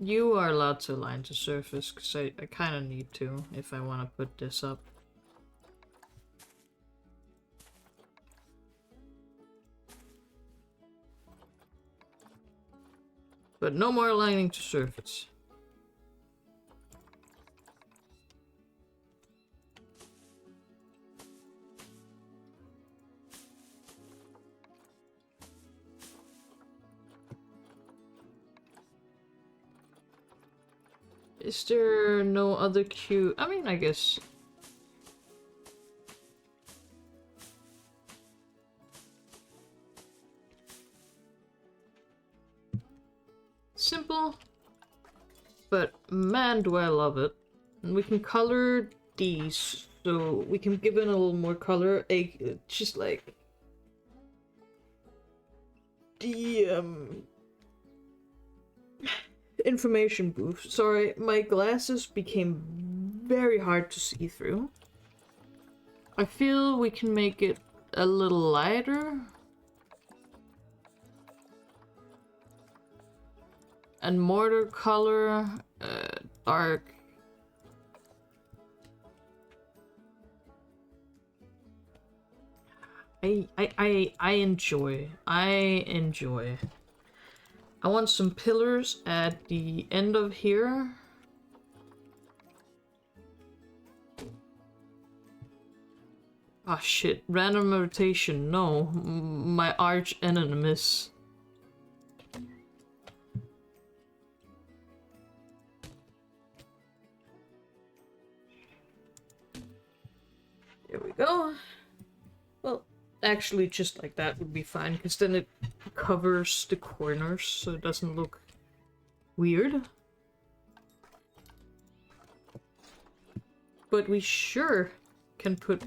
You are allowed to align to surface, because I kind of need to if I want to put this up. But no more aligning to surface. Is there no other cue? I mean, I guess... simple, but man do I love it. And we can color these, so we can give it a little more color, just like the information booth. Sorry, my glasses became very hard to see through. I feel we can make it a little lighter. And mortar color, dark. I enjoy. I want some pillars at the end of here. Ah shit, random rotation, no. My arch nemesis. There we go. Well, actually just like that would be fine, because then it covers the corners so it doesn't look weird. But we sure can put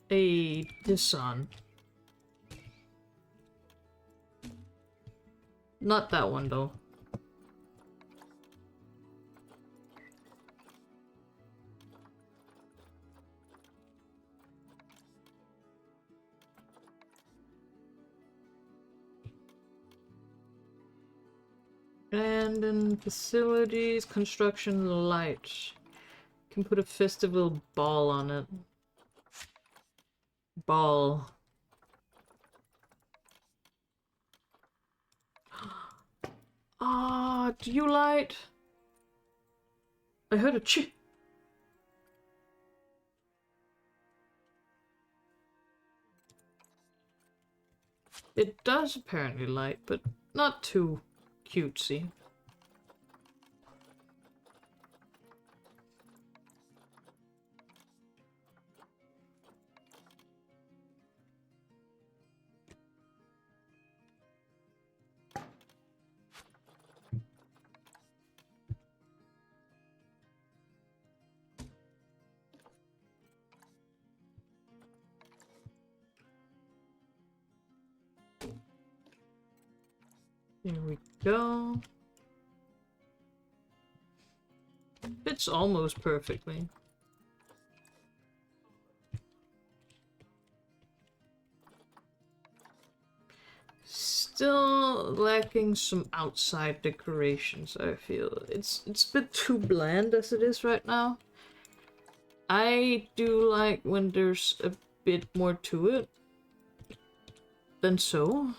this on. Not that one though. And then facilities, construction, light. Can put a festival ball on it. Ball. Ah, do you light? I heard a chip. It does apparently light, but not too cutesy. Here we go. Fits almost perfectly. Still lacking some outside decorations, I feel. It's a bit too bland as it is right now. I do like when there's a bit more to it than so.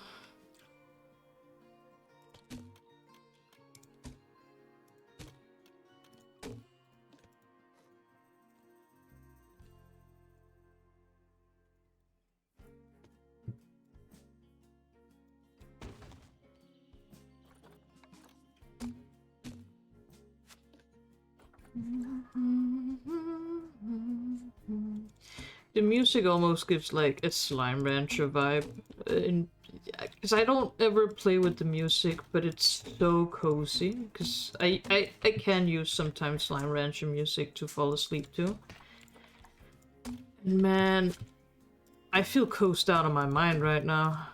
The music almost gives like a Slime Rancher vibe, because I don't ever play with the music, but it's so cozy. Because I can use sometimes Slime Rancher music to fall asleep to. Man, I feel coasted out of my mind right now.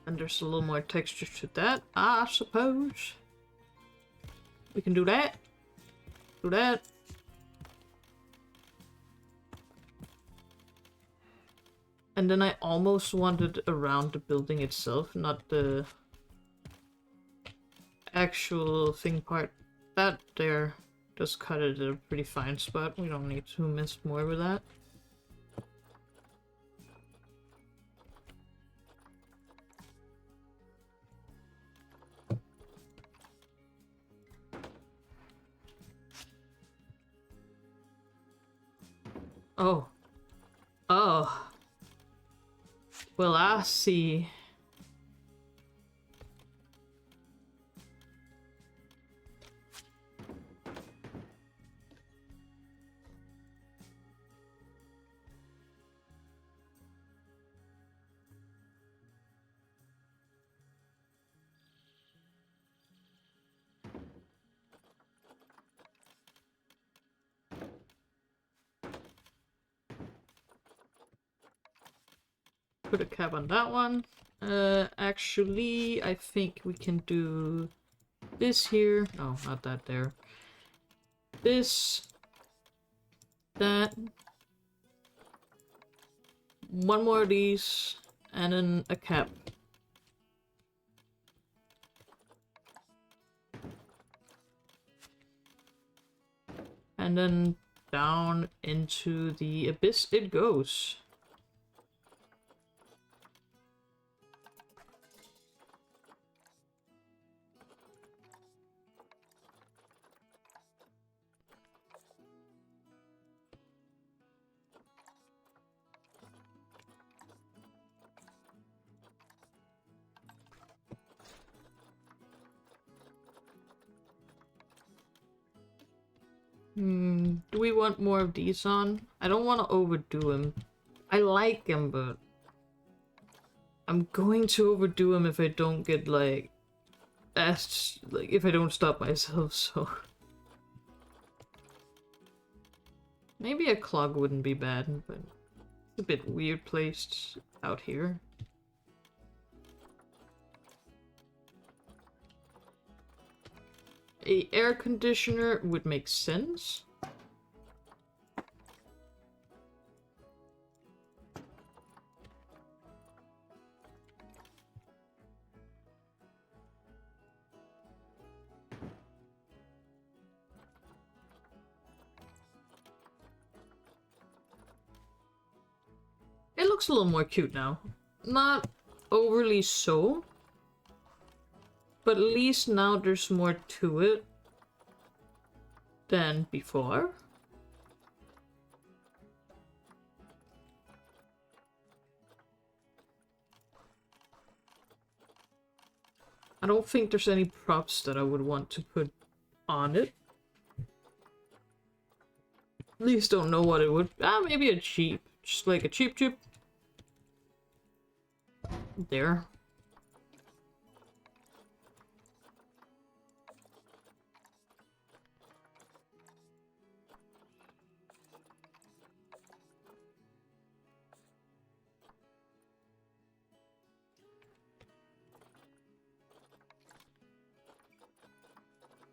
And there's a little more texture to that, I suppose. We can do that. Do that. And then I almost wanted around the building itself, not the actual thing part. That there just cut it at a pretty fine spot. We don't need to mess more with that. Oh. Oh. Well, I see. Put a cap on that one. Actually, I think we can do this here. No, not that there. This. That. One more of these. And then a cap. And then down into the abyss it goes. Do we want more of these on? I don't want to overdo him. I like him, but I'm going to overdo him if I don't get, like, asked, like, if I don't stop myself, so... Maybe a clog wouldn't be bad, but it's a bit weird placed out here. A air conditioner would make sense. It looks a little more cute now. Not overly so. But at least now there's more to it than before. I don't think there's any props that I would want to put on it. At least don't know what it would... maybe a cheap. Just like a cheap chip. There.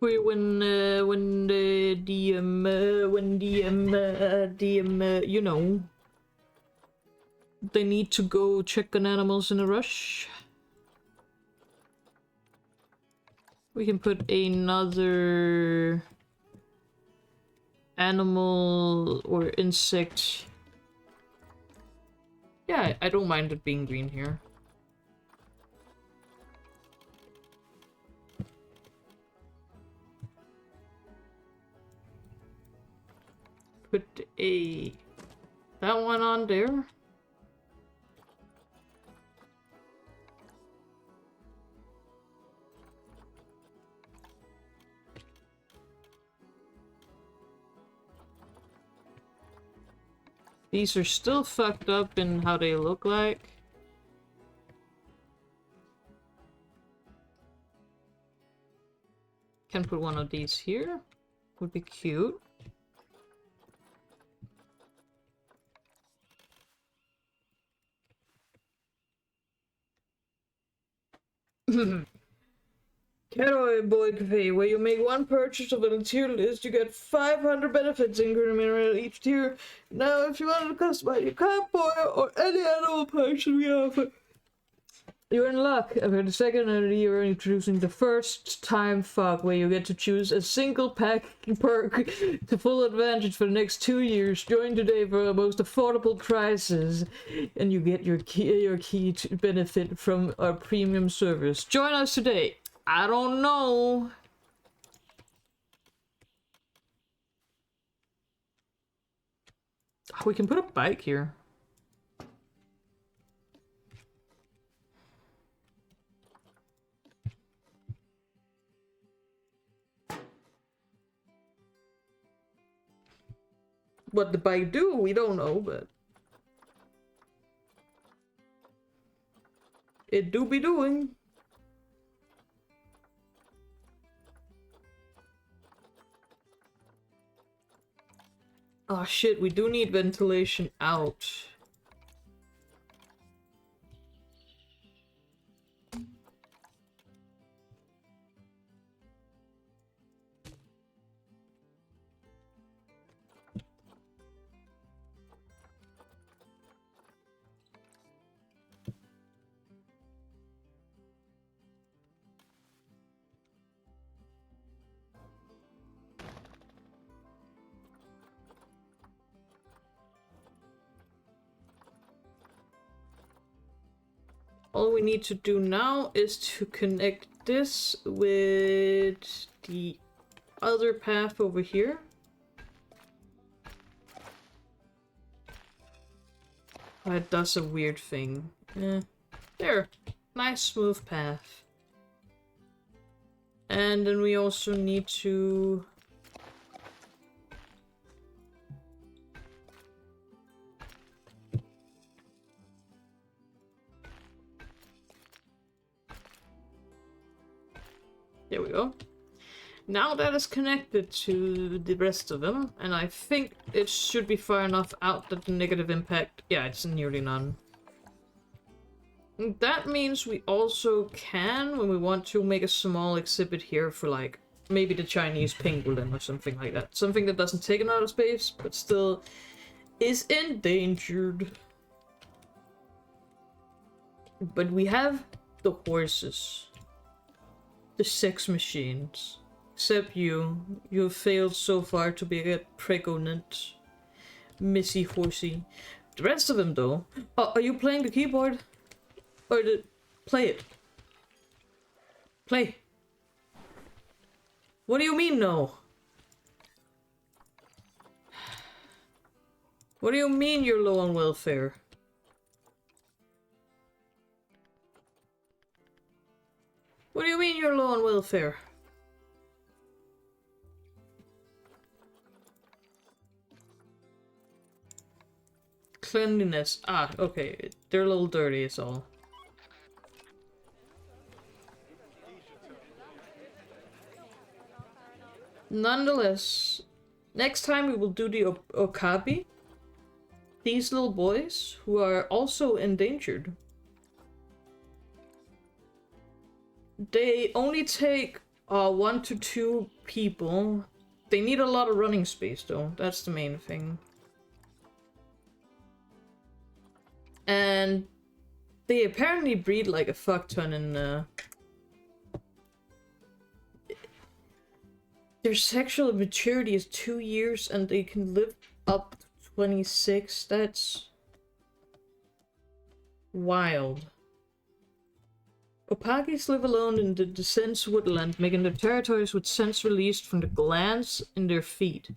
When you know, they need to go check on animals in a rush. We can put another animal or insect. Yeah, I don't mind it being green here. Put that one on there. These are still fucked up in how they look like. Can put one of these here. Would be cute. Catoy Boy Cafe, where you make one purchase of a tier list, you get 500 benefits incremental each tier. Now, if you want to customize your cat boy or any animal purchase we offer, you're in luck. For the second year, introducing the first time fog, where you get to choose a single pack perk to full advantage for the next 2 years. Join today for the most affordable prices, and you get your key to benefit from our premium service. Join us today. I don't know. Oh, we can put a bike here. What the bike do, we don't know, but it do be doing. Oh shit, we do need ventilation out. All we need to do now is to connect this with the other path over here. That does a weird thing. There. Nice smooth path. And then we also need to... There we go. Now that is connected to the rest of them, and I think it should be far enough out that the negative impact... Yeah, it's nearly none. That means we also can, when we want to, make a small exhibit here for, like, maybe the Chinese pangolin or something like that. Something that doesn't take a lot of space, but still is endangered. But we have the horses. The sex machines. Except you. You have failed so far to be a pregnant Missy Horsey. The rest of them, though. Are you playing the keyboard? Or play it? Play. What do you mean, no? What do you mean you're low on welfare? What do you mean you're low on welfare? Cleanliness. Ah, okay. They're a little dirty, it's all. Nonetheless, next time we will do the Okapi. These little boys, who are also endangered. They only take 1 to 2 people. They need a lot of running space, though. That's the main thing. And they apparently breed like a fuck ton in their sexual maturity is 2 years and they can live up to 26. That's wild. Opakis live alone in the dense woodland, making their territories with scents released from the glands in their feet.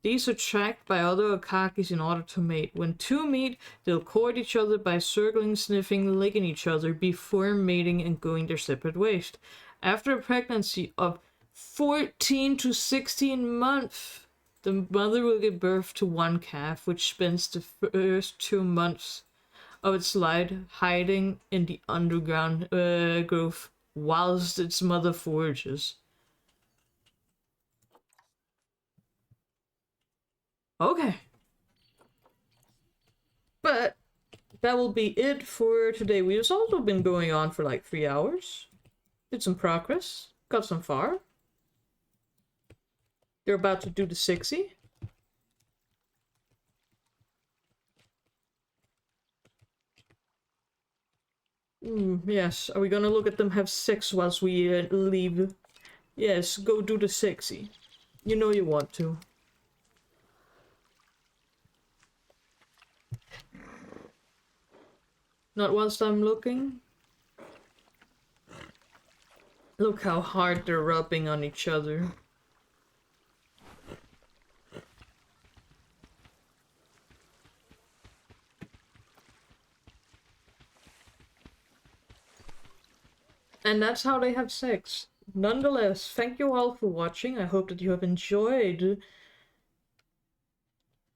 These are tracked by other Okakis in order to mate. When two meet, they'll court each other by circling, sniffing, licking each other before mating and going their separate ways. After a pregnancy of 14 to 16 months, the mother will give birth to one calf, which spends the first 2 months of its life hiding in the underground growth whilst its mother forages. Okay. But that will be it for today. We've also been going on for like 3 hours. Did some progress. Got some far. They're about to do the 60. Yes. Are we gonna look at them have sex whilst we leave? Yes, go do the 60. You know you want to. Not whilst I'm looking. Look how hard they're rubbing on each other. And that's how they have sex. Nonetheless, thank you all for watching. I hope that you have enjoyed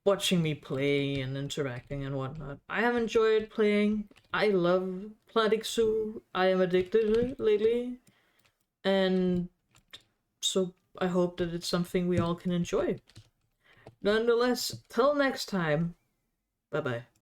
watching me play and interacting and whatnot. I have enjoyed playing. I love Plantic Zoo. I am addicted lately. And so I hope that it's something we all can enjoy. Nonetheless, till next time, bye bye.